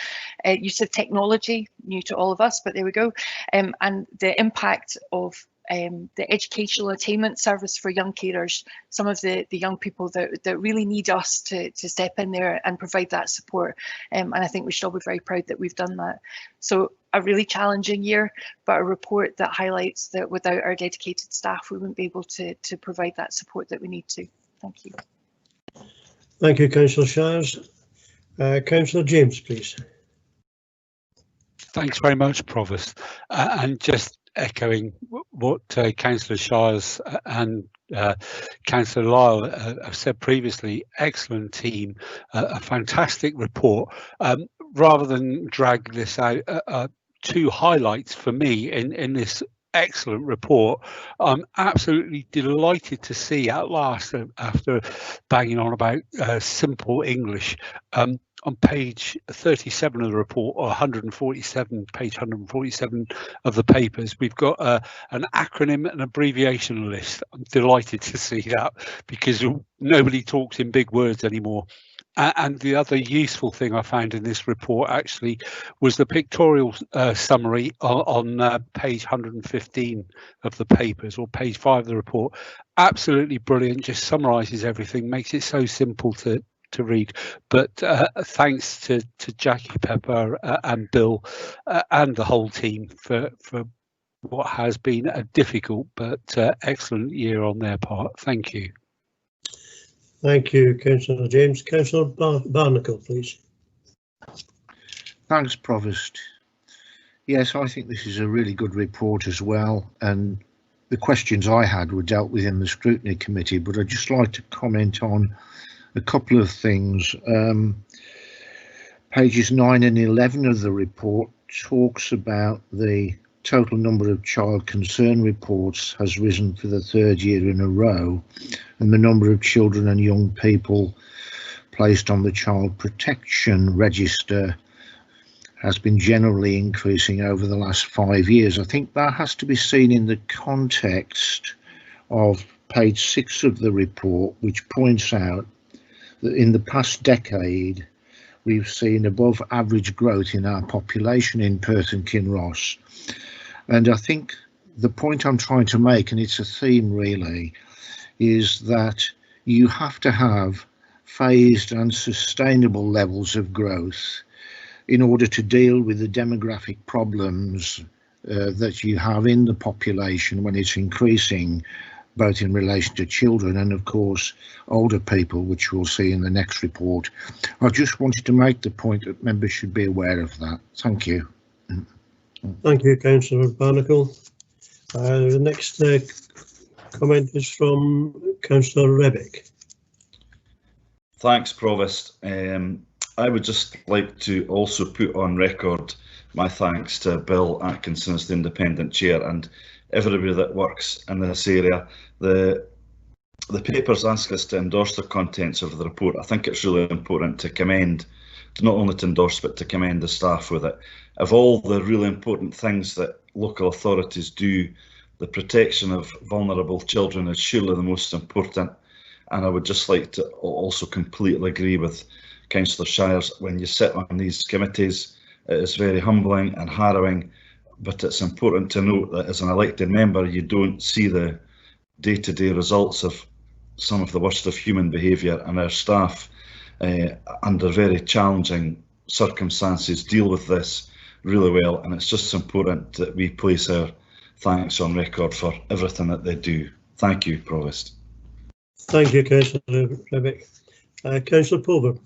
Use of technology, new to all of us, but there we go. And the impact of the educational attainment service for young carers, some of the young people that really need us to step in there and provide that support. And I think we should all be very proud that we've done that. So a really challenging year, but a report that highlights that without our dedicated staff, we wouldn't be able to provide that support that we need to. Thank you. Thank you, Councillor Shires. Councillor James, please. Thanks very much, Provost. And just echoing what Councillor Shires and Councillor Lyle have said previously, excellent team, a fantastic report. Rather than drag this out, two highlights for me in this excellent report. I'm absolutely delighted to see at last, after banging on about simple English, on page 37 of the report, or page 147 of the papers, we've got an acronym and abbreviation list. I'm delighted to see that, because nobody talks in big words anymore. And the other useful thing I found in this report actually was the pictorial summary on page 115 of the papers, or page 5 of the report. Absolutely brilliant, just summarises everything, makes it so simple to read. But thanks to Jackie Pepper and Bill and the whole team for what has been a difficult but excellent year on their part. Thank you. Thank you, Councillor James. Councillor Barnacle, please. Thanks, Provost. Yes, I think this is a really good report as well, and the questions I had were dealt with in the scrutiny committee, but I'd just like to comment on a couple of things. Pages 9 and 11 of the report talks about the total number of child concern reports has risen for the third year in a row, and the number of children and young people placed on the child protection register has been generally increasing over the last 5 years. I think that has to be seen in the context of page 6 of the report, which points out that in the past decade we've seen above average growth in our population in Perth and Kinross. And I think the point I'm trying to make, and it's a theme really, is that you have to have phased and sustainable levels of growth in order to deal with the demographic problems that you have in the population when it's increasing, both in relation to children and of course older people, which we'll see in the next report. I just wanted to make the point that members should be aware of that. Thank you. Thank you, Councillor Barnacle. The next comment is from Councillor Rebick. Thanks, Provost. I would just like to also put on record my thanks to Bill Atkinson as the independent chair and everybody that works in this area. The papers ask us to endorse the contents of the report. I think it's really important to commend, not only to endorse, but to commend the staff with it. Of all the really important things that local authorities do, the protection of vulnerable children is surely the most important. And I would just like to also completely agree with Councillor Shires. When you sit on these committees, it is very humbling and harrowing, but it's important to note that as an elected member, you don't see the day-to-day results of some of the worst of human behaviour, and our staff under very challenging circumstances deal with this really well, and it's just important that we place our thanks on record for everything that they do. Thank you, Provost. Thank you, Councillor Rebick. Councillor Pulver.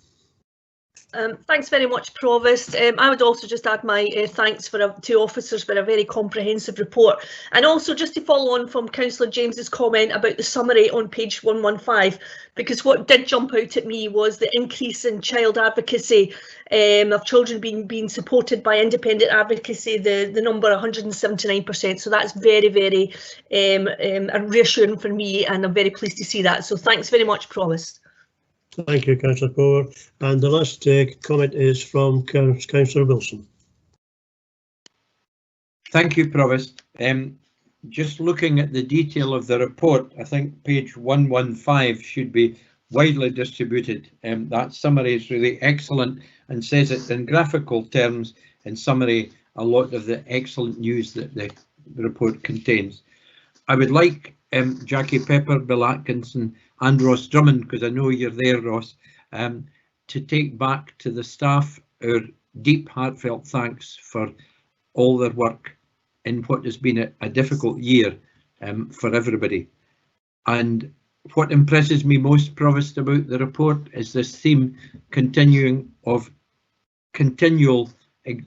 Thanks very much, Provost. I would also just add my thanks to officers for a very comprehensive report. And also just to follow on from Councillor James's comment about the summary on page 115, because what did jump out at me was the increase in child advocacy of children being supported by independent advocacy, the number 179%. So that's very, very reassuring for me, and I'm very pleased to see that. So thanks very much, Provost. Thank you, Councillor Power. And the last comment is from Councillor Wilson. Thank you, Provost. Just looking at the detail of the report, I think page 115 should be widely distributed. That summary is really excellent and says it in graphical terms. In summary, a lot of the excellent news that the report contains. I would like Jackie Pepper, Bill Atkinson and Ross Drummond, because I know you're there, Ross, to take back to the staff our deep heartfelt thanks for all their work in what has been a difficult year for everybody. And what impresses me most, Provost, about the report is this theme continuing of continual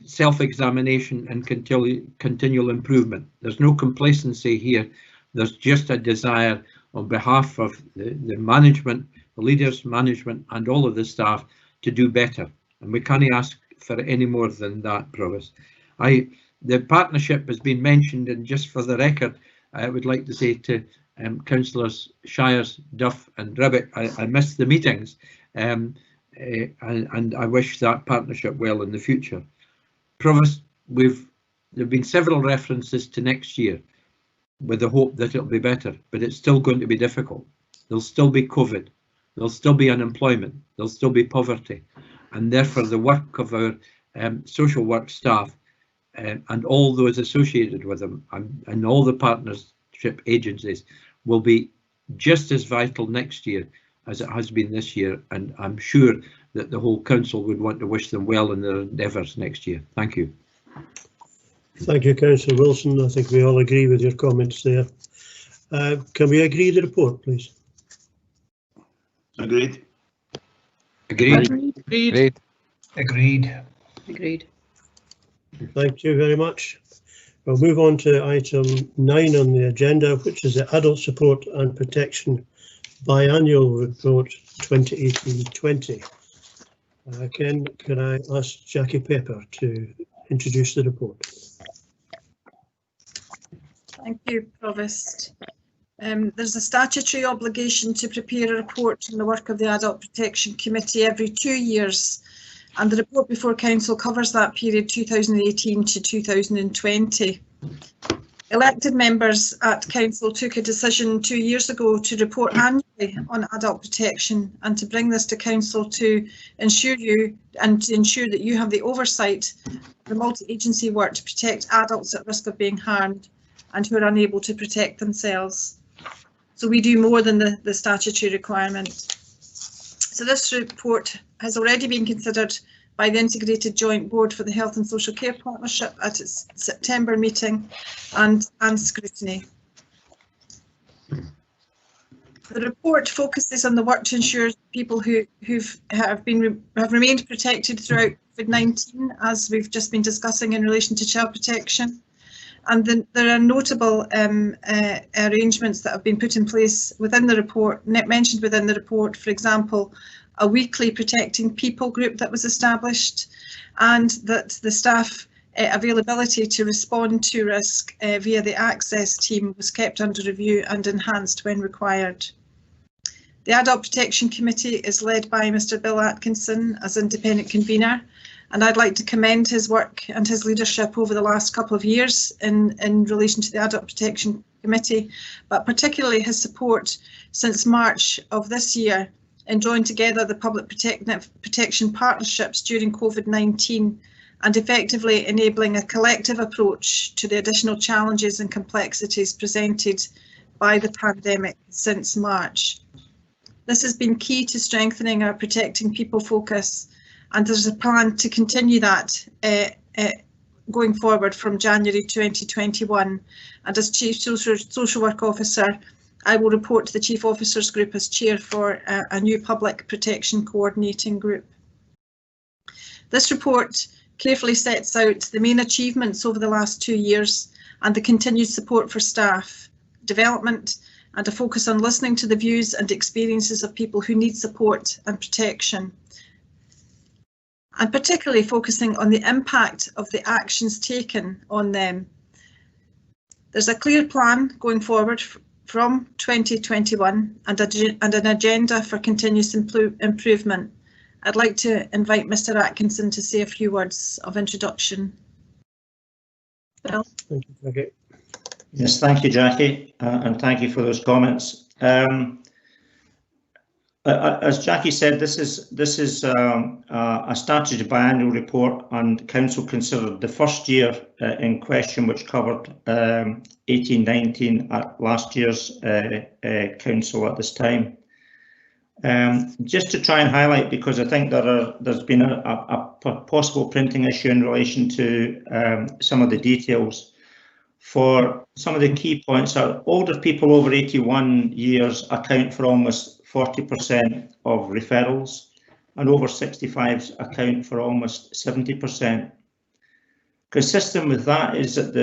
self-examination and continual improvement. There's no complacency here. There's just a desire on behalf of the management, the leaders, management and all of the staff to do better. And we can't ask for any more than that, Provost. The partnership has been mentioned, and just for the record, I would like to say to Councillors Shires, Duff and Ribbit, I missed the meetings and I wish that partnership well in the future. Provost, there have been several references to next year with the hope that it'll be better, but it's still going to be difficult. There'll still be COVID, there'll still be unemployment, there'll still be poverty, and therefore the work of our social work staff and all those associated with them and all the partnership agencies will be just as vital next year as it has been this year, and I'm sure that the whole council would want to wish them well in their endeavours next year. Thank you. Thank you, Councillor Wilson. I think we all agree with your comments there. Can we agree the report, please? Agreed. Agreed. Agreed. Agreed. Agreed. Thank you very much. We'll move on to item 9 on the agenda, which is the Adult Support and Protection Biannual Report 2018-20. Ken, can I ask Jackie Pepper to introduce the report? Thank you, Provost. There's a statutory obligation to prepare a report on the work of the Adult Protection Committee every 2 years, and the report before Council covers that period 2018 to 2020. Elected members at Council took a decision 2 years ago to report annually on adult protection and to bring this to Council to ensure that you have the oversight of the multi-agency work to protect adults at risk of being harmed and who are unable to protect themselves. So we do more than the statutory requirement. So this report has already been considered by the Integrated Joint Board for the Health and Social Care Partnership at its September meeting and scrutiny. The report focuses on the work to ensure people who have remained protected throughout COVID-19, as we've just been discussing in relation to child protection. And then there are notable arrangements that have been put in place within the report, mentioned within the report, for example, a weekly protecting people group that was established, and that the staff availability to respond to risk via the access team was kept under review and enhanced when required. The Adult Protection Committee is led by Mr. Bill Atkinson as independent convener, and I'd like to commend his work and his leadership over the last couple of years in relation to the Adult Protection Committee, but particularly his support since March of this year in drawing together the public protection partnerships during COVID-19 and effectively enabling a collective approach to the additional challenges and complexities presented by the pandemic since March. This has been key to strengthening our protecting people focus, and there's a plan to continue that going forward from January 2021. And as Chief Social Work Officer, I will report to the Chief Officers Group as Chair for a new Public Protection Coordinating Group. This report carefully sets out the main achievements over the last 2 years and the continued support for staff, development, and a focus on listening to the views and experiences of people who need support and protection, and particularly focusing on the impact of the actions taken on them. There's a clear plan going forward from 2021 and an agenda for continuous improvement. I'd like to invite Mr. Atkinson to say a few words of introduction. Bill? Thank you, Jackie. Yes, thank you, Jackie, and thank you for those comments. As Jackie said, this is a statutory biannual report, and Council considered the first year in question, which covered 18-19 at last year's Council at this time. Just to try and highlight, because I think there's been a possible printing issue in relation to some of the details. For some of the key points, are older people over 81 years account for almost 40% of referrals, and over 65s account for almost 70%. Consistent with that is that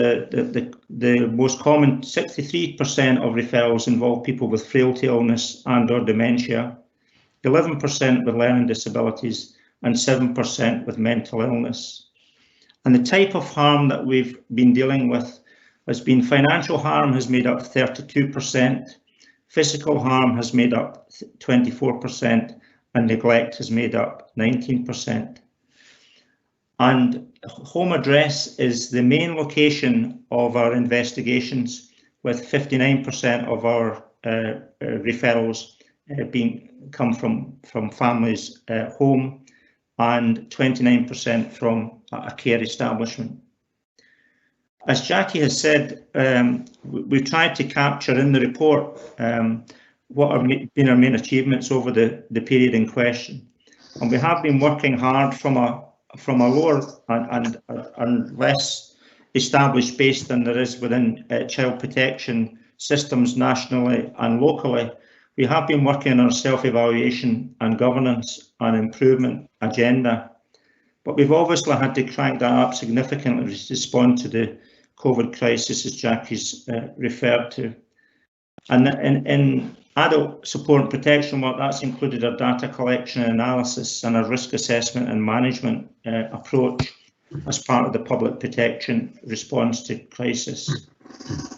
the most common 63% of referrals involve people with frailty, illness and or dementia, 11% with learning disabilities and 7% with mental illness. And the type of harm that we've been dealing with has been financial harm has made up 32%, physical harm has made up 24%, and neglect has made up 19%. And home address is the main location of our investigations, with 59% of our referrals come from families' home and 29% from a care establishment. As Jackie has said, we've tried to capture in the report what have been our main achievements over the period in question, and we have been working hard from a lower and less established base than there is within child protection systems nationally and locally. We have been working on our self-evaluation and governance and improvement agenda, but we've obviously had to crank that up significantly to respond to the COVID crisis, as Jackie's referred to. And in adult support and protection work, that's included our data collection and analysis and our risk assessment and management approach as part of the public protection response to crisis.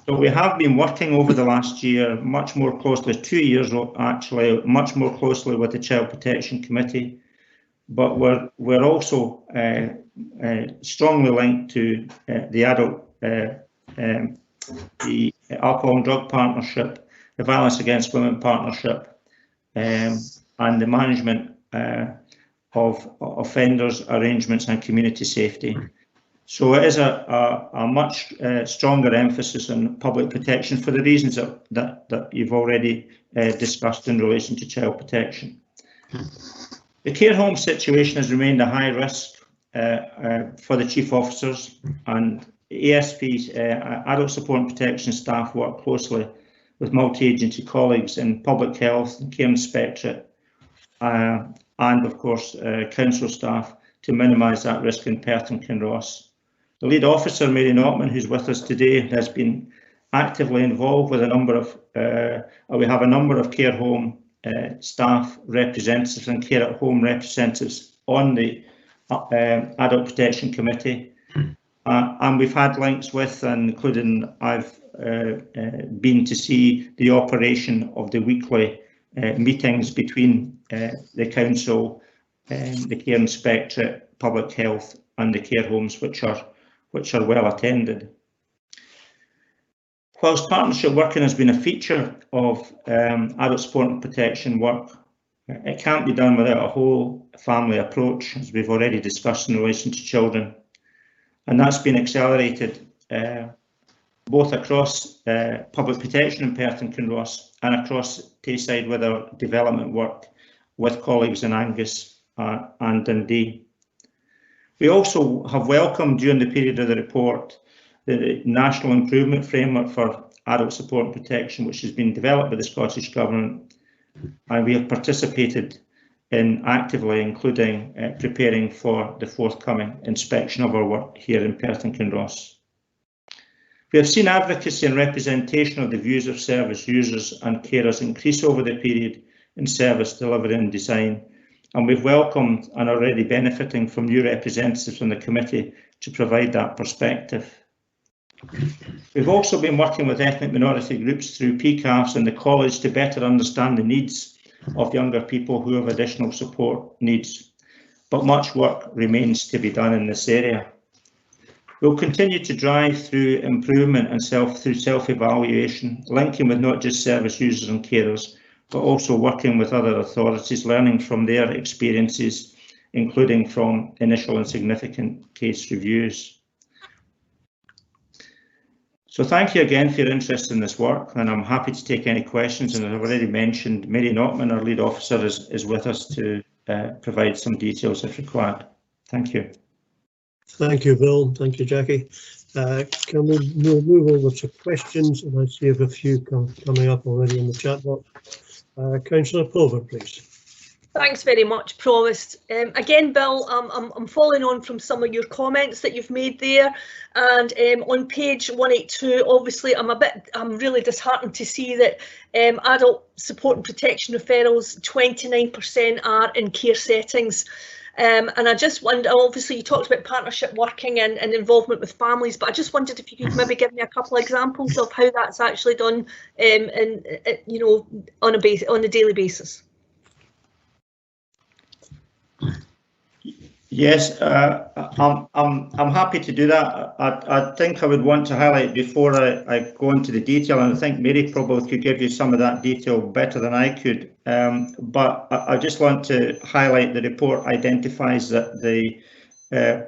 So we have been working over the last year much more closely, 2 years actually, much more closely with the Child Protection Committee, but we're also strongly linked to the adult, the Alcohol and Drug Partnership, the Violence Against Women Partnership, and the management of offenders, arrangements and community safety. So it is a much stronger emphasis on public protection for the reasons that you've already discussed in relation to child protection. The care home situation has remained a high risk for the chief officers, and ASP's adult support and protection staff work closely with multi-agency colleagues in public health and care inspectorate, and of course council staff to minimise that risk in Perth and Kinross. The lead officer, Mary Notman, who's with us today, has been actively involved with a number of, we have a number of care home staff representatives and care at home representatives on the Adult Protection Committee. And we've had links with, and including I've been to see the operation of the weekly meetings between the council, the care inspectorate, public health and the care homes, which are well attended. Whilst partnership working has been a feature of adult support and protection work, it can't be done without a whole family approach, as we've already discussed in relation to children. And that's been accelerated both across public protection in Perth and Kinross and across Tayside with our development work with colleagues in Angus and Dundee. We also have welcomed during the period of the report the National Improvement Framework for Adult Support and Protection, which has been developed by the Scottish Government, and we have participated in actively, including preparing for the forthcoming inspection of our work here in Perth and Kinross. We have seen advocacy and representation of the views of service users and carers increase over the period in service delivery and design, and we've welcomed and already benefiting from new representatives from the committee to provide that perspective. We've also been working with ethnic minority groups through PCAFs and the college to better understand the needs of younger people who have additional support needs, but much work remains to be done in this area. We'll continue to drive through improvement and through self-evaluation, linking with not just service users and carers, but also working with other authorities, learning from their experiences, including from initial and significant case reviews. So thank you again for your interest in this work, and I'm happy to take any questions. And as I've already mentioned, Mary Notman, our lead officer, is with us to provide some details if required. Thank you. Thank you, Bill. Thank you, Jackie. Can we move over to questions? And I see a few coming up already in the chat box. Councillor Pulver, please. Thanks very much, Provost. Again, Bill, I'm following on from some of your comments that you've made there, and on page 182, obviously, I'm really disheartened to see that adult support and protection referrals, 29% are in care settings. And I just wonder, obviously you talked about partnership working and involvement with families, but I just wondered if you could maybe give me a couple of examples of how that's actually done, on a daily basis. Yes, I'm happy to do that. I think I would want to highlight before I go into the detail, and I think Mary probably could give you some of that detail better than I could. But I just want to highlight the report identifies that the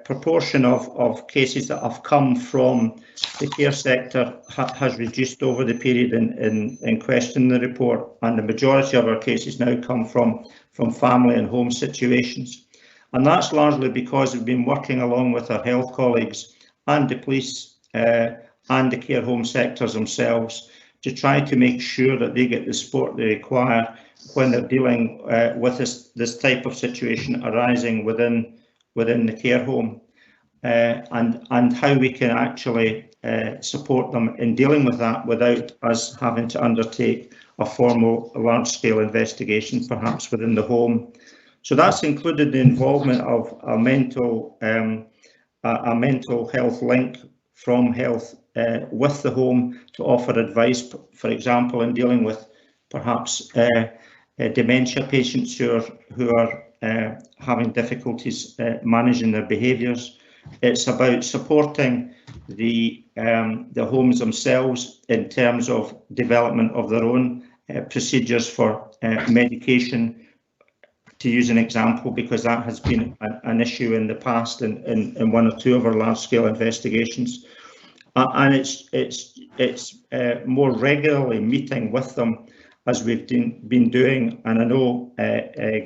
proportion of cases that have come from the care sector has reduced over the period in question in the report, and the majority of our cases now come from family and home situations. And that's largely because we've been working along with our health colleagues and the police and the care home sectors themselves to try to make sure that they get the support they require when they're dealing with this type of situation arising within the care home, and how we can actually support them in dealing with that without us having to undertake a formal large-scale investigation, perhaps within the home. So that's included the involvement of a mental health link from health with the home to offer advice, for example, in dealing with perhaps dementia patients who are having difficulties managing their behaviours. It's about supporting the homes themselves in terms of development of their own procedures for medication, to use an example, because that has been an issue in the past in one or two of our large-scale investigations, and it's more regularly meeting with them as we've been doing, and I know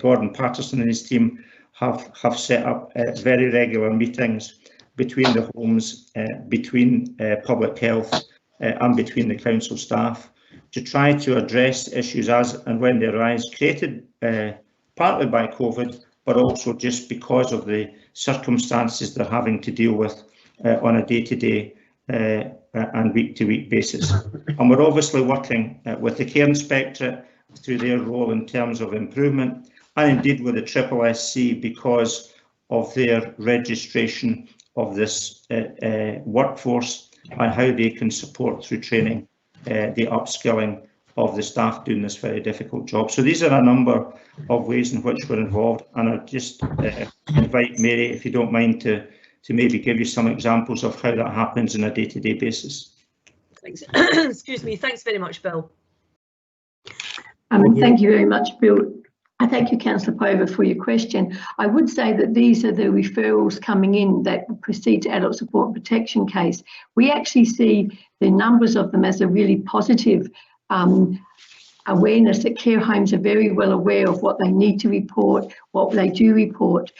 Gordon Patterson and his team have set up very regular meetings between the homes, between public health and between the council staff to try to address issues as and when they arise, created partly by COVID, but also just because of the circumstances they're having to deal with on a day-to-day and week-to-week basis. And we're obviously working with the Care Inspectorate through their role in terms of improvement, and indeed with the SSSC because of their registration of this workforce and how they can support through training the upskilling of the staff doing this very difficult job. So these are a number of ways in which we're involved, and I just invite Mary, if you don't mind, to maybe give you some examples of how that happens on a day-to-day basis. Thanks. Excuse me. Thanks very much, Bill. Thank you very much, Bill. I thank you, Councillor Pulver, for your question. I would say that these are the referrals coming in that proceed to adult support and protection case. We actually see the numbers of them as a really positive awareness that care homes are very well aware of what they need to report, what they do report.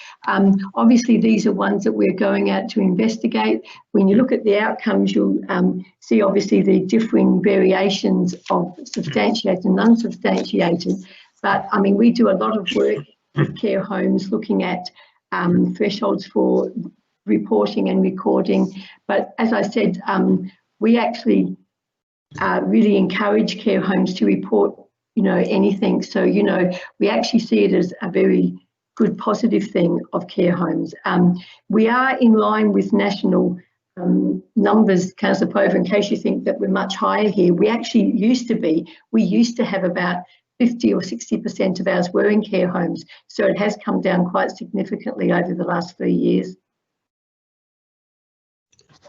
Obviously, these are ones that we're going out to investigate. When you look at the outcomes, you'll see obviously the differing variations of substantiated and unsubstantiated. But I mean, we do a lot of work care homes, looking at thresholds for reporting and recording. But as I said, we actually really encourage care homes to report, anything. So, we actually see it as a very good positive thing of care homes. We are in line with national numbers, Councillor Pover, in case you think that we're much higher here. We actually used to have about 50 or 60% of ours were in care homes. So it has come down quite significantly over the last 3 years.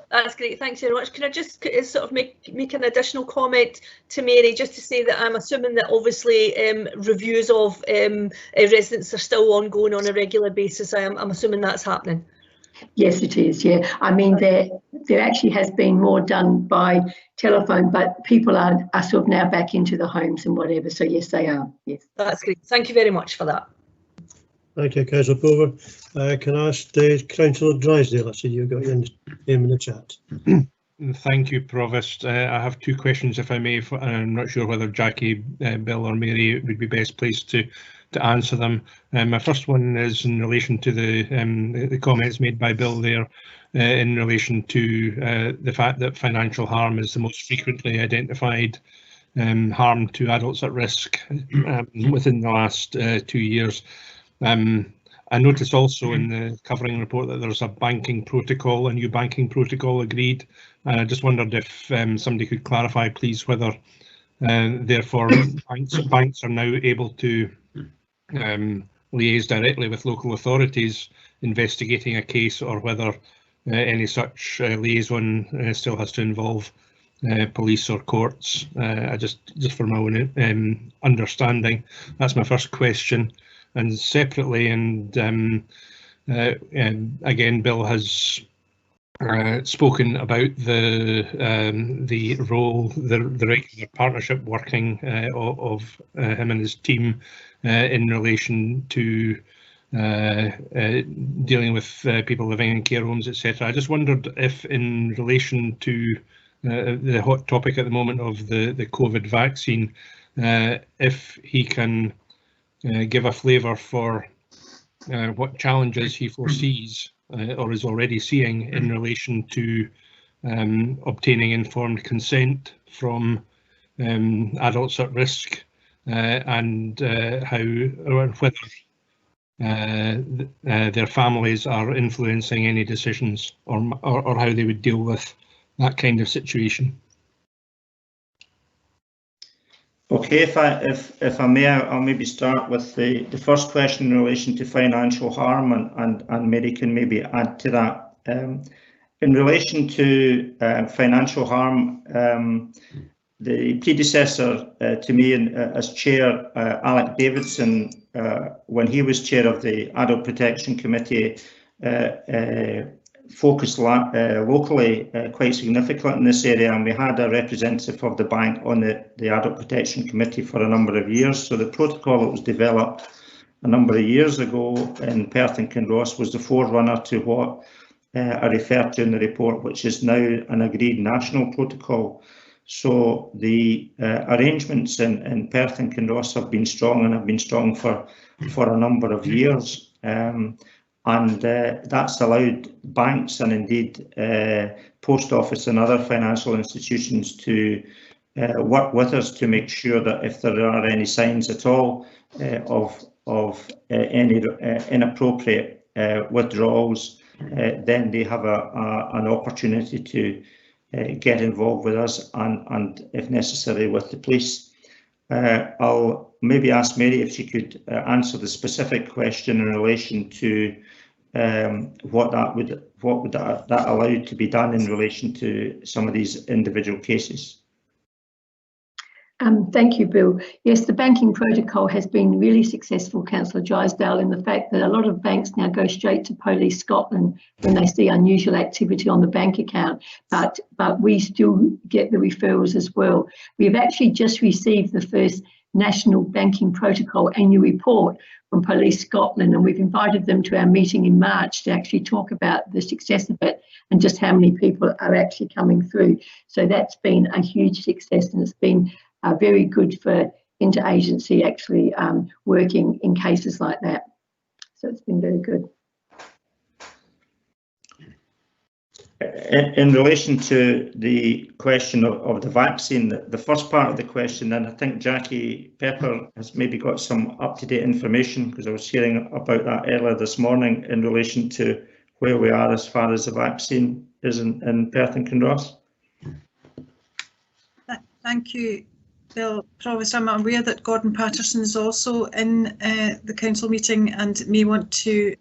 That's great, thanks very much. Can I just sort of make an additional comment to Mary, just to say that I'm assuming that obviously reviews of residents are still ongoing on a regular basis. I'm assuming that's happening. Yes, it is, yeah. I mean, there actually has been more done by telephone, but people are sort of now back into the homes and whatever. So yes, they are, yes. That's great. Thank you very much for that. Thank you, Councillor Pover. Can I ask Councillor Drysdale? I see you got your name in the chat. Thank you, Provost. I have two questions, if I may. I'm not sure whether Jackie, Bill or Mary would be best placed to answer them. My first one is in relation to the comments made by Bill there in relation to the fact that financial harm is the most frequently identified harm to adults at risk within the last 2 years. I noticed also in the covering report that there's a new banking protocol agreed, and I just wondered if somebody could clarify, please, whether therefore banks are now able to liaise directly with local authorities investigating a case, or whether any such liaison still has to involve police or courts. Just for my own understanding. That's my first question. And separately, and again, Bill has spoken about the role, the regular partnership working of him and his team in relation to dealing with people living in care homes, etc. I just wondered if, in relation to the hot topic at the moment of the COVID vaccine, if he can give a flavour for what challenges he foresees or is already seeing in relation to obtaining informed consent from adults at risk, and how or whether their families are influencing any decisions, or how they would deal with that kind of situation. Okay, if I may, I'll maybe start with the first question in relation to financial harm, and Mary can maybe add to that. In relation to financial harm, the predecessor to me as chair, Alec Davidson, when he was chair of the Adult Protection Committee, focused locally quite significantly in this area, and we had a representative of the bank on the Adult Protection Committee for a number of years. So the protocol that was developed a number of years ago in Perth and Kinross was the forerunner to what I referred to in the report, which is now an agreed national protocol. So the arrangements in Perth and Kinross have been strong, and have been strong for a number of years. And that's allowed banks and indeed post office and other financial institutions to work with us to make sure that if there are any signs at all of any inappropriate withdrawals, then they have an opportunity to get involved with us and if necessary with the police. I'll maybe ask Mary if she could answer the specific question in relation to what would that allow to be done in relation to some of these individual cases. Thank you, Bill. Yes, the banking protocol has been really successful, Councillor Drysdale, in the fact that a lot of banks now go straight to Police Scotland when they see unusual activity on the bank account, but we still get the referrals as well. We've actually just received the first National Banking Protocol annual report from Police Scotland, and we've invited them to our meeting in March to actually talk about the success of it and just how many people are actually coming through. So that's been a huge success, and it's been very good for interagency actually working in cases like that. So it's been very good. In relation to the question of the vaccine, the first part of the question, and I think Jackie Pepper has maybe got some up-to-date information, because I was hearing about that earlier this morning in relation to where we are as far as the vaccine is in Perth and Kinross. Thank you, Bill. Provost, I'm aware that Gordon Patterson is also in the council meeting and may want to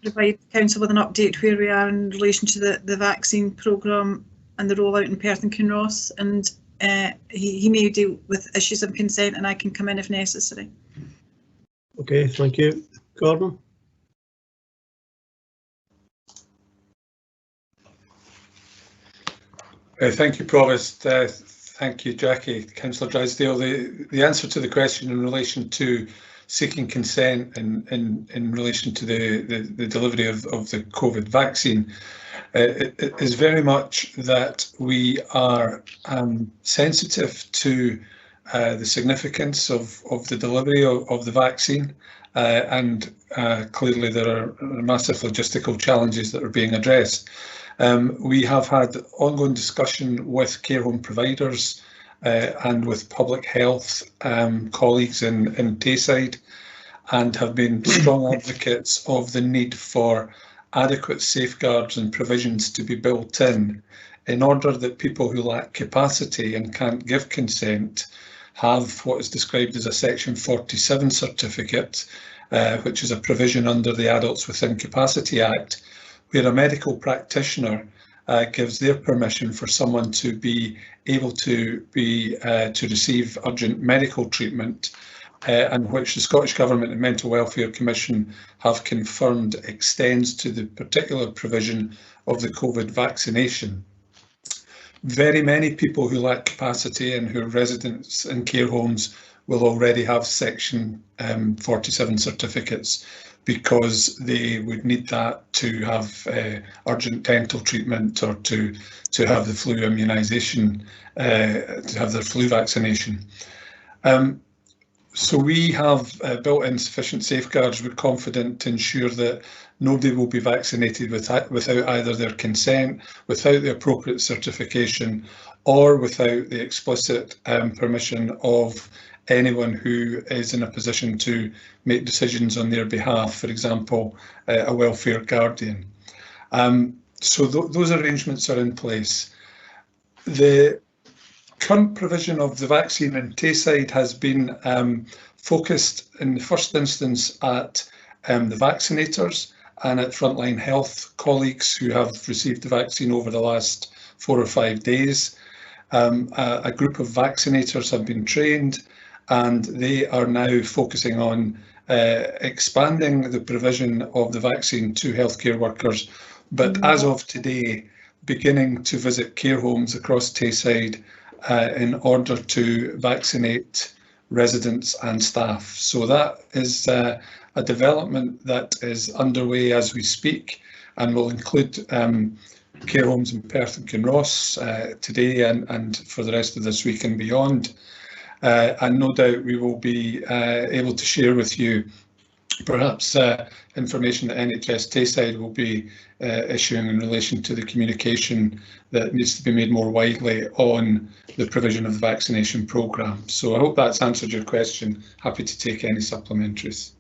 provide council with an update where we are in relation to the vaccine programme and the rollout in Perth and Kinross, and he may deal with issues of consent, and I can come in if necessary. Okay, thank you. Gordon? Thank you, Provost. Thank you, Jackie. Councillor Drysdale. The answer to the question in relation to seeking consent in relation to the delivery of the COVID vaccine is very much that we are sensitive to the significance of the delivery of the vaccine, and clearly there are massive logistical challenges that are being addressed. We have had ongoing discussion with care home providers and with public health colleagues in Tayside, and have been strong advocates of the need for adequate safeguards and provisions to be built in order that people who lack capacity and can't give consent have what is described as a Section 47 certificate, which is a provision under the Adults with Incapacity Act, where a medical practitioner gives their permission for someone to be able to receive urgent medical treatment, and which the Scottish Government and Mental Welfare Commission have confirmed extends to the particular provision of the COVID vaccination. Very many people who lack capacity and who are residents in care homes will already have Section 47 certificates, because they would need that to have urgent dental treatment, or to have the flu immunisation, to have their flu vaccination. So we have built in sufficient safeguards. We're confident to ensure that nobody will be vaccinated without either their consent, without the appropriate certification, or without the explicit permission of anyone who is in a position to make decisions on their behalf, for example, a welfare guardian. So those arrangements are in place. The current provision of the vaccine in Tayside has been focused in the first instance at the vaccinators and at frontline health colleagues who have received the vaccine over the last 4 or 5 days. A group of vaccinators have been trained, and they are now focusing on expanding the provision of the vaccine to healthcare workers, but as of today, beginning to visit care homes across Tayside in order to vaccinate residents and staff. So that is a development that is underway as we speak, and will include care homes in Perth and Kinross today and for the rest of this week and beyond. And no doubt we will be able to share with you perhaps information that NHS Tayside will be issuing in relation to the communication that needs to be made more widely on the provision of the vaccination programme. So I hope that's answered your question. Happy to take any supplementaries.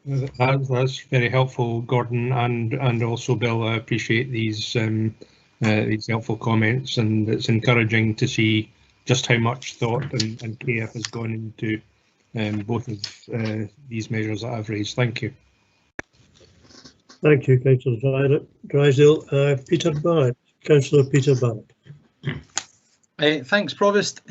That's very helpful, Gordon, and also Bill. I appreciate these helpful comments, and it's encouraging to see just how much thought and care has gone into both of these measures that I've raised. Thank you. Thank you, Councillor Drysdale. Peter Barrett, Councillor Peter Barrett. Thanks, Provost.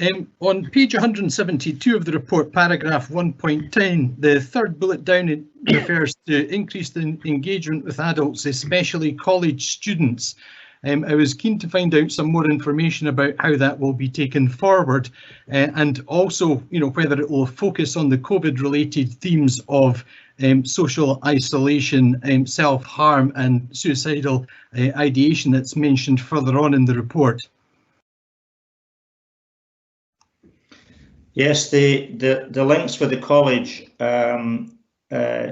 On page 172 of the report, paragraph 1.10, the third bullet down, it refers to increased engagement with adults, especially college students. I was keen to find out some more information about how that will be taken forward, and also, whether it will focus on the COVID-related themes of social isolation, self-harm and suicidal ideation that's mentioned further on in the report. Yes, the links with the college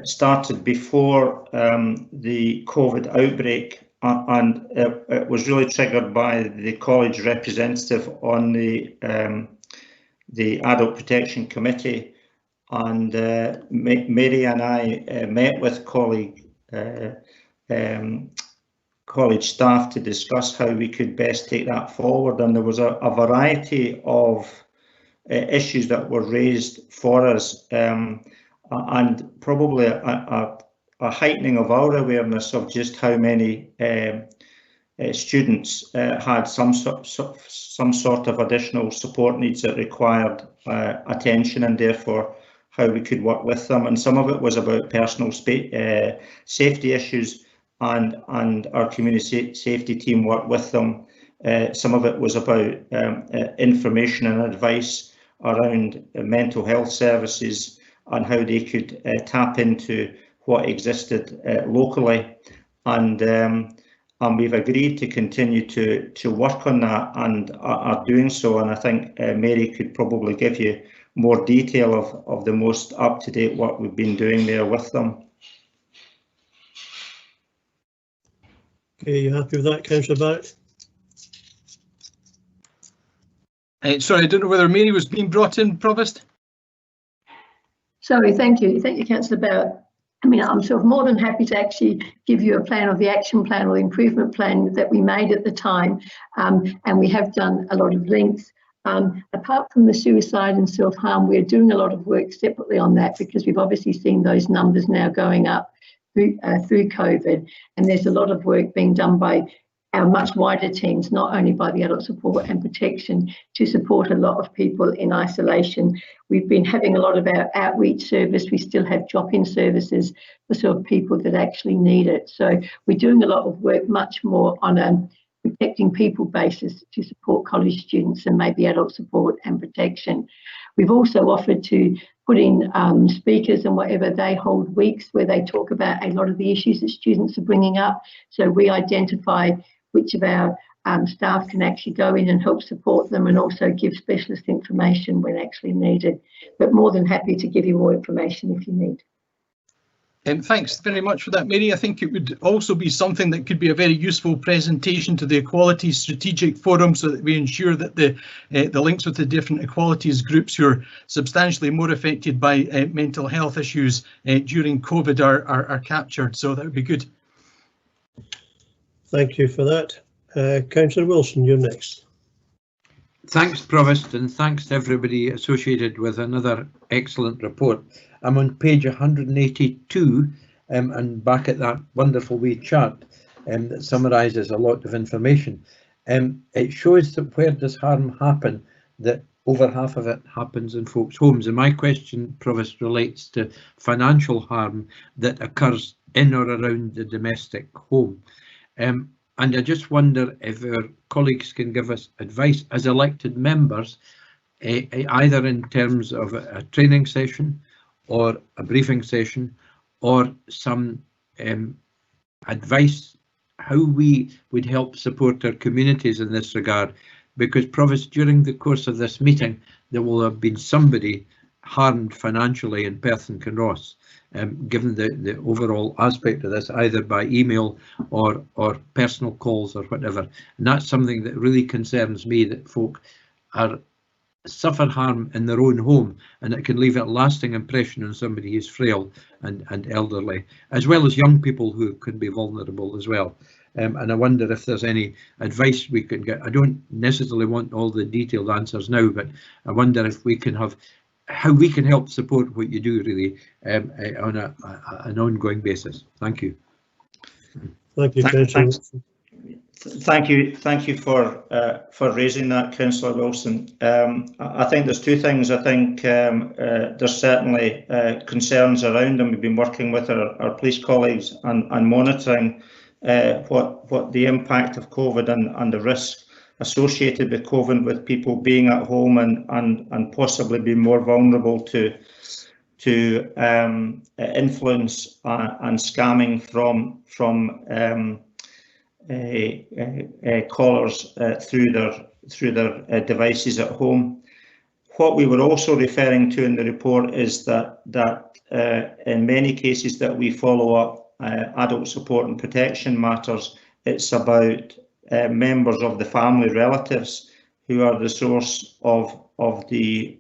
started before the COVID outbreak, and it was really triggered by the college representative on the Adult Protection Committee, and Mary and I met with college staff to discuss how we could best take that forward, and there was a variety of issues that were raised for us, and probably a heightening of our awareness of just how many students had some sort of additional support needs that required attention, and therefore how we could work with them. And some of it was about personal safety issues, and our community safety team worked with them. Some of it was about information and advice around mental health services and how they could tap into what existed locally, and we've agreed to continue to work on that, and are doing so. And I think Mary could probably give you more detail of the most up-to-date work we've been doing there with them. Okay, you happy with that, Councillor Barrett? Sorry, I don't know whether Mary was being brought in, Provost. Sorry, thank you, Councillor Barrett. I mean, I'm sort of more than happy to actually give you a plan of the action plan or the improvement plan that we made at the time, and we have done a lot of links. Apart from the suicide and self-harm, we're doing a lot of work separately on that, because we've obviously seen those numbers now going up through COVID, and there's a lot of work being done by our much wider teams, not only by the Adult Support and Protection, to support a lot of people in isolation. We've been having a lot of our outreach service. We still have drop-in services for sort of people that actually need it. So we're doing a lot of work much more on a protecting people basis to support college students and maybe adult support and protection. We've also offered to put in speakers and whatever, they hold weeks where they talk about a lot of the issues that students are bringing up. So we identify which of our staff can actually go in and help support them, and also give specialist information when actually needed. But more than happy to give you more information if you need. Thanks very much for that, Mary. I think it would also be something that could be a very useful presentation to the Equality Strategic Forum, so that we ensure that the links with the different equalities groups who are substantially more affected by mental health issues during COVID are captured. So that would be good. Thank you for that. Councillor Wilson, you're next. Thanks, Provost, and thanks to everybody associated with another excellent report. I'm on page 182 and back at that wonderful wee chart that summarises a lot of information. It shows that where does harm happen, that over half of it happens in folks' homes. And my question, Provost, relates to financial harm that occurs in or around the domestic home. And I just wonder if our colleagues can give us advice as elected members, either in terms of a training session or a briefing session, or some advice how we would help support our communities in this regard. Because, Provost, during the course of this meeting, there will have been somebody harmed financially in Perth and Kinross, given the overall aspect of this, either by email or personal calls or whatever. And that's something that really concerns me, that folk suffer harm in their own home, and it can leave a lasting impression on somebody who's frail and elderly, as well as young people who can be vulnerable as well. And I wonder if there's any advice we can get. I don't necessarily want all the detailed answers now, but I wonder if we can have how we can help support what you do, really, on an ongoing basis. Thank you. Thank you, Councillor. Thank you for raising that, Councillor Wilson. I think there's two things. I think there's certainly concerns around them. We've been working with our police colleagues and monitoring what the impact of COVID and the risk associated with COVID, with people being at home and possibly being more vulnerable to influence and scamming from callers through their devices at home. What we were also referring to in the report is that in many cases that we follow up adult support and protection matters, it's about members of the family, relatives, who are the source of the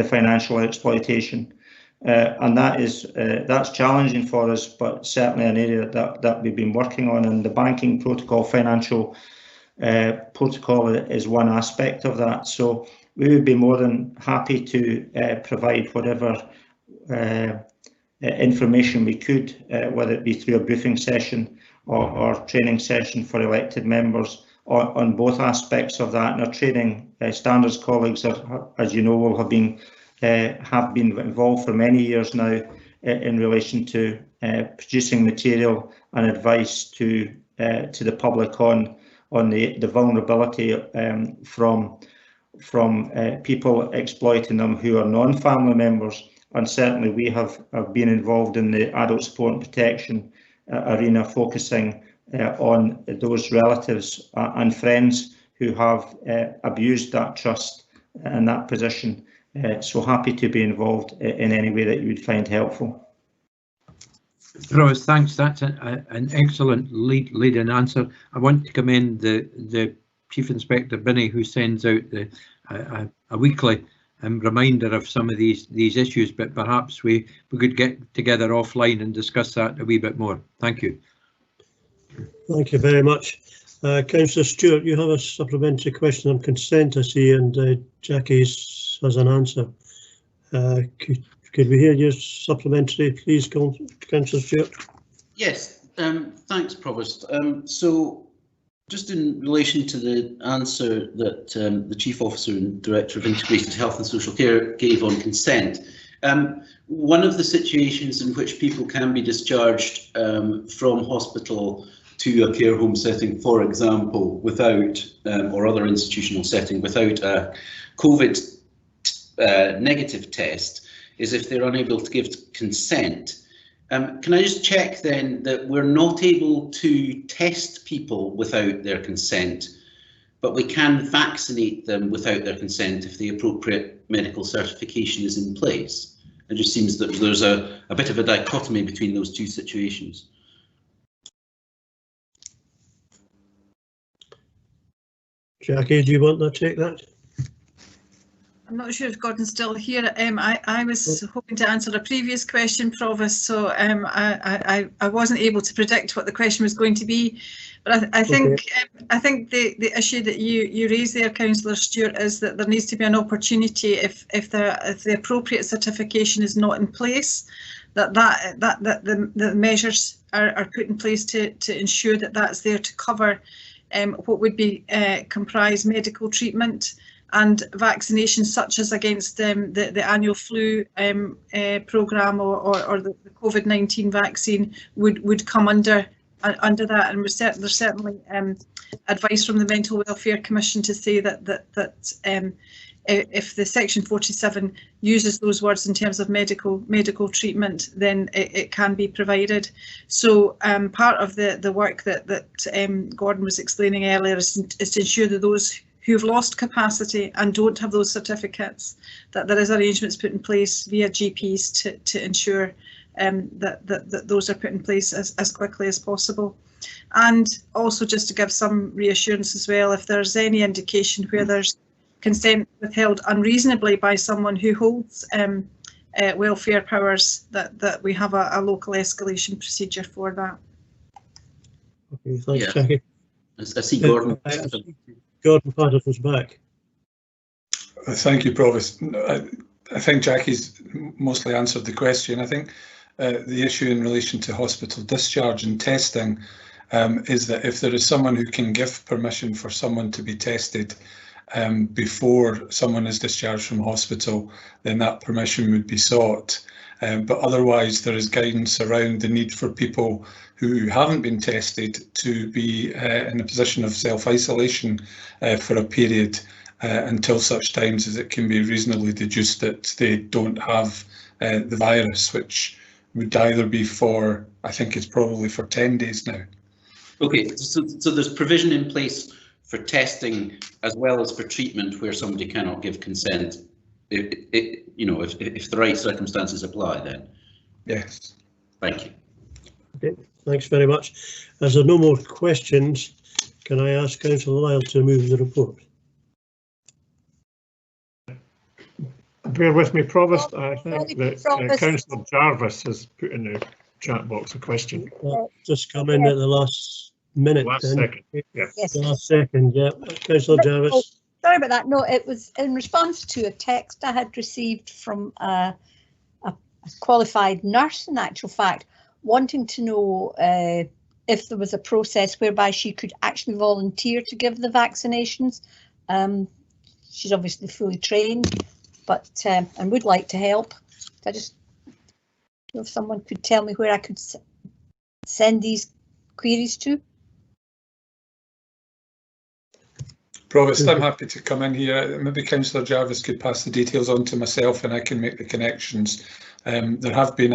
financial exploitation, and that's challenging for us, but certainly an area that we've been working on. And the banking protocol, financial protocol, is one aspect of that. So we would be more than happy to provide whatever information we could, whether it be through a briefing session or training session for elected members on both aspects of that. And our training standards colleagues, as you know, will have been involved for many years now in relation to producing material and advice to the public on the vulnerability from people exploiting them who are non-family members. And certainly we have been involved in the adult support and protection arena, focusing on those relatives and friends who have abused that trust and that position. So happy to be involved in any way that you would find helpful. Provost, thanks. That's an excellent lead-in answer. I want to commend the Chief Inspector Binney, who sends out a weekly reminder of some of these issues, but perhaps we could get together offline and discuss that a wee bit more. Thank you. Thank you very much. Councillor Stewart, you have a supplementary question on consent, I see, and Jackie has an answer. Could we hear your supplementary, please, Councillor Stewart? Yes, thanks, Provost. So, just in relation to the answer that the Chief Officer and Director of Integrated Health and Social Care gave on consent, one of the situations in which people can be discharged from hospital to a care home setting, for example, without, or other institutional setting, without a COVID negative test, is if they're unable to give consent. Can I just check then that we're not able to test people without their consent, but we can vaccinate them without their consent if the appropriate medical certification is in place? It just seems that there's a bit of a dichotomy between those two situations. Jackie, do you want to take that? I'm not sure if Gordon's still here. I was hoping to answer a previous question, Provost, so I wasn't able to predict what the question was going to be. But I think the issue that you raised there, Councillor Stewart, is that there needs to be an opportunity if the appropriate certification is not in place, that the measures are put in place to ensure that that's there to cover what would be comprise medical treatment and vaccinations, such as against the annual flu programme or the COVID-19 vaccine would come under that. And there's certainly advice from the Mental Welfare Commission to say that if the Section 47 uses those words in terms of medical treatment, then it can be provided. So part of the work that Gordon was explaining earlier is to ensure that those who've lost capacity and don't have those certificates, that there is arrangements put in place via GPs to ensure that those are put in place as quickly as possible. And also just to give some reassurance as well, if there's any indication where there's consent withheld unreasonably by someone who holds welfare powers, that we have a local escalation procedure for that. Okay, thanks, Jackie. I see Gordon. Gordon Patterson's back. Thank you, Provost. I think Jackie's mostly answered the question. I think the issue in relation to hospital discharge and testing is that if there is someone who can give permission for someone to be tested before someone is discharged from hospital, then that permission would be sought. But otherwise, there is guidance around the need for people who haven't been tested to be in a position of self-isolation for a period until such times as it can be reasonably deduced that they don't have the virus, which would either be for, I think it's probably for 10 days now. Okay, so there's provision in place for testing as well as for treatment where somebody cannot give consent. if the right circumstances apply, then. Yes. Thank you. Okay, thanks very much. As there are no more questions, can I ask Councillor Lyle to move the report? Bear with me, Provost. I think that Councillor Jarvis has put in the chat box a question. Just come in at the last minute. Last then. second. Yeah. Yes. Last second, yeah. Councillor Jarvis. Sorry about that. No, it was in response to a text I had received from a qualified nurse, in actual fact, wanting to know if there was a process whereby she could actually volunteer to give the vaccinations. She's obviously fully trained, but and would like to help. I just, if someone could tell me where I could send these queries to. Provost, I'm happy to come in here. Maybe Councillor Jarvis could pass the details on to myself, and I can make the connections. There has been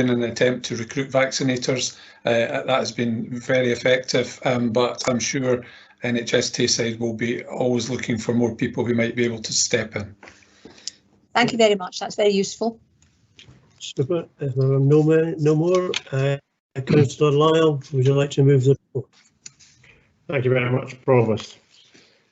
an attempt to recruit vaccinators. That has been very effective, but I'm sure NHS Tayside will be always looking for more people who might be able to step in. Thank you very much. That's very useful. Super. If there are no more, Councillor Lyle, would you like to move the report? Thank you very much, Provost.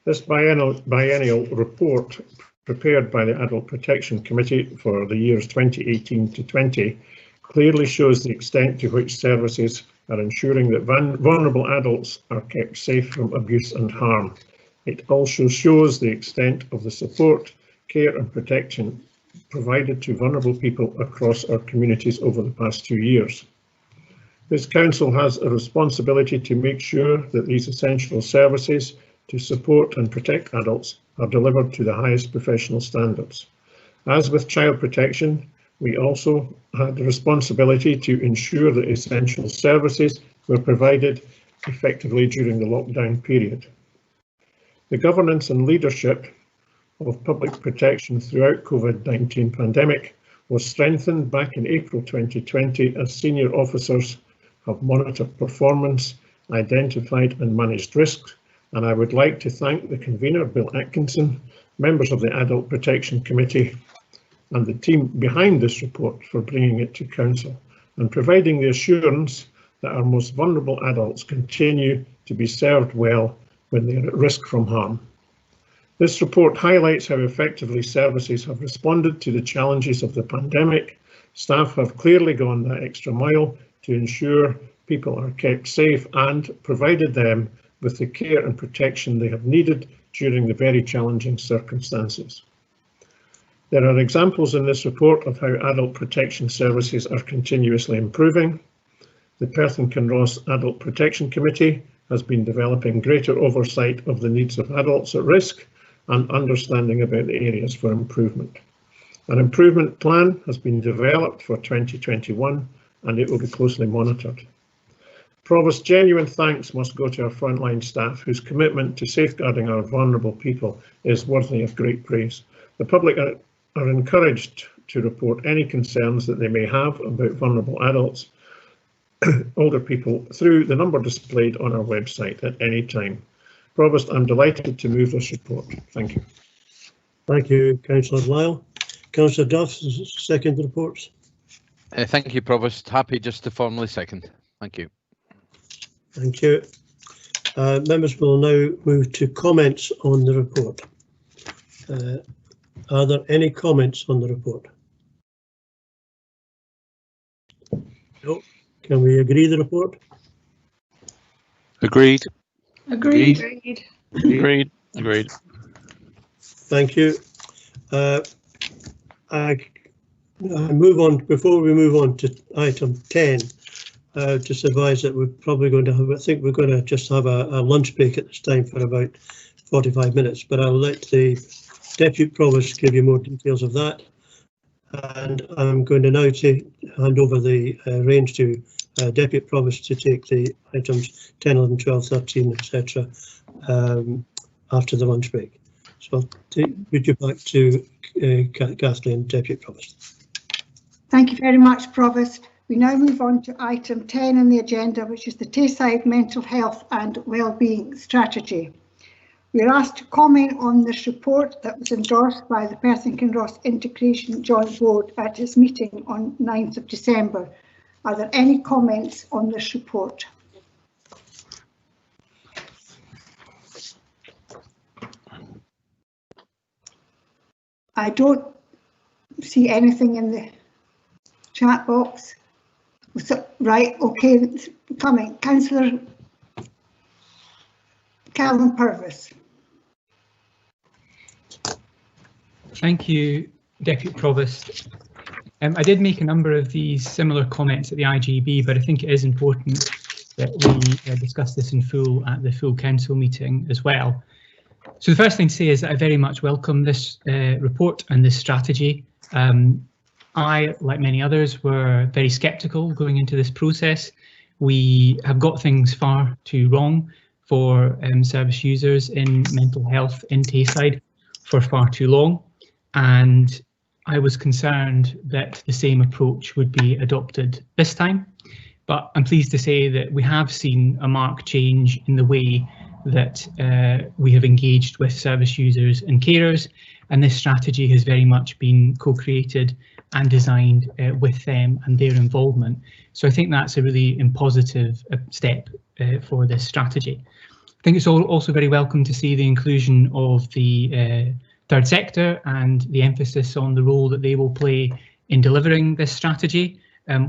This biennial report, prepared by the Adult Protection Committee for the years 2018 to 20, clearly shows the extent to which services are ensuring that vulnerable adults are kept safe from abuse and harm. It also shows the extent of the support, care and protection provided to vulnerable people across our communities over the past 2 years. This Council has a responsibility to make sure that these essential services to support and protect adults are delivered to the highest professional standards. As with child protection, we also had the responsibility to ensure that essential services were provided effectively during the lockdown period. The governance and leadership of public protection throughout COVID-19 pandemic was strengthened back in April 2020 as senior officers have monitored performance, identified and managed risks, and I would like to thank the convener, Bill Atkinson, members of the Adult Protection Committee and the team behind this report for bringing it to Council and providing the assurance that our most vulnerable adults continue to be served well when they are at risk from harm. This report highlights how effectively services have responded to the challenges of the pandemic. Staff have clearly gone that extra mile to ensure people are kept safe and provided them with the care and protection they have needed during the very challenging circumstances. There are examples in this report of how adult protection services are continuously improving. The Perth and Kinross Adult Protection Committee has been developing greater oversight of the needs of adults at risk and understanding about the areas for improvement. An improvement plan has been developed for 2021 and it will be closely monitored. Provost, genuine thanks must go to our frontline staff whose commitment to safeguarding our vulnerable people is worthy of great praise. The public are encouraged to report any concerns that they may have about vulnerable adults, older people, through the number displayed on our website at any time. Provost, I'm delighted to move this report. Thank you. Thank you, Councillor Lyle. Councillor Duff, second reports. Thank you, Provost. Happy just to formally second. Thank you. Thank you. Members will now move to comments on the report. Are there any comments on the report? No. Can we agree the report? Agreed. Agreed. Agreed. Agreed. Thank you. I move on. Before we move on to item 10, just advise that we're probably going to have, I think we're going to just have a lunch break at this time for about 45 minutes, but I'll let the Deputy Provost give you more details of that. And I'm going to now hand over the reins to Deputy Provost to take the items 10, 11, 12, 13, etc. After the lunch break. So I'll put you back to Kathleen, Deputy Provost. Thank you very much, Provost. We now move on to item 10 on the agenda, which is the Tayside Mental Health and Wellbeing Strategy. We are asked to comment on this report that was endorsed by the Perth and Kinross Integration Joint Board at its meeting on 9th of December. Are there any comments on this report? I don't see anything in the chat box. So, right, okay, it's coming. Councillor Calvin Purvis. Thank you, Deputy Provost. I did make a number of these similar comments at the IGB, but I think it is important that we discuss this in full at the full council meeting as well. So the first thing to say is that I very much welcome this report and this strategy. I, like many others, were very sceptical going into this process. We have got things far too wrong for service users in mental health in Tayside for far too long, and I was concerned that the same approach would be adopted this time. But I'm pleased to say that we have seen a marked change in the way that we have engaged with service users and carers, and this strategy has very much been co-created and designed with them and their involvement. So I think that's a really positive step for this strategy. I think it's also very welcome to see the inclusion of the third sector and the emphasis on the role that they will play in delivering this strategy.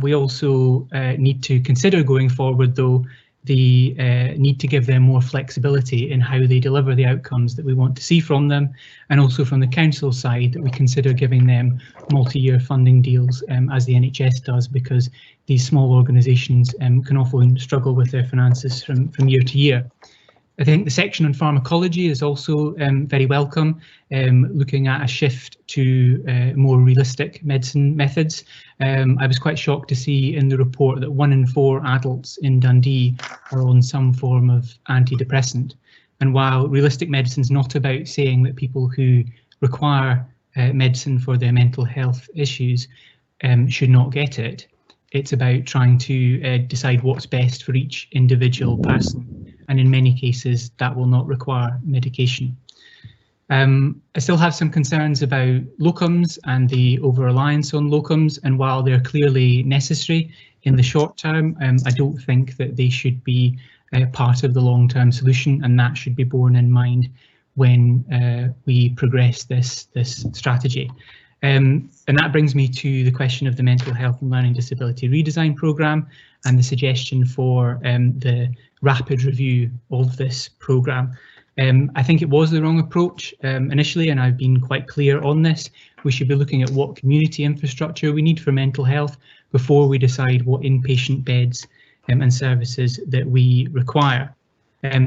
We also need to consider going forward, though, the need to give them more flexibility in how they deliver the outcomes that we want to see from them, and also from the council side that we consider giving them multi-year funding deals as the NHS does, because these small organisations can often struggle with their finances from year to year. I think the section on pharmacology is also very welcome, looking at a shift to more realistic medicine methods. I was quite shocked to see in the report that 1 in 4 adults in Dundee are on some form of antidepressant. And while realistic medicine is not about saying that people who require medicine for their mental health issues should not get it, it's about trying to decide what's best for each individual person. And in many cases, that will not require medication. I still have some concerns about locums and the over-reliance on locums, and while they're clearly necessary in the short term, I don't think that they should be part of the long-term solution, and that should be borne in mind when we progress this strategy. And that brings me to the question of the Mental Health and Learning Disability Redesign Programme and the suggestion for the rapid review of this programme. I think it was the wrong approach initially, and I've been quite clear on this. We should be looking at what community infrastructure we need for mental health before we decide what inpatient beds and services that we require.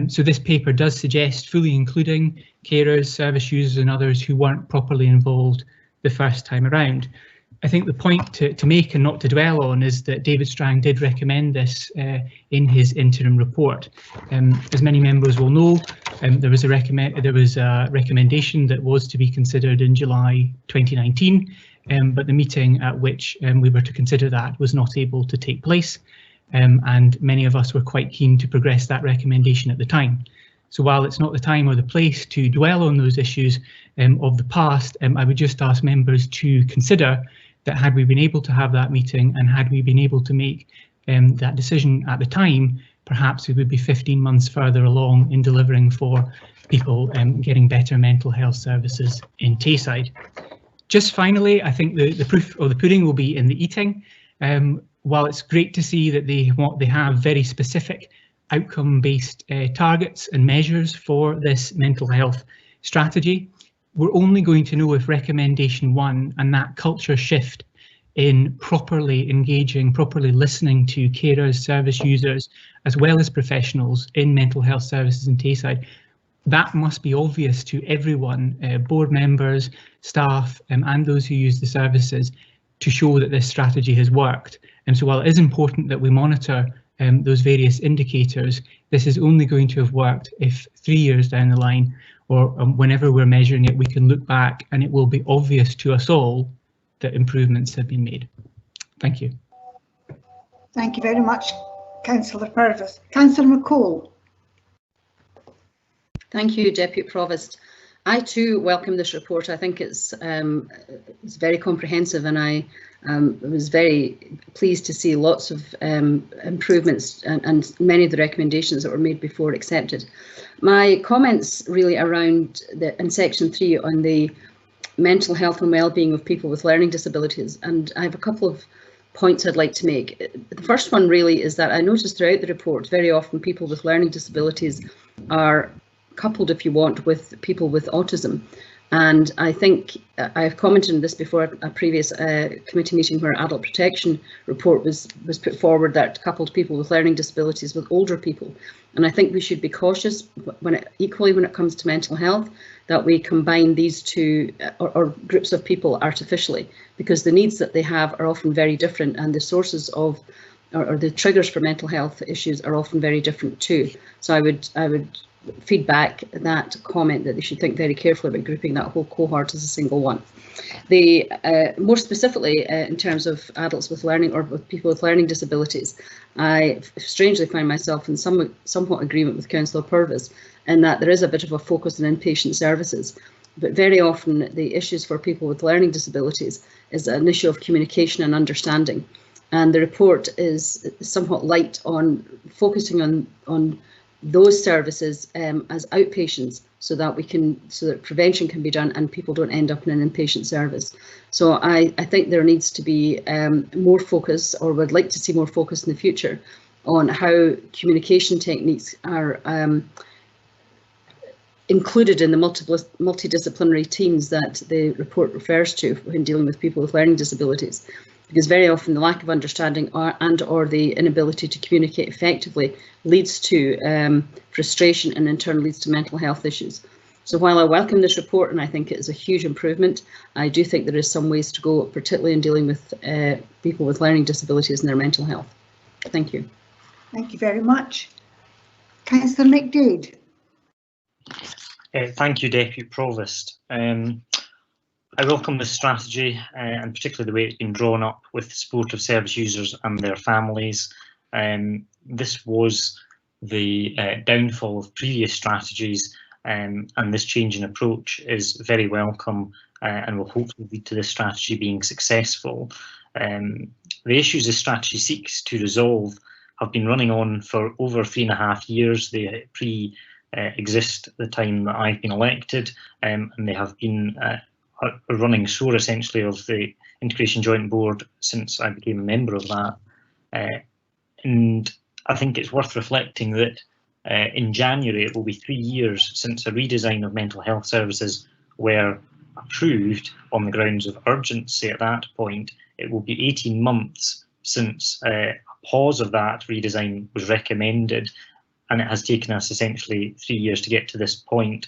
So this paper does suggest fully including carers, service users and others who weren't properly involved the first time around. I think the point to make and not to dwell on is that David Strang did recommend this in his interim report. As many members will know, there was a recommendation that was to be considered in July 2019, but the meeting at which we were to consider that was not able to take place, and many of us were quite keen to progress that recommendation at the time. So while it's not the time or the place to dwell on those issues of the past, I would just ask members to consider that had we been able to have that meeting and had we been able to make that decision at the time, perhaps we would be 15 months further along in delivering for people getting better mental health services in Tayside. Just finally, I think the proof of the pudding will be in the eating. While it's great to see that they have very specific outcome-based targets and measures for this mental health strategy, we're only going to know if recommendation 1 and that culture shift in properly engaging, properly listening to carers, service users, as well as professionals in mental health services in Tayside, that must be obvious to everyone, board members, staff, and those who use the services, to show that this strategy has worked. And so while it is important that we monitor those various indicators, this is only going to have worked if 3 years down the line, or whenever we're measuring it, we can look back and it will be obvious to us all that improvements have been made. Thank you. Thank you very much, Councillor Purvis. Councillor McCall. Thank you, Deputy Provost. I too welcome this report. I think it's very comprehensive, and I was very pleased to see lots of improvements and many of the recommendations that were made before accepted. My comments really around in section 3 on the mental health and well-being of people with learning disabilities, and I have a couple of points I'd like to make. The first one really is that I noticed throughout the report very often people with learning disabilities are coupled, if you want, with people with autism. And I think I've commented on this before at a previous committee meeting where adult protection report was put forward that coupled people with learning disabilities with older people. And I think we should be cautious equally when it comes to mental health, that we combine these two or groups of people artificially, because the needs that they have are often very different, and the sources of or the triggers for mental health issues are often very different too. So I would feedback that comment that they should think very carefully about grouping that whole cohort as a single one. More specifically, in terms of adults with learning or with people with learning disabilities, I strangely find myself in somewhat agreement with Councillor Purvis in that there is a bit of a focus on inpatient services, but very often the issues for people with learning disabilities is an issue of communication and understanding. And the report is somewhat light on focusing on those services as outpatients, so that prevention can be done and people don't end up in an inpatient service. So I think there needs to be more focus, or would like to see more focus in the future, on how communication techniques are included in the multidisciplinary teams that the report refers to when dealing with people with learning disabilities. Because very often the lack of understanding or the inability to communicate effectively leads to frustration, and in turn leads to mental health issues. So while I welcome this report and I think it is a huge improvement, I do think there is some ways to go, particularly in dealing with people with learning disabilities and their mental health. Thank you. Thank you very much. Councillor McDade. Thank you, Deputy Provost. I welcome this strategy and particularly the way it's been drawn up with the support of service users and their families. This was the downfall of previous strategies, and this change in approach is very welcome and will hopefully lead to this strategy being successful. The issues this strategy seeks to resolve have been running on for over 3.5 years. They exist at the time that I've been elected, and they have been a running sore essentially of the Integration Joint Board since I became a member of that. And I think it's worth reflecting that in January it will be 3 years since a redesign of mental health services were approved on the grounds of urgency at that point. It will be 18 months since a pause of that redesign was recommended, and it has taken us essentially 3 years to get to this point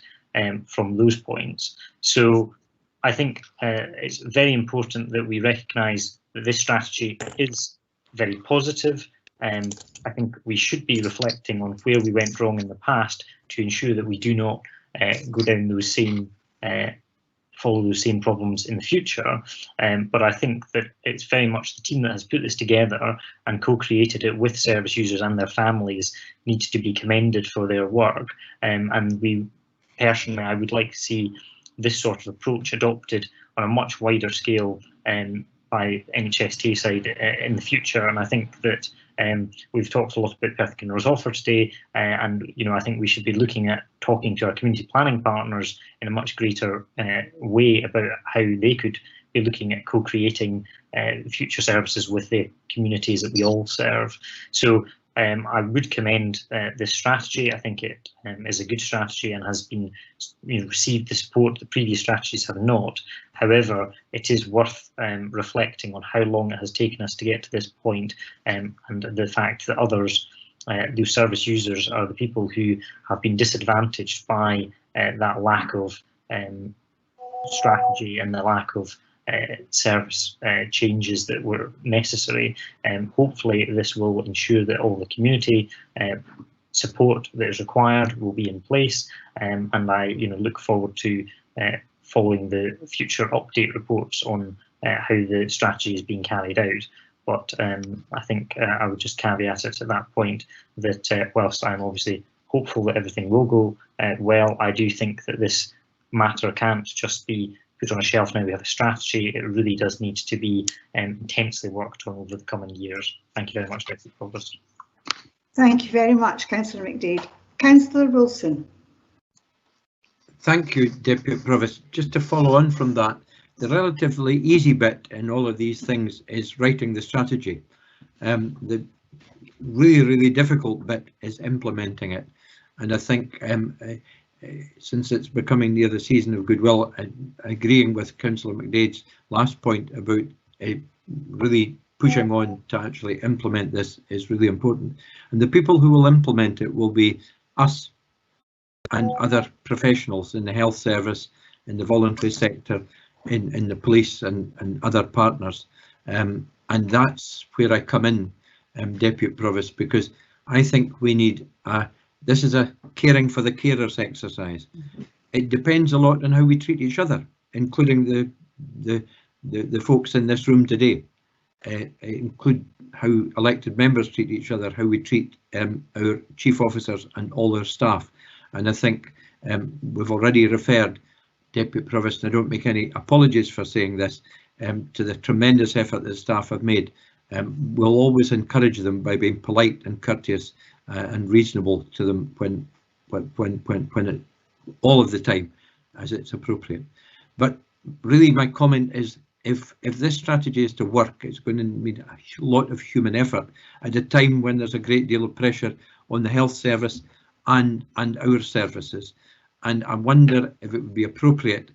from those points. So I think it's very important that we recognise that this strategy is very positive. I think we should be reflecting on where we went wrong in the past to ensure that we do not go down those same, follow those same problems in the future. But I think that it's very much the team that has put this together and co-created it with service users and their families needs to be commended for their work. And we personally, I would like to see this sort of approach adopted on a much wider scale by NHS Tayside in the future. And I think that we've talked a lot about Perth Kinross offer today, and I think we should be looking at talking to our community planning partners in a much greater way about how they could be looking at co-creating future services with the communities that we all serve. So I would commend this strategy. I think it is a good strategy and has been received the support that previous strategies have not. However, it is worth reflecting on how long it has taken us to get to this point, and the fact that others, those service users, are the people who have been disadvantaged by that lack of strategy and the lack of service changes that were necessary. Hopefully this will ensure that all the community support that is required will be in place, and I look forward to following the future update reports on how the strategy is being carried out. But I think I would just caveat it at that point that whilst I'm obviously hopeful that everything will go well. I do think that this matter can't just be put on a shelf now we have a strategy. It really does need to be intensely worked on over the coming years. Thank you very much, Deputy Provost. Thank you very much, Councillor McDade. Councillor Wilson. Thank you, Deputy Provost. Just to follow on from that, the relatively easy bit in all of these things is writing the strategy. The really difficult bit is implementing it. And I think since it's becoming near the season of goodwill, agreeing with Councillor McDade's last point about really pushing on to actually implement this is really important. And the people who will implement it will be us and other professionals in the health service, in the voluntary sector, in the police and other partners. And that's where I come in, Deputy Provost, because I think we need this is a caring for the carers exercise. It depends a lot on how we treat each other, including the folks in this room today. Include how elected members treat each other, how we treat our chief officers and all their staff. And I think we've already referred, Deputy Provost, and I don't make any apologies for saying this, to the tremendous effort that staff have made. We'll always encourage them by being polite and courteous and reasonable to them when it, all of the time as it's appropriate. But really my comment is, if this strategy is to work, it's going to need a lot of human effort at a time when there's a great deal of pressure on the health service and our services. And I wonder if it would be appropriate,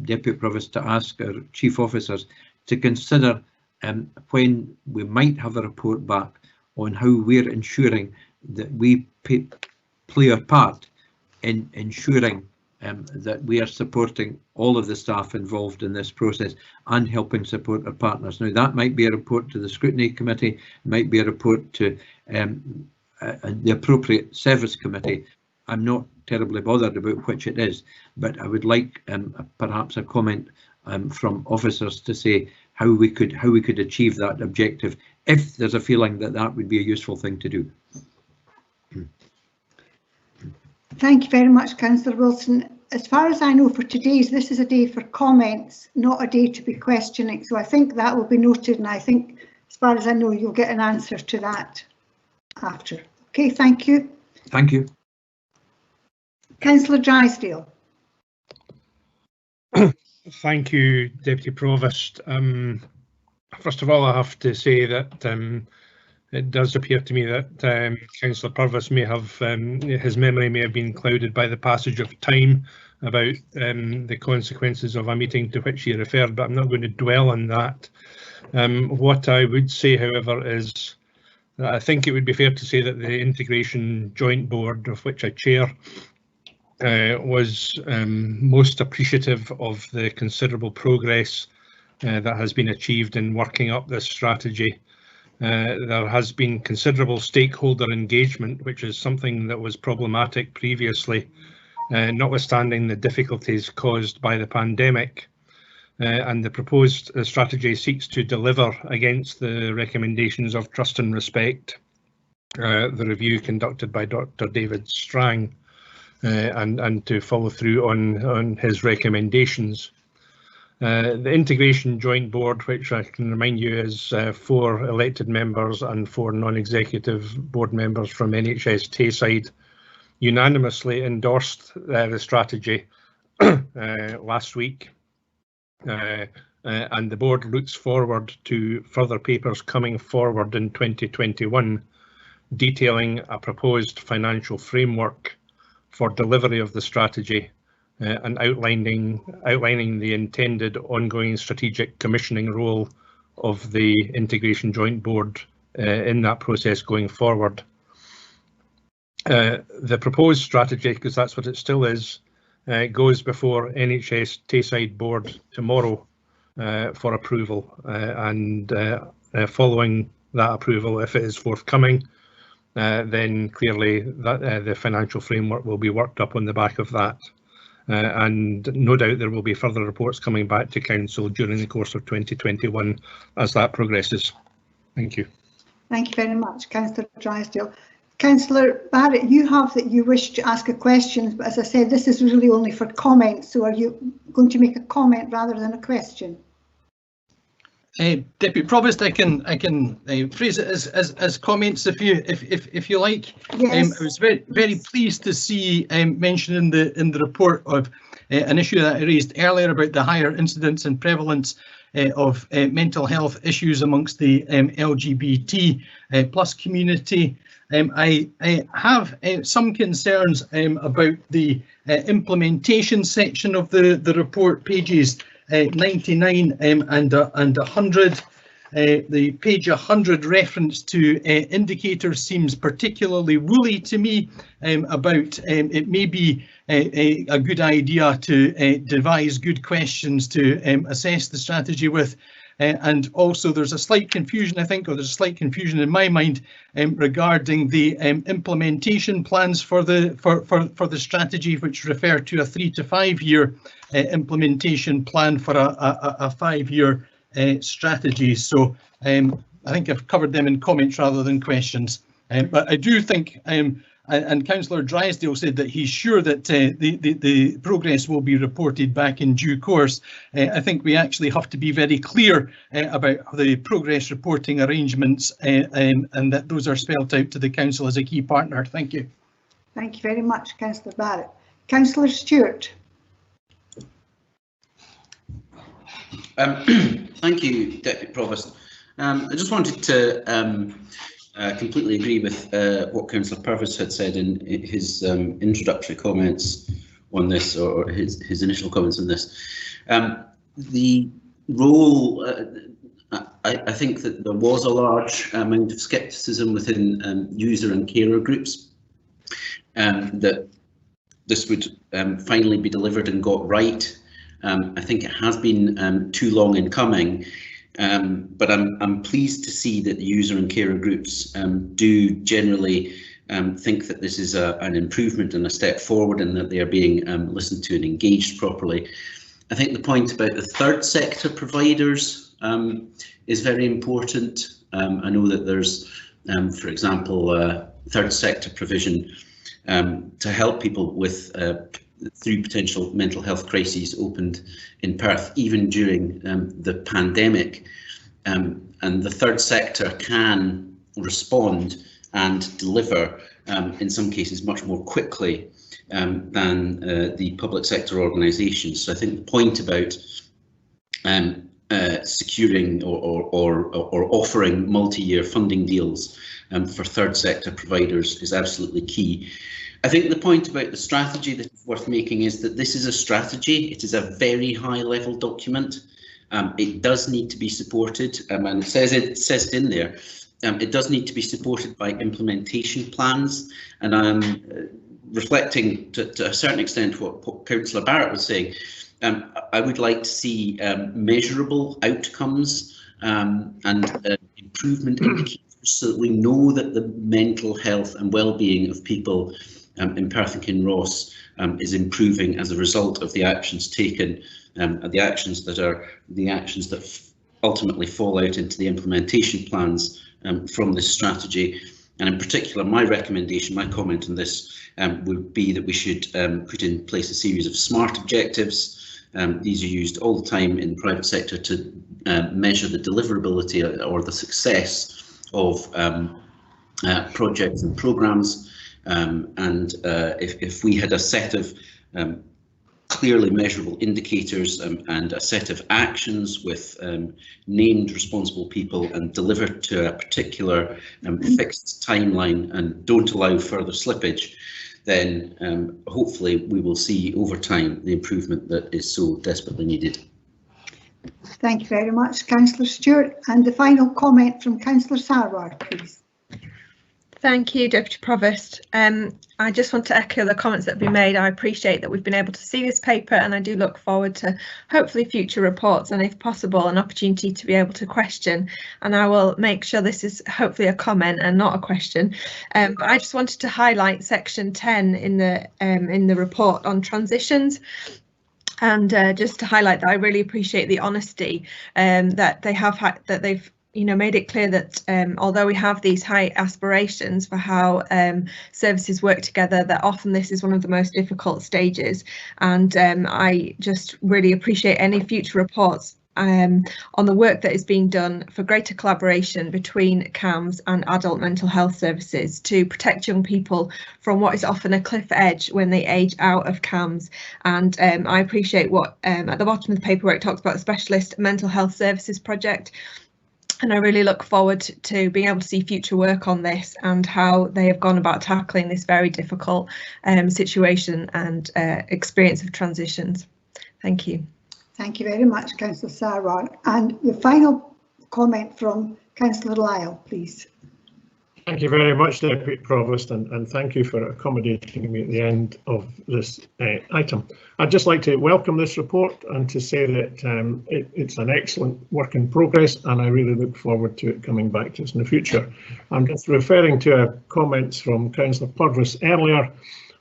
Deputy Provost, to ask our chief officers to consider when we might have a report back on how we're ensuring that we play our part in ensuring that we are supporting all of the staff involved in this process and helping support our partners. Now that might be a report to the Scrutiny Committee, might be a report to the appropriate service committee. I'm not terribly bothered about which it is, but I would like perhaps a comment from officers to say how we could achieve that objective, if there's a feeling that that would be a useful thing to do. Thank you very much, Councillor Wilson. As far as I know, for today's, this is a day for comments, not a day to be questioning. So I think that will be noted, and I think, as far as I know, you'll get an answer to that after. Okay, thank you. Thank you. Councillor Drysdale. Thank you, Deputy Provost. First of all, I have to say that it does appear to me that Councillor Purvis may have, his memory may have been clouded by the passage of time about the consequences of a meeting to which he referred, but I'm not going to dwell on that. What I would say, however, is that I think it would be fair to say that the Integration Joint Board, of which I chair, was most appreciative of the considerable progress that has been achieved in working up this strategy. There has been considerable stakeholder engagement, which is something that was problematic previously, notwithstanding the difficulties caused by the pandemic. And the proposed strategy seeks to deliver against the recommendations of Trust and Respect, the review conducted by Dr. David Strang, and to follow through on his recommendations. The Integration Joint Board, which I can remind you is 4 elected members and 4 non-executive board members from NHS Tayside, unanimously endorsed the strategy last week. And the board looks forward to further papers coming forward in 2021 detailing a proposed financial framework for delivery of the strategy and outlining the intended ongoing strategic commissioning role of the Integration Joint Board in that process going forward. The proposed strategy, because that's what it still is, goes before NHS Tayside Board tomorrow for approval, and following that approval, if it is forthcoming, then clearly that, the financial framework will be worked up on the back of that. And no doubt there will be further reports coming back to Council during the course of 2021 as that progresses. Thank you. Thank you very much, Councillor Drysdale. Councillor Barrett, you have that you wish to ask a question, but as I said, this is really only for comments. So are you going to make a comment rather than a question? Deputy Provost, I can phrase it as comments if you like. Yes. I was very pleased to see mentioned in the report of an issue that I raised earlier about the higher incidence and prevalence of mental health issues amongst the LGBT plus community. I have some concerns about the implementation section of the report, pages 99 and 100. The page 100 reference to indicators seems particularly woolly to me about it may be a good idea to devise good questions to assess the strategy with. And also there's a slight confusion, I think, or there's a slight confusion in my mind regarding the implementation plans for the strategy, which refer to a 3 to 5 year implementation plan for a 5-year strategy. So I think I've covered them in comments rather than questions. But I do think, and Councillor Drysdale said that he's sure that the progress will be reported back in due course. I think we actually have to be very clear about the progress reporting arrangements and that those are spelled out to the Council as a key partner. Thank you. Thank you very much, Councillor Barrett. Councillor Stewart. Thank you, Deputy Provost. I just wanted to completely agree with what Councillor Purvis had said in his introductory comments on this, or his initial comments on this. The role, I think that there was a large amount of scepticism within user and carer groups that this would finally be delivered and got right. I think it has been too long in coming. But I'm pleased to see that the user and carer groups do generally think that this is an improvement and a step forward, and that they are being listened to and engaged properly. I think the point about the third sector providers is very important. I know that there's, for example, third sector provision to help people with through potential mental health crises opened in Perth, even during the pandemic. And the third sector can respond and deliver, in some cases, much more quickly than the public sector organisations. So I think the point about securing or offering multi-year funding deals for third sector providers is absolutely key. I think the point about the strategy that is worth making is that this is a strategy. It is a very high level document. It does need to be supported, and it says it in there. It does need to be supported by implementation plans, and I'm reflecting to a certain extent what Councillor Barrett was saying. I would like to see measurable outcomes and improvement indicators, so that we know that the mental health and well-being of people in Perth and Kinross is improving as a result of the actions taken, the actions that ultimately fall out into the implementation plans from this strategy. And in particular, my recommendation, my comment on this would be that we should put in place a series of SMART objectives. These are used all the time in the private sector to measure the deliverability or the success of projects and programmes. And if we had a set of clearly measurable indicators and a set of actions with named responsible people and delivered to a particular fixed timeline and don't allow further slippage, then hopefully we will see over time the improvement that is so desperately needed. Thank you very much, Councillor Stewart. And the final comment from Councillor Sarwar, please. Thank you, Deputy Provost. I just want to echo the comments that have been made. I appreciate that we've been able to see this paper, and I do look forward to hopefully future reports, and if possible an opportunity to be able to question, and I will make sure this is hopefully a comment and not a question. But I just wanted to highlight section 10 in the report on transitions. And just to highlight that I really appreciate the honesty that they have had, that they've made it clear that although we have these high aspirations for how services work together, that often this is one of the most difficult stages. And I just really appreciate any future reports on the work that is being done for greater collaboration between CAMHS and adult mental health services to protect young people from what is often a cliff edge when they age out of CAMHS. And I appreciate what at the bottom of the paperwork talks about the Specialist Mental Health Services Project. And I really look forward to being able to see future work on this and how they have gone about tackling this very difficult situation and experience of transitions. Thank you. Thank you very much, Councillor Sarwar. And the final comment from Councillor Lyle, please. Thank you very much, Deputy Provost, and thank you for accommodating me at the end of this item. I'd just like to welcome this report and to say that it's an excellent work in progress, and I really look forward to it coming back to us in the future. I'm just referring to comments from Councillor Purvis earlier.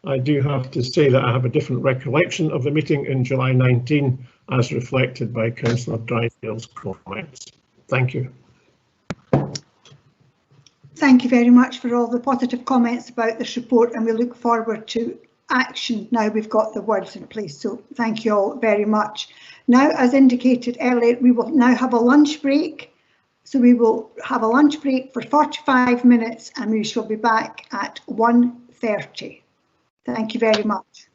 I do have to say that I have a different recollection of the meeting in July 19 as reflected by Councillor Drysdale's comments. Thank you. Thank you very much for all the positive comments about this report, and we look forward to action now we've got the words in place. So thank you all very much. Now, as indicated earlier, we will now have a lunch break. So we will have a lunch break for 45 minutes and we shall be back at 1:30. Thank you very much.